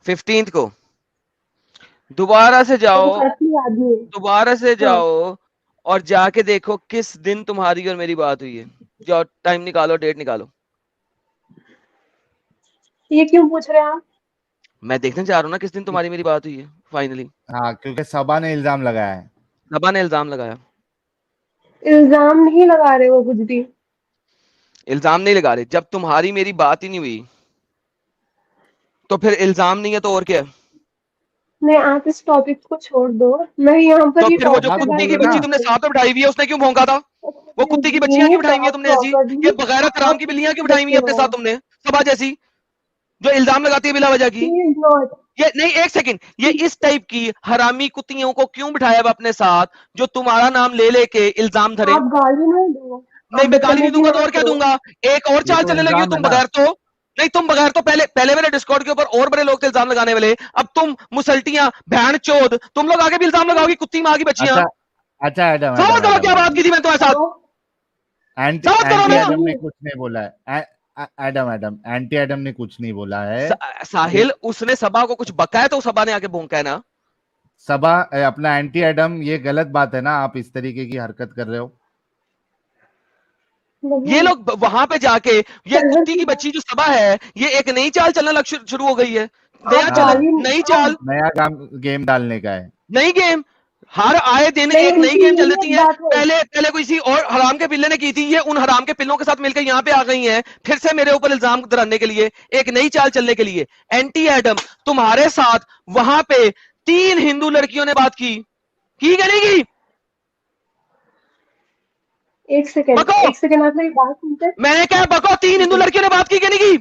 15th को। दोबारा से मेरे को जाओ, करेक्टली याद नहीं है। दोबारा से हाँ जाओ और जाके देखो किस दिन तुम्हारी और मेरी बात हुई है। जाओ टाइम निकालो, डेट निकालो। ये क्यों पूछ रहे हैं आप? मैं देखना चाह रहा हूँ ना किस दिन तुम्हारी मेरी बात हुई है फाइनली। हाँ, क्योंकि सबा ने इल्जाम लगाया है। सबा ने इल्जाम लगाया। इल्जाम नहीं लगा रहे वो कुछ भी। इल्जाम नहीं लगा रहे, जब तुम्हारी मेरी बात ही नहीं हुई तो फिर इल्जाम नहीं है तो और क्या है? नहीं, आप इस टॉपिक को छोड़ दो, मैं यहाँ पर तो ये फिर वो जो बात कुत्ती की बोलो बच्ची ना। तुमने साथ में बिठाई हुई है उसने क्यों भौंका था? वो कुत्ती की बच्चियां क्यों बिठाई हुई है तुमने ऐसी? ये बगैर हराम की बिल्लियां क्यों बिठाई हुई है अपने साथ तुमने सबा जैसी, जो इल्जाम लगाती है बिला वजह की? ये नहीं, एक सेकंड, ये इस टाइप की हरामी कुत्तियों को क्यों बिठाया हुआ अपने साथ जो तुम्हारा नाम ले लेके इल्जाम धरे? आप गाली नहीं दो। नहीं, मैं गाली नहीं दूंगा तो और क्या दूंगा? एक और चाल तो चलने लगी हो इल्जाम तुम है ना। बगैर तो। नहीं, तुम बगैर तो पहले मेरे डिस्कॉर्ड के ऊपर और बड़े लोग थे इल्जाम लगाने वाले। अब तुम मुसल्टियां, भैन चोद, तुम लोग आगे भी इल्जाम लगाओगी, कुत्ती माँ की बच्चियां। अच्छा अच्छा, एडम समझ एडम करो क्या बात एडम की थी मैं तुम्हारे साथ? एंटी समझ करो एंटी ना। एडम ने कुछ नहीं बोला है। एडम एडम एंटी एडम ने कुछ नहीं बोला है। साहिल, उसने सबा को कुछ बका है तो सबा ने आके भौंका है ना। सबा अपना एंटी एडम, ये गलत बात है ना, आप इस तरीके की हरकत कर रहे हो। ये लोग वहां पे जाके, ये कुत्ती की बच्ची जो सबा है, ये एक नई चाल चलना लग शुरू हो गई है। नया आप चलन, गाली- नई चाल, नया गेम डालने का है। नई गेम। हर आए दिन नहीं, एक नई इनकी गेम चल यही जाती एक है। बात है। पहले किसी और हराम के पिल्ले ने की थी, ये उन हराम के पिल्लों के साथ मिलकर यहाँ पे आ गई हैं, फिर से मेरे ऊपर इल्जाम धराने के लिए, एक नई चाल चलने के लिए। एंटी एडम, तुम्हारे साथ वहां पे 3 हिंदू लड़कियों ने बात की क्या नहीं की? एक सेकंड आप मेरी बात सुनते हैं? मैंने क्या बको, 3 हिंदू लड़कियों ने बात की क्या नहीं की?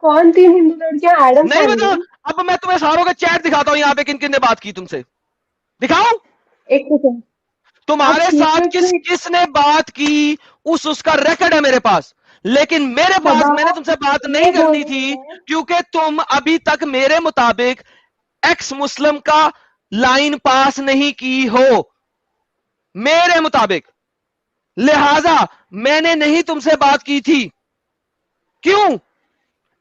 कौन 3 हिंदू लड़कियां? एडम नहीं कौन बता। है? अब मैं तुम्हें सारों का चैट दिखाता हूँ यहाँ पे, किन किन ने बात की तुमसे। दिखाओ एक सेकंड। तुम्हारे आप साथ secretly- किसने बात की, उसका रिकॉर्ड है मेरे पास। लेकिन मेरे पास, सबा, मैंने तुमसे बात ये नहीं करनी बोल थी रहे हैं- क्योंकि तुम अभी तक मेरे मुताबिक एक्स मुस्लिम का लाइन पास नहीं की हो, मेरे मुताबिक। लिहाजा मैंने नहीं तुमसे बात की थी। क्यों?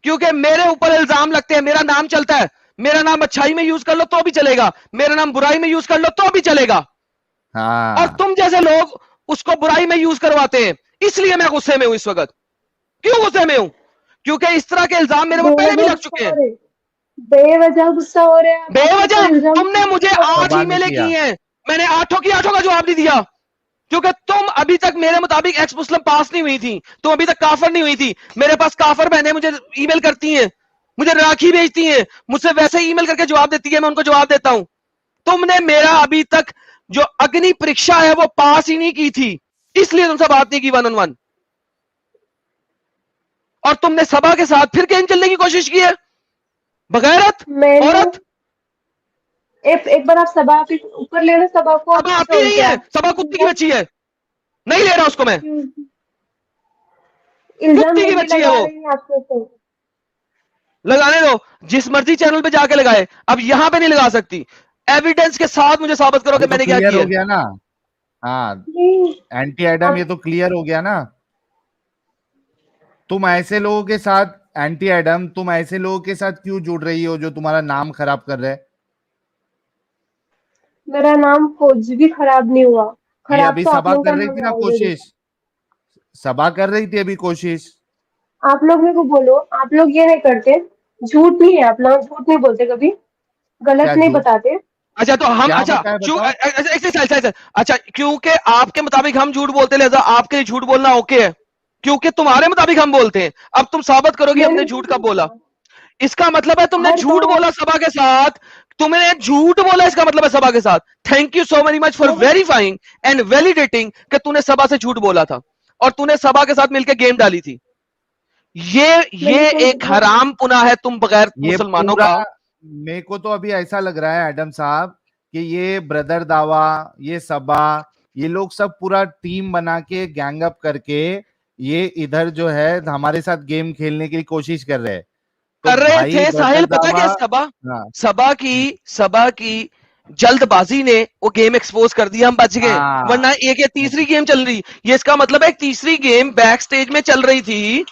क्योंकि मेरे ऊपर इल्जाम लगते हैं, मेरा नाम चलता है। मेरा नाम अच्छाई में यूज कर लो तो भी चलेगा, मेरा नाम बुराई में यूज कर लो तो भी चलेगा। हाँ, और तुम जैसे लोग उसको बुराई में यूज करवाते हैं, इसलिए मैं गुस्से में हूं इस वक्त। क्यों गुस्से में हूं? क्योंकि इस तरह के इल्जाम मेरे ऊपर पहले भी लग चुके हैं। बेवजह गुस्सा हो रहे हैं आप। बेवजह इल्जाम- तुमने मुझे 8 सबा ने ईमेलें किया। की हैं, मैंने 8 की 8 का जवाब नहीं दिया, क्योंकि तुम अभी तक मेरे मुताबिक एक्स मुस्लिम पास नहीं हुई थी, तुम अभी तक काफर नहीं हुई थी। मेरे पास काफर बहनें मुझे ईमेल करती हैं, मुझे राखी भेजती हैं, मुझसे वैसे ईमेल करके जवाब देती है, मैं उनको जवाब देता हूं। तुमने मेरा अभी तक जो अग्नि परीक्षा है वो पास ही नहीं की थी, इसलिए तुमसे बात नहीं की 1 on 1। और तुमने सबा के साथ फिर गेम चलने की कोशिश की है, बगैरत मैंने- औरत। एक बार आप सबा के ऊपर ले लो, सबा को सबा आती नहीं है, सबा कुत्ती की बच्ची है, नहीं ले रहा उसको मैं। इल्जाम कुत्ती की नहीं बच्ची है लगा वो। रही हैं आपके ऊपर। लगाने दो, जिस मर्जी चैनल पे जाके लगाए, अब यहां पे नहीं लगा सकती। एविडेंस के साथ मुझे साबित करो कि ये तो मैंने क्या क्लियर किया। हो गया ना। हाँ, नहीं, एंटी एडम, ये तो क्लियर हो गया ना। तुम ऐसे लोगों के साथ, एंटी एडम, तुम ऐसे लोगों के साथ क्यों जुड़ रही हो जो तुम्हारा नाम खराब कर रहे हैं? मेरा नाम कुछ भी खराब नहीं हुआ। ये खराब अभी तो आप सबा लोगों का कर रही नाम थी है ना already। कोशिश, सबा कर रही थी अभी कोशिश। आप लोग मेरे को बोलो, आप लोग ये नहीं करते, झूठ नहीं है, आप लोग झूठ नहीं बोलते कभी, गलत क्या नहीं झूठ? बताते। अच्छा तो हम, क्या अच्छा बताया बताओ? अच्छा, क्योंकि आपके मुताबिक हम झूठ बोलते हैं, लिहाजा आपके लिए झूठ बोलना ओके है, क्योंकि तुम्हारे मुताबिक हम बोलते हैं। अब तुम साबित करो कि हमने मैंने झूठ कब बोला। इसका मतलब है तुमने हर झूठ बार- बोला सबा के साथ, तुमने झूठ बोला, इसका मतलब है सबा के साथ। Thank you so very much for verifying and validating कि तूने सबा से झूठ बोला था और तूने सबा के साथ मिलकर गेम डाली थी। ये एक हराम पुना है तुम बगैर ये मुसलमानों पूरा, का। मेरे को तो अभी ऐसा लग रहा है एडम साहब कि ये ब्रदर दावा, ये सबा, ये लोग सब पूरा टीम बना के, गैंग अप करके ये इधर जो है हमारे साथ गेम खेलने की कोशिश कर रहे हैं। तो कर रहे भाई थे ब्रदर साहिल, पता है क्या दावा, हाँ, सबा की जल्दबाजी ने वो गेम एक्सपोज कर दिया, हम बच गए। हाँ। वरना एक या तीसरी गेम चल रही, ये इसका मतलब है एक तीसरी गेम बैक स्टेज में चल रही थी,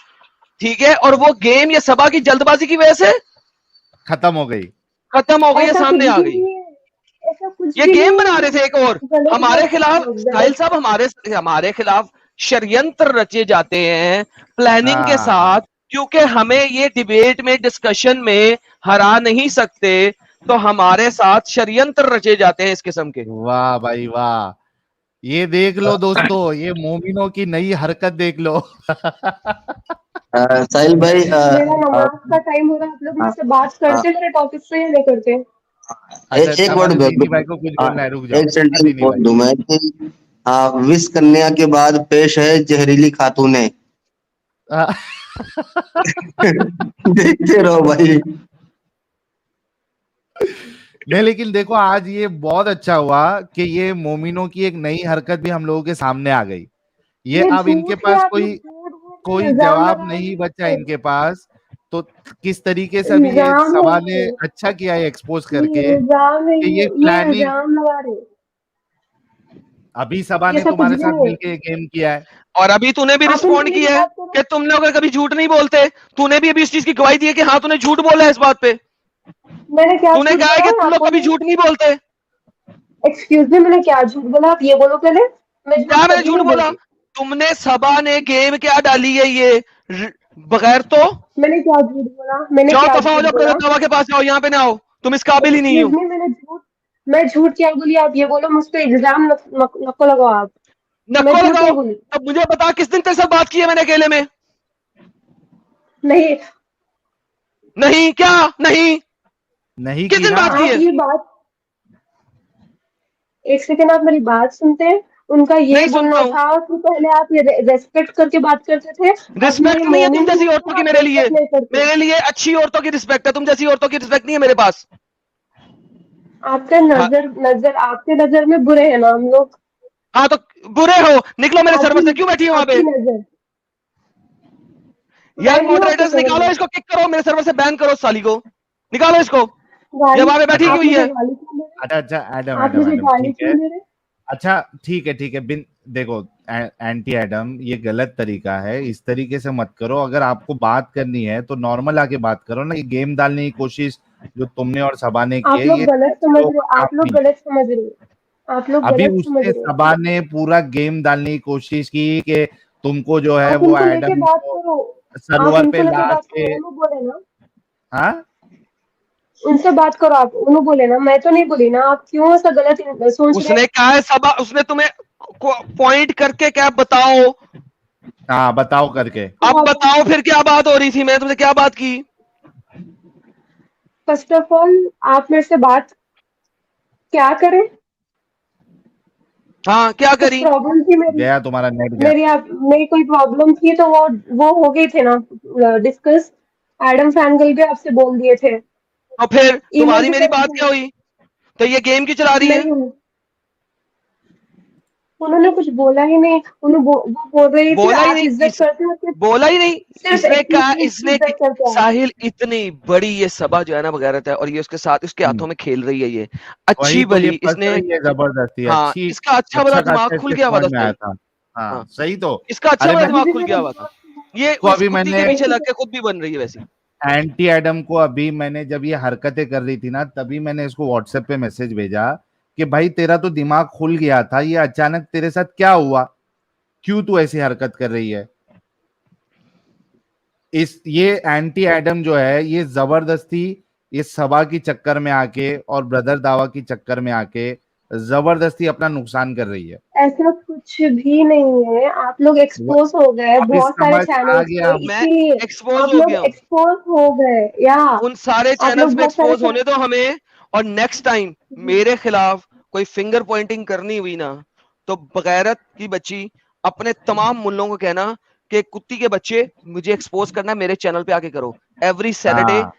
ठीक है, और वो गेम ये सबा की जल्दबाजी की वजह से खत्म हो गई। खत्म हो गई है, ऐसा सामने कुछ आ भी गई। नहीं है। ऐसा कुछ ये भी गेम नहीं बना है। रहे थे एक और गलत हमारे बात खिलाफ। कर रहे हो, साहिल गलत। साहब हमारे खिलाफ षड्यंत्र रचे जाते हैं प्लानिंग के हाँ साथ, क्योंकि हमें ये डिबेट में डिस्कशन में हरा नहीं सकते, तो हमारे साथ षड्यंत्र रचे जाते हैं इस किस्म के। वाह भाई वाह, ये देख लो दोस्तों, ये मोमिनों की नई हरकत देख लो। साहिल भाई मेरा नमाज का टाइम हो रहा है, आप लोग मुझसे बात करते मेरे टॉपिक पे या नहीं करते? अच्छा एक हमारे वर्ड दीदी भाई को कुछ बोलना है, रुक जाओ। एक सेंटेंस दीदी बोल भाई, दूं मैं कि विश कन्या के बाद पेश है जहरीली खातूने। हाँ। देखते रहो भाई। नहीं लेकिन देखो आज ये बहुत अच्छा हुआ कि ये मोमिनों की एक नई हरकत भी हम लोगों के सामने आ गई। ये अब इनके झूठ है, पास आप लोग कोई झूठ बोल रहे कोई हैं, इल्जाम जवाब लगा नहीं रहे बचा हैं। इनके पास। तो किस तरीके से अभी ये इल्जाम सभा नहीं ने है, अच्छा किया है एक्सपोज ये करके इल्जाम नहीं कि है, ये ये प्लानिंग इल्जाम लगा रहे हैं। अभी सभा ने ऐसा कुछ तुम्हारे भी साथ नहीं है। मिलके गेम किया है। और अभी तूने भी आप उनसे रिस्पॉन्ड मेरी किया है बात करो। कि तुम लोग अगर कभी झूठ नहीं बोलते, तूने भी अभी इस चीज की गवाही दी है कि हाँ तूने झूठ बोला है इस बात पे। मैंने क्या तूने झूठ कहा है कि बोला? तुम आप लोग कभी बोलिए। झूठ नहीं बोलते। एक्सक्यूज मी, मैंने क्या झूठ बोला? आप ये बोलो पहले। मैं झूठ क्या मैंने कभी झूठ नहीं बोला? बोली। तुमने सभा ने गेम क्या डाली है ये बगैर तो। मैंने क्या झूठ बोला? मैंने जाओ क्या दफा हो झूठ जाओ, बोला? प्रगट दावा के पास जाओ, यहाँ पे ना आओ, तुम इस काबिल ही नहीं एक्सक्यूज हो। मी, मैं झूठ क्या बोली? आप ये बोलो, मुझ पे इल्जाम नको लगाओ आप। मैं नको झूठ नहीं लगाओ। बोली। अब मुझे बता किस दिन तेरे साथ बात की है मैंने अकेले में? नहीं, नहीं क्या? नहीं नहीं किस की दिन ना। बात की आप है? ये बात, एक सेकंड आप मेरी बात सुनते हैं। उनका ये नहीं सुनता बोलना हूँ। था कि पहले आप ये रेस्पेक्ट करके बात करते थे, अब मेरे रिस्पेक्ट नहीं है तुम मोमिन जैसी हूँ औरतों तो की आप मेरे लिए। रेस्पेक्ट नहीं करते। मेरे लिए अच्छी औरतों की रिस्पेक्ट है, तुम जैसी औरतों की रिस्पेक्ट नहीं है मेरे पास। आपका हाँ, आपके नजर में बुरे हैं ना हम लोग। हाँ तो बुरे हो, निकलो मेरे सर्वर से। आपकी क्यों बैठी हो वहां पे? आपकी नजर। यार मैं क्यों आपके मॉडरेटर्स सर्वर निकालो में? इसको, किक करो, मेरे सर्वर से बैन करो उस साली को, निकालो इसको। ये गाली? वहां पे बैठी अच्छा आप क्यों हुई मुझे है? गाली क्यों दे रहे अच्छा अच्छा, एडम हैं? आप एडम मुझे एडम गाली ठीक है। क्यों दे रहे हैं? अच्छा ठीक है बिन देखो, एंटी एडम ये गलत तरीका है, इस तरीके से मत करो। अगर आपको बात करनी है तो नॉर्मल आके बात करो ना। ये गेम डालने की कोशिश जो तुमने और सभा ने की आप है, लोग ये गलत ऐसे समझ लोगों रहे हो, का आप काम लोग नहीं है। गलत समझ रहे हो, आप लोग अभी गलत समझ उसने रहे हो। सभा ने पूरा गेम डालने की कोशिश की कि तुमको जो है आप वो उनको लेके एडम बात को करो। आप सर्वर पे उनको लेके ला बात के। करो, उन्होंने बोले ना। हाँ उनसे बात करो आप, उन्होंने बोले ना, मैं तो नहीं बोली ना। आप क्यों ऐसा गलत सोच रहे हैं? उसने कहा है सभा, उसने तुम्हें पॉइंट करके क्या बताओ। हाँ बताओ करके। अब बताओ फिर क्या बात हो रही थी, मैंने तुमसे क्या बात की? फर्स्ट ऑफ ऑल आप मेरे से बात क्या करें? हाँ क्या कुछ करी? प्रॉब्लम थी मेरी? गया तुम्हारा नेट गया। मेरी कोई प्रॉब्लम थी तो वो हो गई थे ना डिस्कस। एडम फैनगल भी आपसे बोल दिए थे। और फिर ईमेल तुम्हारी भी मेरी कर बात दी। क्या हुई? तो ये गेम क्यों चला रही है? नहीं, उन्होंने कुछ बोला ही नहीं। वो बोल रही थी बोला ही आप नहीं इज्जत करते हो, सिर्फ बोला ही नहीं। सिर्फ इसने कहा, एथनिक की इज्जत करते हो आप। साहिल इतनी बड़ी ये सभा जो है ना बगैरत है, और ये उसके साथ उसके हाथों में खेल रही है ये वही अच्छी तो, ये भली। फंस इसने, रही है जबरदस्ती। हाँ अच्छी इसका अच्छा भला अच्छा दिमाग खासा खुल इसके गया हुआ समझ था में उस आया पे। था। हाँ हाँ सही तो। इसका अच्छा अरे भला मैं दिमाग अभी भी खुल मैंने गया हुआ था। ये को इस अभी कुत्ती के मैंने पीछे लग के खुद भी बन रही है वैसी। एंटी एडम को अभी मैंने जब ये हरकतें कर रही थी ना, तभी मैंने इसको व्हाट्सएप पे मैसेज भेजा कि भाई तेरा तो दिमाग खुल गया था, ये अचानक तेरे साथ क्या हुआ, क्यों तू ऐसी हरकत कर रही है। ये एंटी एडम जो है ये जबरदस्ती ये सभा की चक्कर में आके और ब्रदर दावा की चक्कर में आके जबरदस्ती अपना नुकसान कर रही है। ऐसा कुछ भी नहीं है। आप लोग एक्सपोज हो गए अभी बहुत सारे समझ आ चैनल्स गया। पे, मैं इसीलिए एक्सपोज आप हो लोग गया हूँ। एक्सपोज हो गए या उन सारे आप चैनल्स लोग पे बहुत सारे एक्सपोज होने दो हमें। और नेक्स्ट टाइम मेरे खिलाफ कोई फिंगर पॉइंटिंग करनी हुई ना, तो बगैरत की बच्ची अपने तमाम मुल्लों को कहना कि कुत्ती के बच्चे मुझे एक्सपोज करना है, मेरे चैनल पे आके करो। एवरी सैटरडे हाँ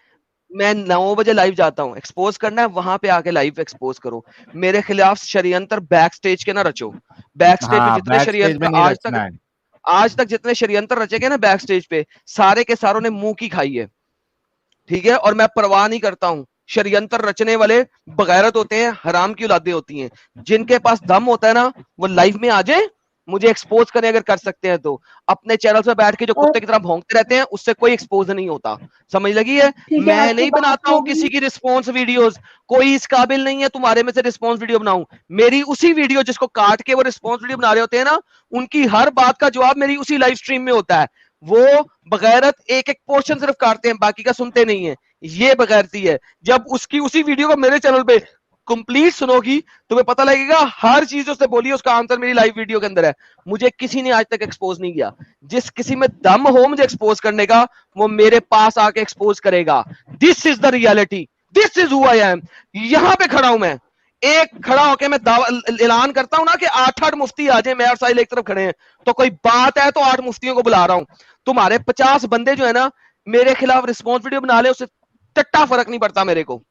मैं 9 बजे लाइव जाता हूँ। एक्सपोज करना है वहां पे आके लाइव एक्सपोज करो। मेरे खिलाफ षड्यंत्र बैक स्टेज के ना रचो। बैक स्टेज पे हाँ, जितने बैक स्टेज में षड्यंत्र नहीं रचना है। आज तक जितने षड्यंत्र रचे गए ना बैक स्टेज पे, सारे के सारों ने मुंह की खाई है। ठीक है, और मैं परवाह नहीं करता हूं। षड्यंत्र रचने वाले बगैरत होते हैं, हराम की औलादें होती हैं। जिनके पास दम होता है ना, वो लाइव में आ जाए, मुझे एक्सपोज करें अगर कर सकते हैं तो। अपने चैनल पे बैठ के जो कुत्ते की तरह भौंकते रहते हैं उससे कोई एक्सपोज नहीं होता, समझ लगी है? ठीक है, मैं आपकी नहीं बात बनाता हूँ होगी। किसी की रिस्पॉन्स वीडियोस, कोई इस काबिल नहीं है तुम्हारे में से रिस्पॉन्स वीडियो बनाऊं। मेरी उसी वीडियो जिसको काट के वो रिस्पॉन्स वीडियो बना रहे होते हैं ना, उनकी हर बात का जवाब मेरी उसी लाइव स्ट्रीम में होता है। वो बगैरत एक एक पोर्शन सिर्फ काटते हैं, बाकी का सुनते नहीं है, ये बगैरती है। जब उसकी उसी वीडियो को मेरे चैनल पे कंप्लीट सुनोगी तुम्हें पता लगेगा हर चीज उसने बोली है, उसका आंसर मेरी लाइव वीडियो के अंदर है। मुझे किसी ने आज तक एक्सपोज नहीं किया। जिस किसी में दम हो मुझे एक्सपोज करने का, वो मेरे पास आके एक्सपोज करेगा। This is the reality, this is who I am. यहां पे खड़ा हूं मैं, एक खड़ा होके मैं ऐलान करता हूं ना कि 8-8 मुफ्ती आ जाए, मैं और साहिल एक तरफ खड़े हैं, तो कोई बात है तो 8 मुफ्तियों को बुला रहा हूं। तुम्हारे 50 बंदे जो है ना मेरे खिलाफ रिस्पॉन्स वीडियो बना ले, उससे टट्टा फर्क नहीं पड़ता मेरे को।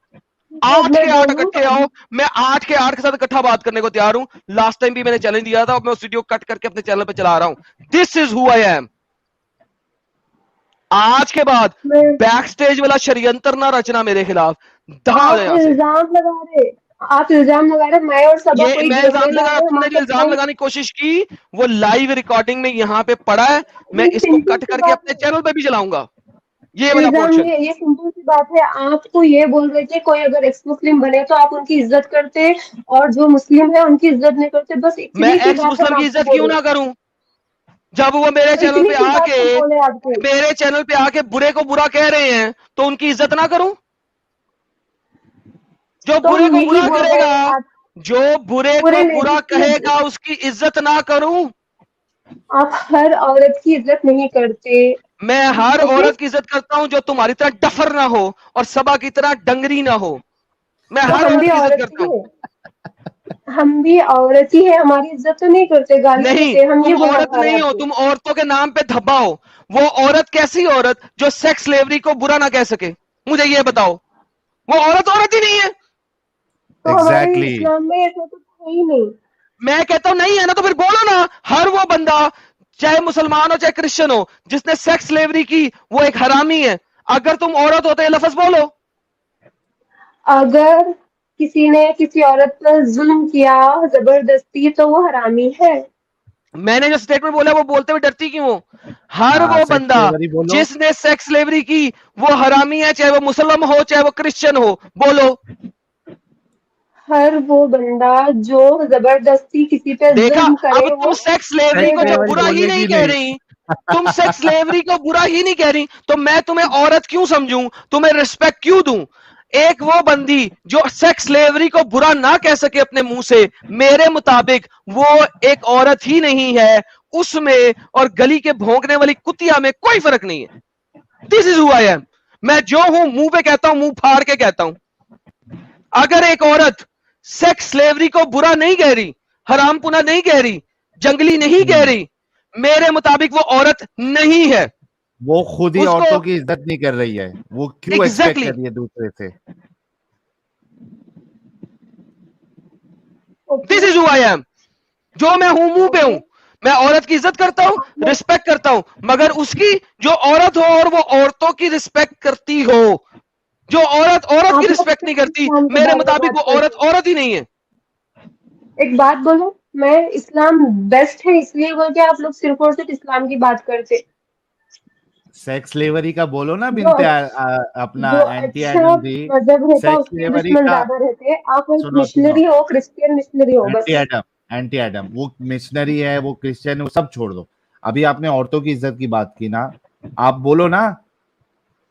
8 के 8 इकट्ठे आओ, मैं 8 के 8 के साथ इकट्ठा बात करने को तैयार हूं। लास्ट टाइम भी मैंने चैलेंज दिया था, अब मैं उस वीडियो कट करके अपने चैनल पे चला रहा हूं। This is who I am. आज के बाद बैक स्टेज वाला षड्यंत्र ना रचना मेरे खिलाफ। आप इल्जाम लगा रहे, आप इल्जाम लगा रहे, मैं और सबा ये कोई मैं इल्जाम लगा, तुमने जो इल्जाम लगाने की कोशिश की वो लाइव रिकॉर्डिंग में यहाँ पे पड़ा है। मैं इसको कट करके अपने चैनल पे भी चलाऊंगा। ये वाला पोर्शन, ये सिंपल सी बात है। आपको ये बोल रहे थे कोई अगर एक्स मुस्लिम बने तो आप उनकी इज्जत करते, और जो मुस्लिम है उनकी इज्जत नहीं करते। बस मैं एक्स मुस्लिम की इज्जत क्यों ना करूं? जब वो मेरे चैनल पे आके बुरे को बुरा कह रहे हैं तो उनकी इज्जत ना करूं? जो बुरे को बुरा करेगा, जो बुरे को बुरा कहेगा उसकी इज्जत ना करूं? आप हर औरत की इज्जत नहीं करते। मैं हर औरत की इज्जत करता हूं जो तुम्हारी तरह डफर ना हो और सबा की तरह डंगरी ना हो। मैं हर औरत की इज्जत करता हूं। हम भी औरत ही है, हमारी इज्जत तो नहीं करते, गाली नहीं, देते। हम तुम औरत नहीं हो, तुम औरतों के नाम पे धब्बा हो। वो औरत कैसी औरत जो सेक्स स्लेवरी को बुरा ना कह सके? मुझे ये बताओ, वो औरत ही नहीं है। तो Exactly. इस्लाम में ऐसा तो है ही नहीं। मैं कहता हूं नहीं है ना, तो फिर बोलो ना। हर वो बंदा चाहे मुसलमान हो चाहे क्रिश्चियन हो जिसने सेक्स स्लेवरी की वो एक हरामी है। अगर तुम औरत हो तो ये लफ्ज बोलो। अगर किसी ने किसी औरत पर जुल्म किया जबरदस्ती तो वो हरामी है। मैंने जो स्टेटमेंट बोला वो बोलते हुए डरती क्यों हो? हर वो बंदा जिसने सेक्स स्लेवरी की वो हरामी है, चाहे वो मुसलमान हो चाहे वो क्रिश्चियन हो। बोलो। हर वो बंदा जो जबरदस्ती किसी पे जुल्म करे। अब तुम सेक्स स्लेवरी को जब बुरा ही नहीं कह रही, तुम सेक्स स्लेवरी को बुरा ही नहीं कह रही, तो मैं तुम्हें औरत क्यों समझूं, तुम्हें रिस्पेक्ट क्यों दूं? एक वो बंदी जो सेक्स स्लेवरी को बुरा ना कह सके अपने मुंह से, मेरे मुताबिक वो एक औरत ही नहीं है। उसमें और गली के भौंकने वाली कुतिया में कोई फर्क नहीं है। This is who I am. मैं जो हूं मुंह पे कहता हूं, मुंह फाड़ के कहता हूं। अगर एक औरत सेक्स स्लेवरी को बुरा नहीं कह रही, हरामपुना नहीं कह रही, जंगली नहीं कह रही, मेरे मुताबिक वो औरत नहीं है। वो खुद ही औरतों की इज्जत नहीं कर रही है, वो क्यों एक्सपेक्ट कर रही है दूसरे से? This is who I am. जो मैं हूं मुंह पे हूं। मैं औरत की इज्जत करता हूं, रिस्पेक्ट करता हूं, मगर उसकी जो औरत हो और वो औरतों की रिस्पेक्ट करती हो। जो औरत की रिस्पेक्ट नहीं करती, मेरे मुताबिक वो औरत ही नहीं है। एक बात बोलो, मैं इस्लाम बेस्ट है इसलिए बोल के आप लोग सिर्फ और सिर्फ इस्लाम की बात करते। सेक्स स्लेवरी का बोलो ना बिनते अपना एंटी एडम दी। मजहब रहता उसके दुश्मन ज्यादा रहते। आप मिशनरी हो, क्रिश्चियन मिशनरी हो, बस। एंटी एडम वो मिशनरी है, वो क्रिश्चियन है, वो सब छोड़ दो। अभी आपने औरतों की इज्जत की बात की ना, आप बोलो ना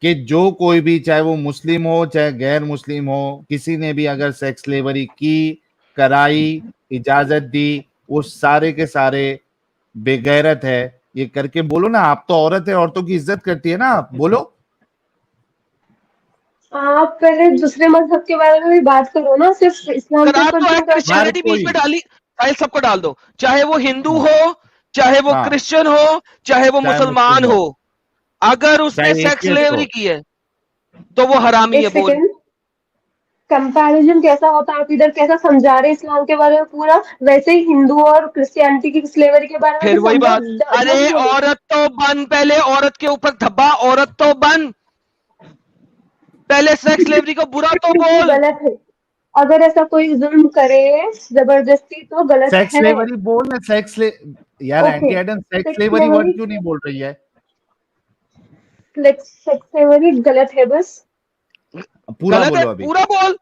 कि जो कोई भी, चाहे वो मुस्लिम हो चाहे गैर मुस्लिम हो, किसी ने भी अगर सेक्स स्लेवरी की, कराई, इजाजत दी, वो सारे के सारे बेगैरत है। ये करके बोलो ना, आप तो औरत है, औरतों की इज्जत करती है ना, आप बोलो। आप पहले दूसरे मजहब के बारे में भी बात करो ना, सिर्फ इस्लाम पे क्रिश्चियनिटी बीच में डाली, सबको डाल दो, चाहे वो हिंदू हो, चाहे वो क्रिश्चियन हो, चाहे वो मुसलमान हो। अगर उसने सेक्स स्लेवरी की है तो वो हरामी है। बोल कंपैरिजन कैसा होता है? आप इधर कैसा समझा रहे इस्लाम के बारे में पूरा, वैसे ही हिंदू और क्रिश्चियनिटी की स्लेवरी के बारे में फिर वही बात। अरे औरत तो बन, पहले औरत के ऊपर धब्बा, औरत तो बन, पहले सेक्स स्लेवरी को बुरा तो बोल। गलत है, अगर ऐसा कोई जुल्म करे जबरदस्ती तो गलत सेक्स है। स्लेवरी बोल ना, यार okay, anti Adam sex sex slavery word slavery, क्यों नहीं बोल रही है? सेक्स स्लेवरी गलत है बस। पूरा गलत है, बोलो अभी। पूरा बोल।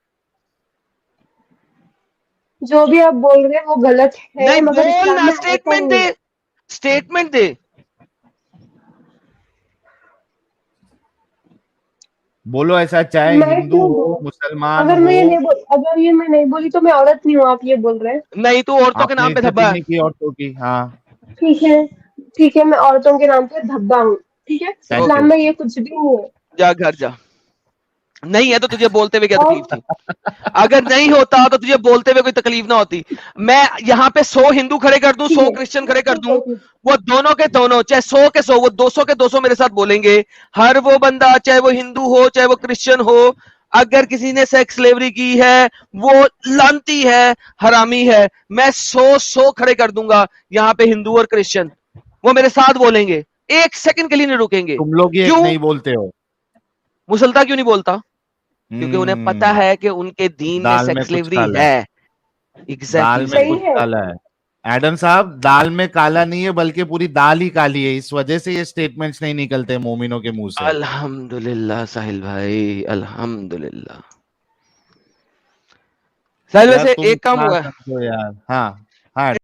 जो भी आप बोल रहे हैं वो गलत है, नहीं मगर बोल इस्लाम ना, में ऐसा स्टेटमेंट नहीं दे, है। स्टेटमेंट दे। बोलो ऐसा, चाहे मैं हिंदू क्यों हो, बोलूं? मुसलमान अगर मैं ये हो। नहीं बोल अगर ये मैं नहीं बोली तो मैं औरत नहीं हूँ, आप ये बोल रहे हैं। नहीं, तू औरतों के आपने नाम पे इज्जत धब्बा ही है। नहीं की औरतों की। हाँ, ठीक है, ठीक है, मैं औरतों के नाम पे धब्बा हूँ। ठीक है, थैंक ओके, इस्लाम यू। में ये कुछ भी नहीं है। जा घर जा। नहीं है तो तुझे बोलते हुए क्या और तकलीफ थी? अगर नहीं होता तो तुझे बोलते हुए कोई तकलीफ ना होती। मैं यहाँ पे 100 हिंदू खड़े कर दूं, ठीक 100 है, क्रिश्चियन खड़े कर ठीक दूं, है, ठीक वो दोनों के दोनों, चाहे 100 के 100, वो 200 के 200 मेरे साथ बोलेंगे। हर वो बंदा, चाहे वो हिंदू हो चाहे वो क्रिश्चियन हो, अगर किसी ने सेक्स स्लेवरी की है वो लानती है, हरामी है। मैं 100 खड़े कर दूंगा यहाँ पे, हिंदू और क्रिश्चियन, वो मेरे साथ बोलेंगे, एक सेकंड के लिए नहीं रुकेंगे। तुम लोग ये क्यों? नहीं बोलते हो। मुसलता क्यों नहीं बोलता? क्योंकि उन्हें पता है कि उनके दीन में दाल में सेक्स कुछ स्लेवरी काला है। दाल एग्जैक्टली में नहीं कुछ सही। है। काला है। एडम साहब, दाल में काला नहीं है, बल्कि पूरी दाल ही काली है। इस वजह से ये स्टेटमेंट्स नहीं निकलते मोमिनों के मुंह से। अल्हम्दुलिल्लाह साहिल भाई, अल्हम्दुलिल्लाह। साहिल यार वैसे तुम एक काम क्या हुआ है। समझो यार। हाँ हाँ।